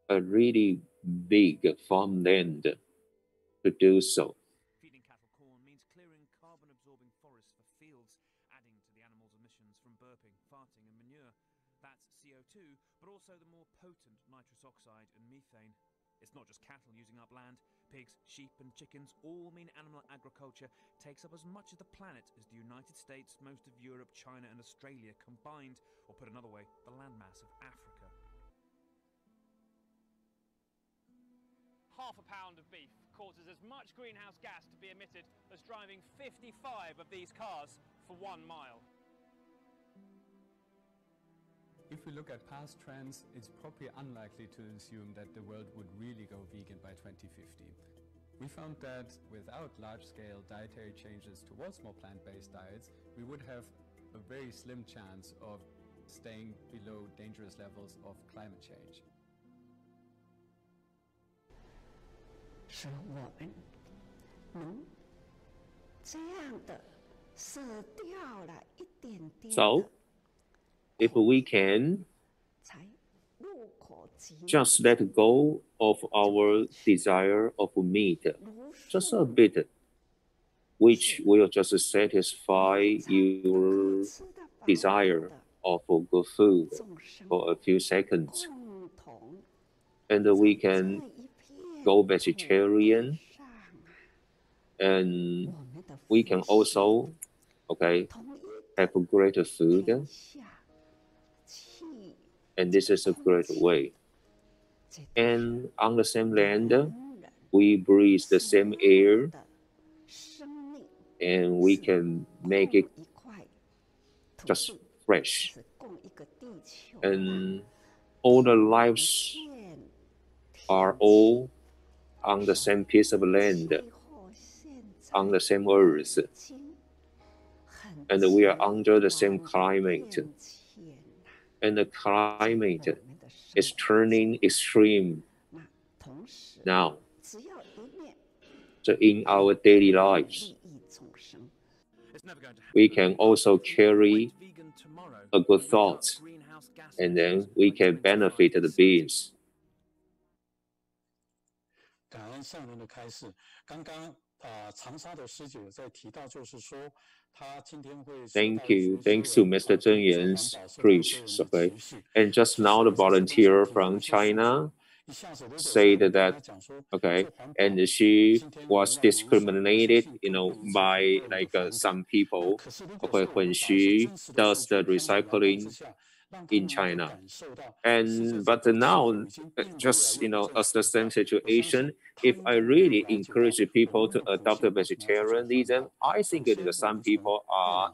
a really big farmland to do so. Feeding cattle corn means clearing carbon-absorbing forests for fields, adding to the animals' emissions from burping, farting and manure. That's CO2, but also the more potent nitrous oxide and methane. It's not just cattle using up land. Pigs, sheep and chickens all mean animal agriculture takes up as much of the planet as the United States, most of Europe, China and Australia combined, or put another way, the landmass of Africa. Half a pound of beef causes as much greenhouse gas to be emitted as driving 55 of these cars for 1 mile. If we look at past trends, it's probably unlikely to assume that the world would really go vegan by 2050. We found that without large-scale dietary changes towards more plant-based diets, we would have a very slim chance of staying below dangerous levels of climate change. 是我们能这样的舍掉了一点点。 So, if we can just let go of our desire of meat, just a bit, which will just satisfy your desire of good food for a few seconds. And we can go vegetarian, and we can also, okay, have a greater food, and this is a great way. And on the same land, we breathe the same air, and we can make it just fresh. And all the lives are all on the same piece of land, on the same earth, and we are under the same climate. And the climate is turning extreme now. So in our daily lives, we can also carry a good thought, and then we can benefit the beings. Thank you. Thanks to Mr. Zheng Yan's preach. Okay. And just now the volunteer from China said that, okay, and she was discriminated, by like some people, okay, when she does the recycling in China. But now, just, as the same situation, if I really encourage people to adopt vegetarianism, I think that some people are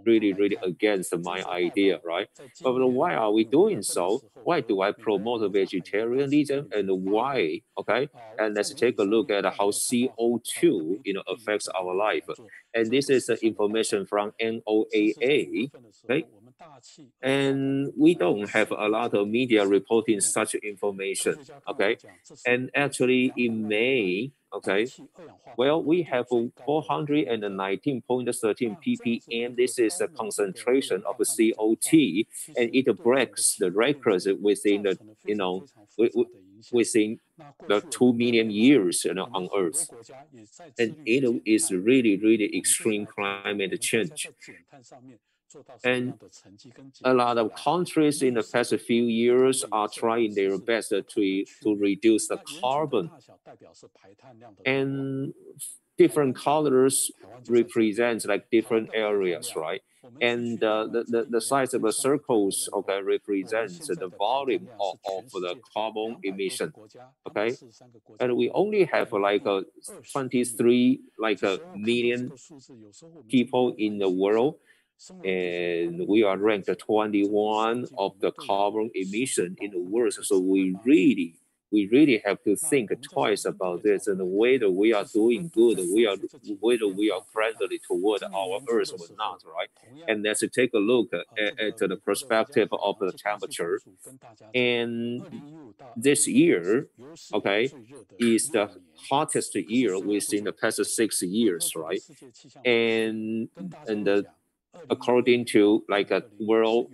really, really against my idea, right? But why are we doing so? Why do I promote vegetarianism, and why? Okay, and let's take a look at how CO2, affects our life. And this is the information from NOAA, okay? And we don't have a lot of media reporting such information, okay? And actually in May, okay, well, we have 419.13 ppm. This is the concentration of CO2, and it breaks the records within the, within the 2 million years on Earth. And it is really, really extreme climate change. And a lot of countries in the past few years are trying their best to reduce the carbon. And different colors represent like different areas, right? And the size of the circles, okay, represents the volume of the carbon emission, okay? And we only have like 23 million people in the world, and we are ranked 21 of the carbon emission in the world. So we really have to think twice about this, and whether we are doing good, whether we are friendly toward our Earth or not, right? And let's take a look at the perspective of the temperature. And this year, okay, is the hottest year within the past 6 years, right? And according to like a World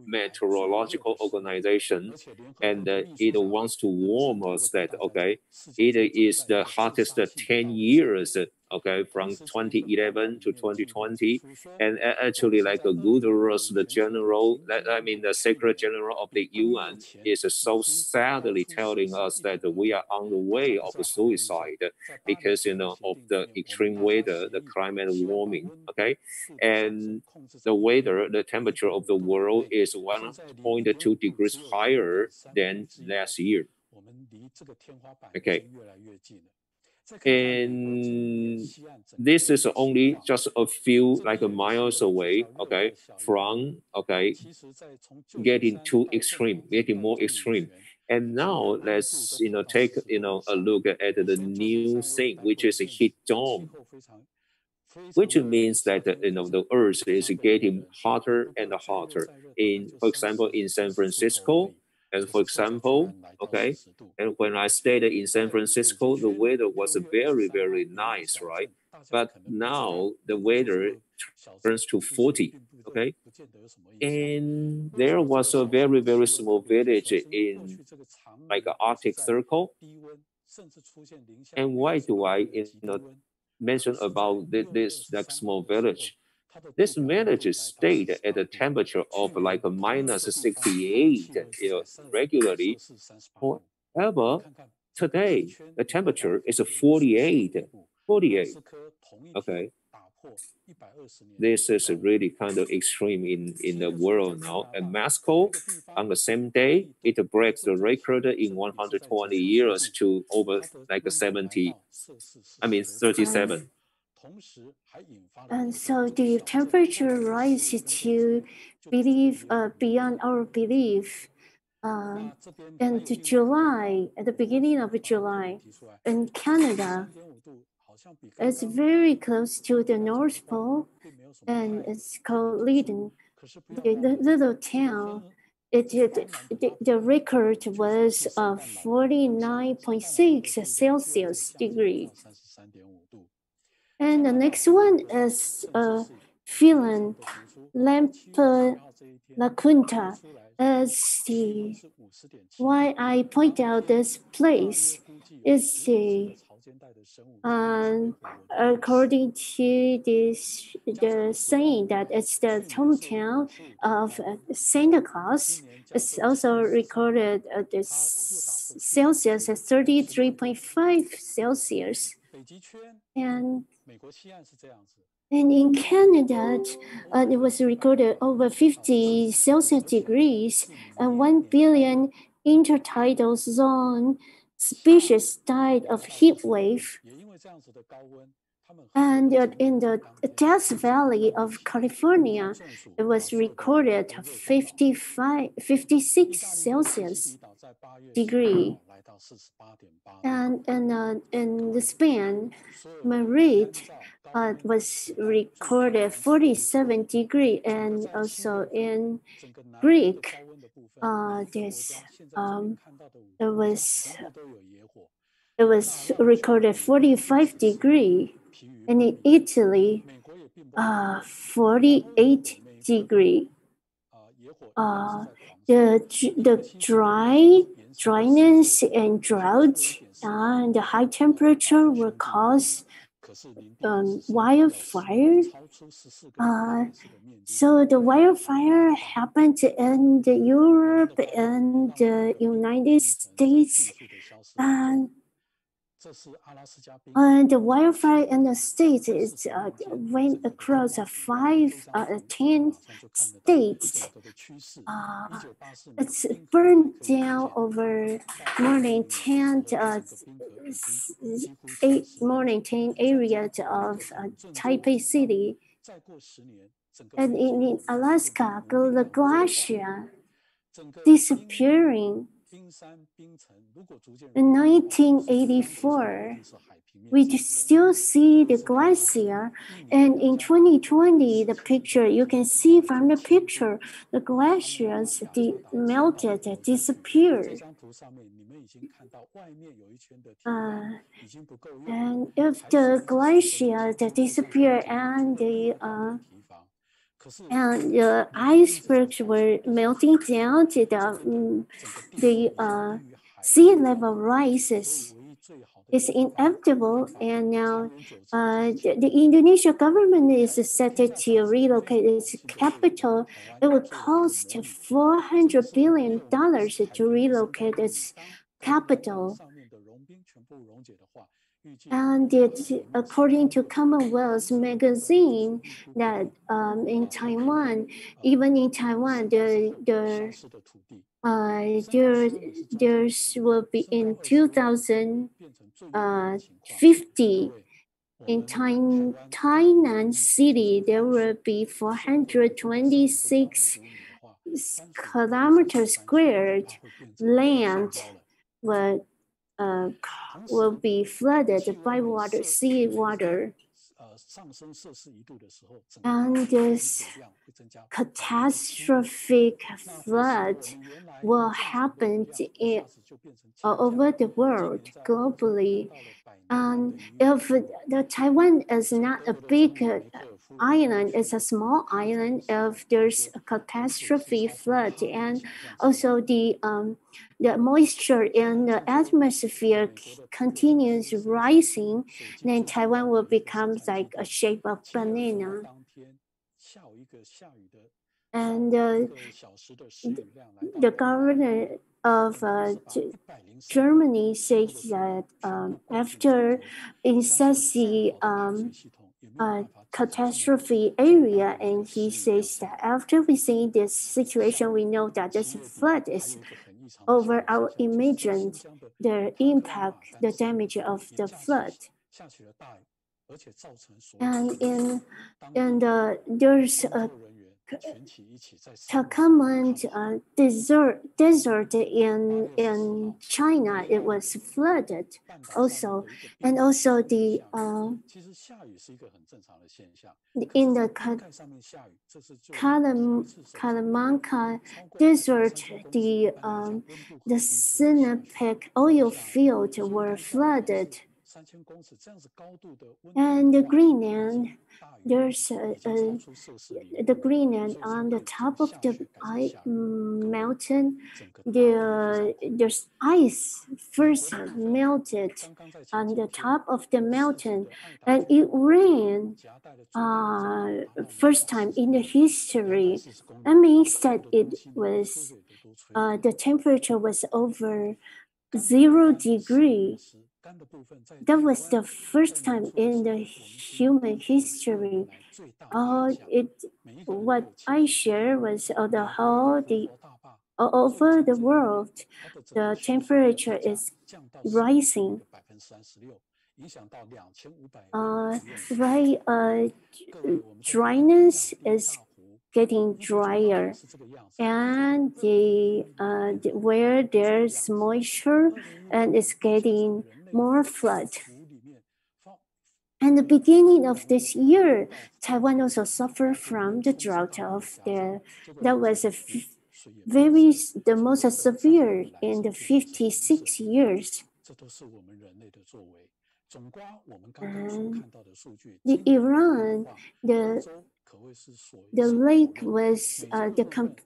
Meteorological Organization, and it wants to warn us that, okay, it is the hottest 10 years, okay, from 2011 to 2020. And actually, like Guterres, the general, the Secretary General of the UN, is so sadly telling us that we are on the way of suicide because, of the extreme weather, the climate warming, okay? And the weather, the temperature of the world is 1.2 degrees higher than last year. Okay. And this is only just a few miles away, okay, from, okay, getting more extreme. And now let's, take, a look at the new thing, which is a heat dome, which means that, the Earth is getting hotter and hotter. For example, in San Francisco, and for example, okay, and when I stayed in San Francisco, the weather was very, very nice, right? But now the weather turns to 40, okay? And there was a very, very small village in like an Arctic Circle. And why do I, mention about this like small village? This village stayed at a temperature of like a minus 68 regularly. However, today the temperature is 48. 48. Okay. This is really kind of extreme in the world now. And Moscow, on the same day, it breaks the record in 120 years to over like 37. And so the temperature rise to beyond our belief. In July, at the beginning of July, in Canada, it's very close to the North Pole, and it's called Lin. The little town, the record was 49.6 Celsius degrees. And the next one is Finland, Lampalakunta. As why I point out this place is according to the saying that it's the hometown of Santa Claus. It's also recorded at the Celsius at 33.5 Celsius. And in Canada, it was recorded over 50 Celsius degrees, and 1 billion intertidal zone species died of heat wave. And in the Death Valley of California, it was recorded 56 Celsius degree. And in Spain, Madrid was recorded 47 degree, and also in Greek, it was recorded 45 degree, and in Italy, 48 degree. The dryness and drought and the high temperature will cause wildfire. So the wildfire happened in Europe and the United States, and the wildfire in the States went across 10 states. It's burned down over more than 10 areas of Taipei City. And in Alaska, the glacier disappearing. In 1984, we still see the glacier, and in 2020, the picture, you can see from the picture, the glaciers melted, disappeared. And if the glaciers disappear and the icebergs were melting down to the sea level rises. It's inevitable, and now the Indonesian government is set to relocate its capital. It would cost $400 billion to relocate its capital. And according to Commonwealth magazine, that in Taiwan, even in Taiwan, there will be in 2050 in Tainan City, there will be 426 kilometers squared land will be flooded by sea water. And this catastrophic flood will happen all over the world, globally. And if the Taiwan is not a big island, it's a small island, if there's a catastrophic flood, and also the moisture in the atmosphere continues rising, then Taiwan will become like a shape of banana. And the of Germany says that after incessant catastrophe area, and he says that after we see this situation, we know that this flood is over our imagined the impact, the damage of the flood. And there's a common desert in China. It was flooded also, and also the in the Kalamanca desert, the Sinapec oil field were flooded. And the Greenland, there's the Greenland on the top of the mountain. There's ice first melted on the top of the mountain, and it rained first time in the history. That means that it was the temperature was over 0 degrees. That was the first time in the human history. What I share was all over the world, the temperature is rising. Dryness is getting drier, and where there's moisture, and it's getting more flood. And the beginning of this year, Taiwan also suffered from the drought of that was the most severe in the 56 years. And the Iran, the lake was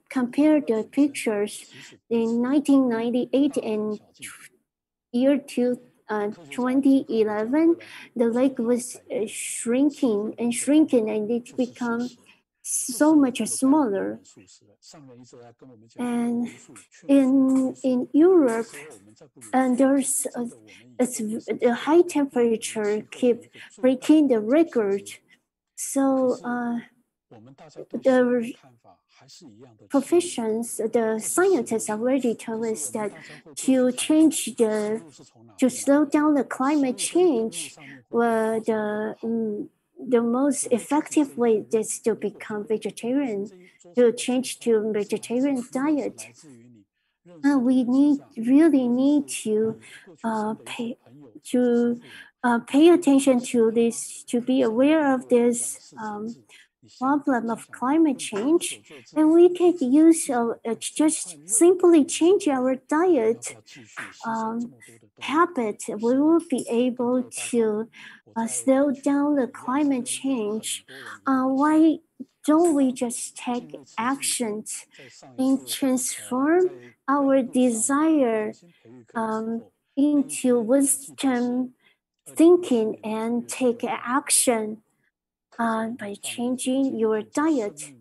compared the pictures in 1998 and year 2011, the lake was shrinking, and it became so much smaller. And in Europe, and there's the high temperature keep breaking the record. So the professions, the scientists already told us that to slow down the climate change, the most effective way is to become vegetarian, to change to vegetarian diet. And we really need to pay attention to this, to be aware of this problem of climate change, and we can use just simply change our diet habit. We will be able to slow down the climate change. Why don't we just take actions and transform our desire into wisdom thinking and take action by changing your diet?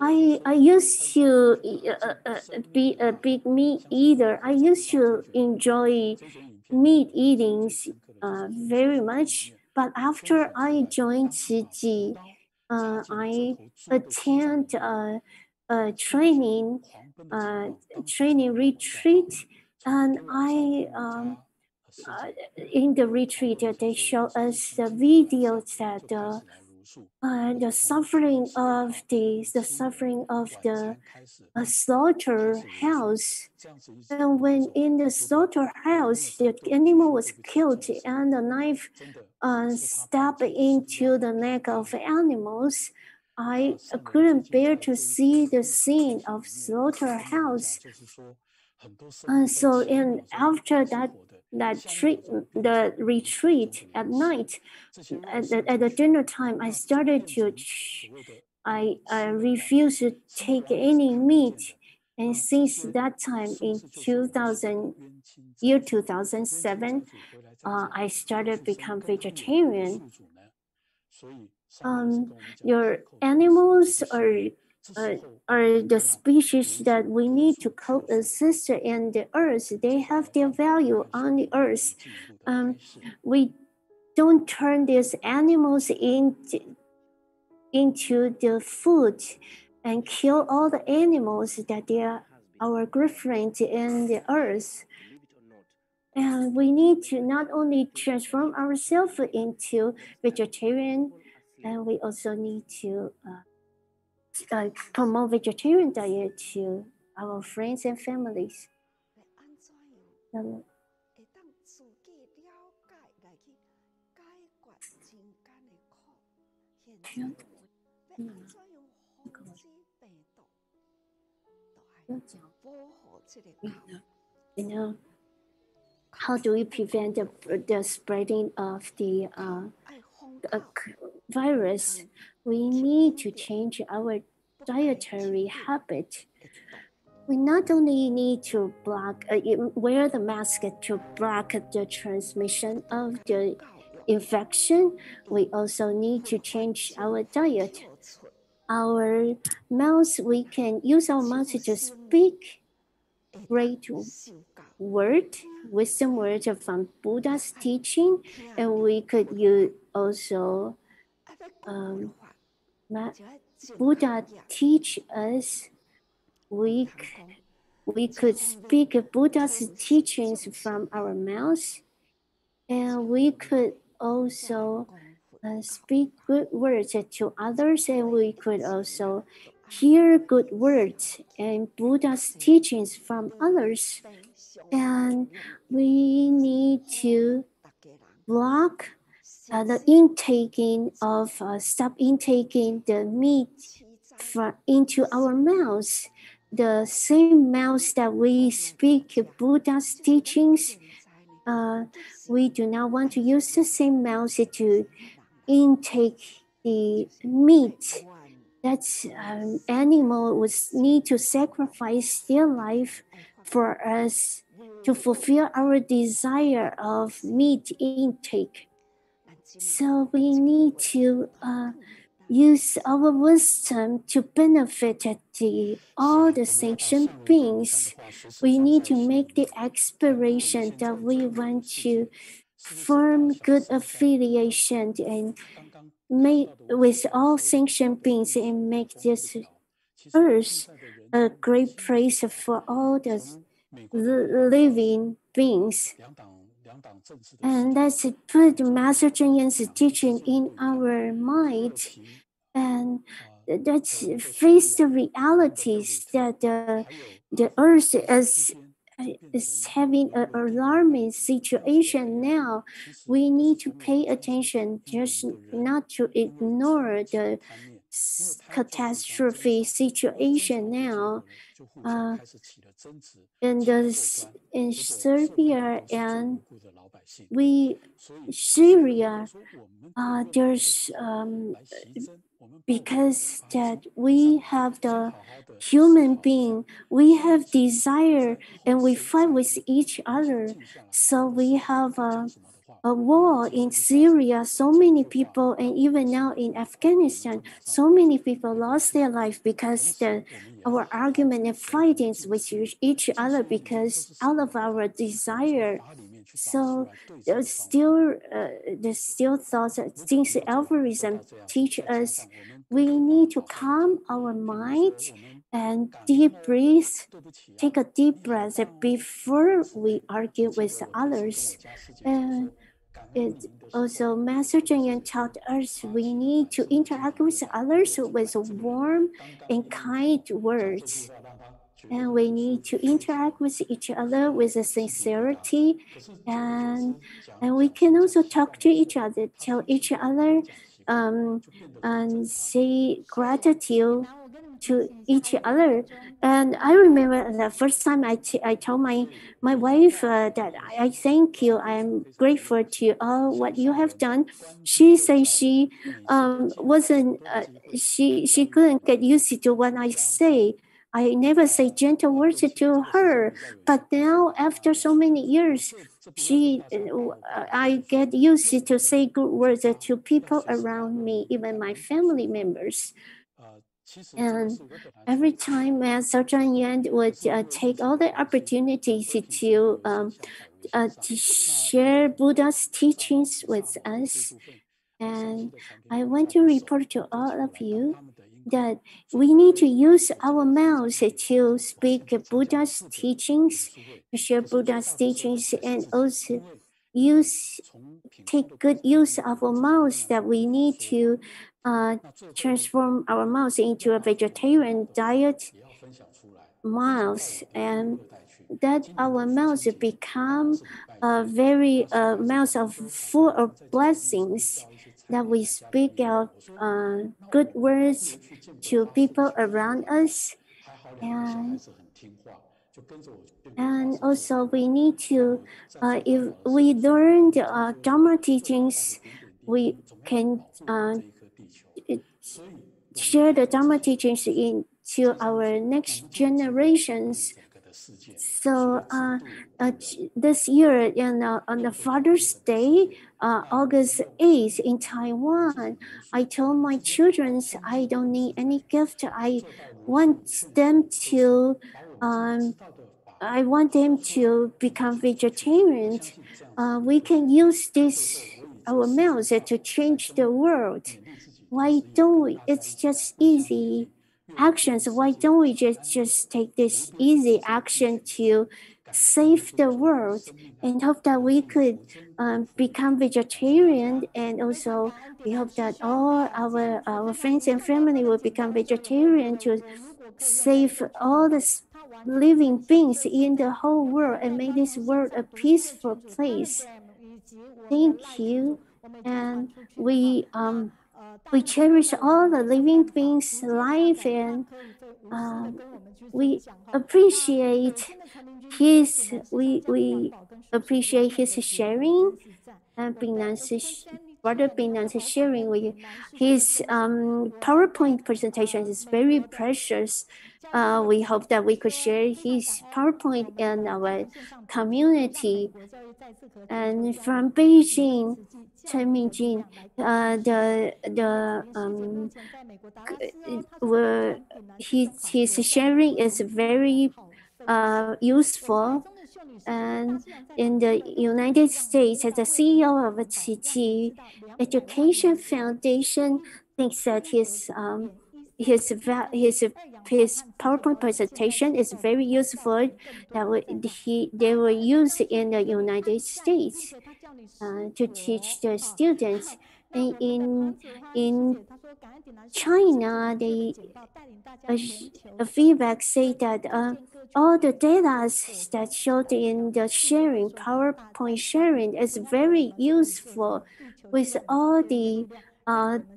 I used to be a big meat eater. I used to enjoy meat eating very much. But after I joined Tzu Chi, I attend a training retreat, and in the retreat, they show us the videos that the suffering of the slaughterhouse. And when in the slaughterhouse, the animal was killed, and the knife stabbed into the neck of animals, I couldn't bear to see the scene of slaughterhouse. So, after that the retreat at night, at the dinner time, I started to I refused to take any meat, and since that time in 2007, I started become vegetarian. Your animals are are the species that we need to coexist in the earth. They have their value on the earth. We don't turn these animals into the food and kill all the animals that they are our good friends in the earth. And we need to not only transform ourselves into vegetarian, and we also need to promote vegetarian diet to our friends and families. How do we prevent the spreading of the virus? We need to change our dietary habit. We not only need to wear the mask to block the transmission of the infection, we also need to change our diet. Our mouth, we can use our mouth to speak great wisdom words from Buddha's teaching, and we could use also Buddha teach us. We could speak Buddha's teachings from our mouth, and we could also speak good words to others, and we could also hear good words and Buddha's teachings from others. And we need to block the intaking of stop intaking the meat into our mouths. The same mouth that we speak Buddha's teachings, we do not want to use the same mouth to intake the meat. That's animal would need to sacrifice their life for us to fulfill our desire of meat intake. So we need to use our wisdom to benefit all the sentient beings. We need to make the aspiration that we want to form good affiliation and make with all sentient beings and make this earth a great place for all the living beings. And let's put Master Cheng Yen's teaching in our mind, and let's face the realities that the earth is having an alarming situation now. We need to pay attention, just not to ignore the catastrophe situation now. In Serbia and Syria, there's because that we have the human being, we have desire and we fight with each other. So we have a war in Syria, so many people, and even now in Afghanistan, so many people lost their life because our argument and fightings with each other because out of our desire. So there's still thoughts that things algorithm teach us. We need to calm our mind and deep breathe. Take a deep breath before we argue with others. And it also, Master Cheng Yen taught us we need to interact with others with warm and kind words. And we need to interact with each other with a sincerity, and we can also talk to each other, tell each other, and say gratitude to each other. And I remember the first time I told my wife that I thank you, I'm grateful to all what you have done. She said she wasn't she couldn't get used to what I say. I never say gentle words to her, but now after so many years, I get used to say good words to people around me, even my family members. And every time Master Zhang Yuan would take all the opportunities to share Buddha's teachings with us. And I want to report to all of you that we need to use our mouths to speak Buddha's teachings, to share Buddha's teachings, and also take good use of our mouths, that we need to transform our mouths into a vegetarian diet mouths, and that our mouths become very mouths of full of blessings, that we speak out good words to people around us. And also we need to, if we learn the Dharma teachings, we can share the Dharma teachings into our next generations. So this year, on the Father's Day, August 8th in Taiwan, I told my children I don't need any gift. I want them to become vegetarian. We can use this our mouths to change the world. Why don't we? It's just easy actions. Why don't we just take this easy action to save the world, and hope that we could become vegetarian, and also we hope that all our friends and family will become vegetarian to save all the living beings in the whole world and make this world a peaceful place. Thank you. And we cherish all the living beings' life, and we appreciate his sharing, and Brother Bingnan's sharing with his PowerPoint presentation is very precious. We hope that we could share his PowerPoint in our community. And from Beijing, Chen Mingjin, his sharing is very useful. And in the United States, as the CEO of Qi Education Foundation, thinks that his PowerPoint presentation is very useful. They were used in the United States to teach the students. And in China, a feedback say that all the data that showed in the sharing, PowerPoint sharing, is very useful. With all the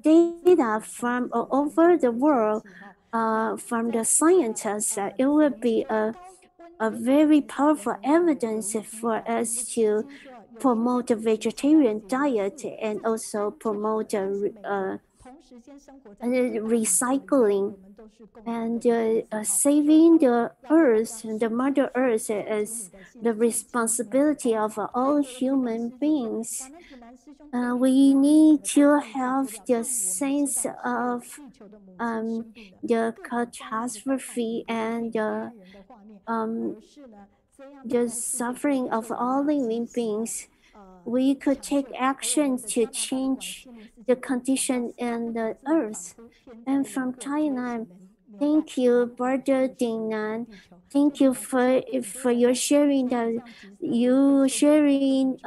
data from all over the world, from the scientists, it would be a very powerful evidence for us to promote a vegetarian diet, and also promote recycling, and saving the earth. And the Mother Earth is the responsibility of all human beings. We need to have the sense of the catastrophe and the suffering of all living beings. We could take action to change the condition in the earth. And from Thailand, thank you, Brother Dingnan. Thank you for your sharing. That you sharing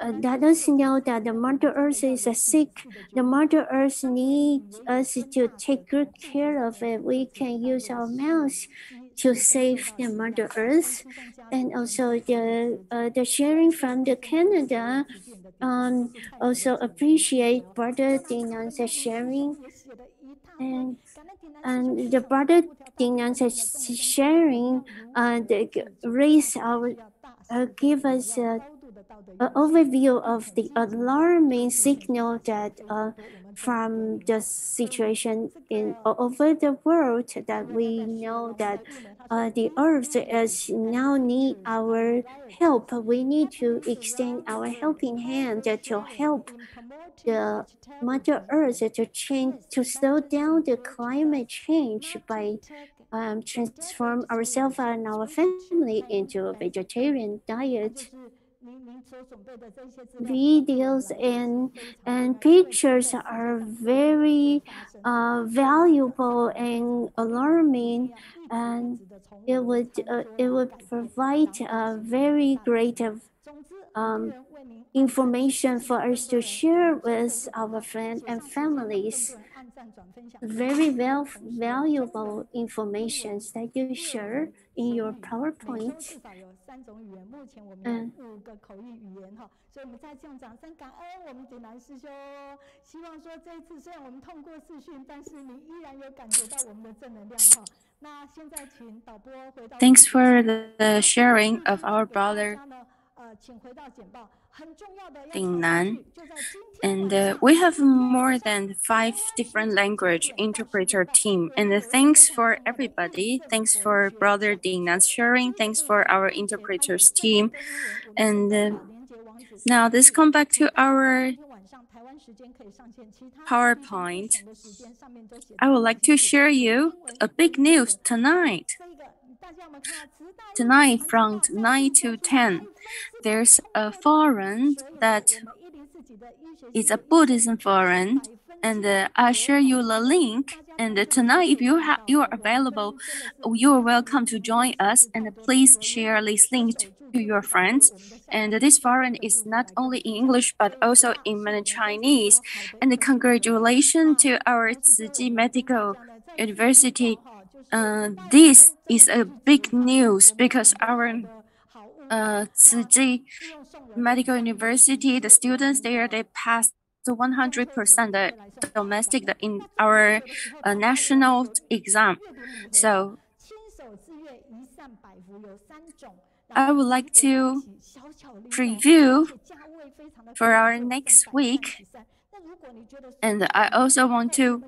let us know that the Mother Earth is sick. The Mother Earth needs us to take good care of it. We can use our mouths to save the Mother Earth. And also the sharing from the Canada. Also appreciate Brother Dinan's sharing. And the Brother Dinan's sharing give us an overview of the alarming signal that from the situation all over the world, that we know that the earth is now need our help. We need to extend our helping hand to help the Mother Earth to slow down the climate change by transform ourselves and our family into a vegetarian diet. Videos and pictures are very valuable and alarming, and it would provide a very great information for us to share with our friends and families. Very valuable information that you share in your PowerPoint. Thanks for the sharing of our brother Dingnan. And we have more than 5 different language interpreter team. And thanks for everybody. Thanks for brother Dingnan's sharing. Thanks for our interpreters team. And now let's come back to our PowerPoint. I would like to share you a big news tonight. Tonight from 9 to 10, there's a forum that is a Buddhism forum, and I'll share you the link. And tonight, if you are available, you are welcome to join us. And please share this link to your friends. And this forum is not only in English but also in Chinese. And congratulations to our Tzu Medical University. This is a big news because our Tzu Medical University, the students there, they passed 100% the domestic in our national exam. So I would like to preview for our next week, and I also want to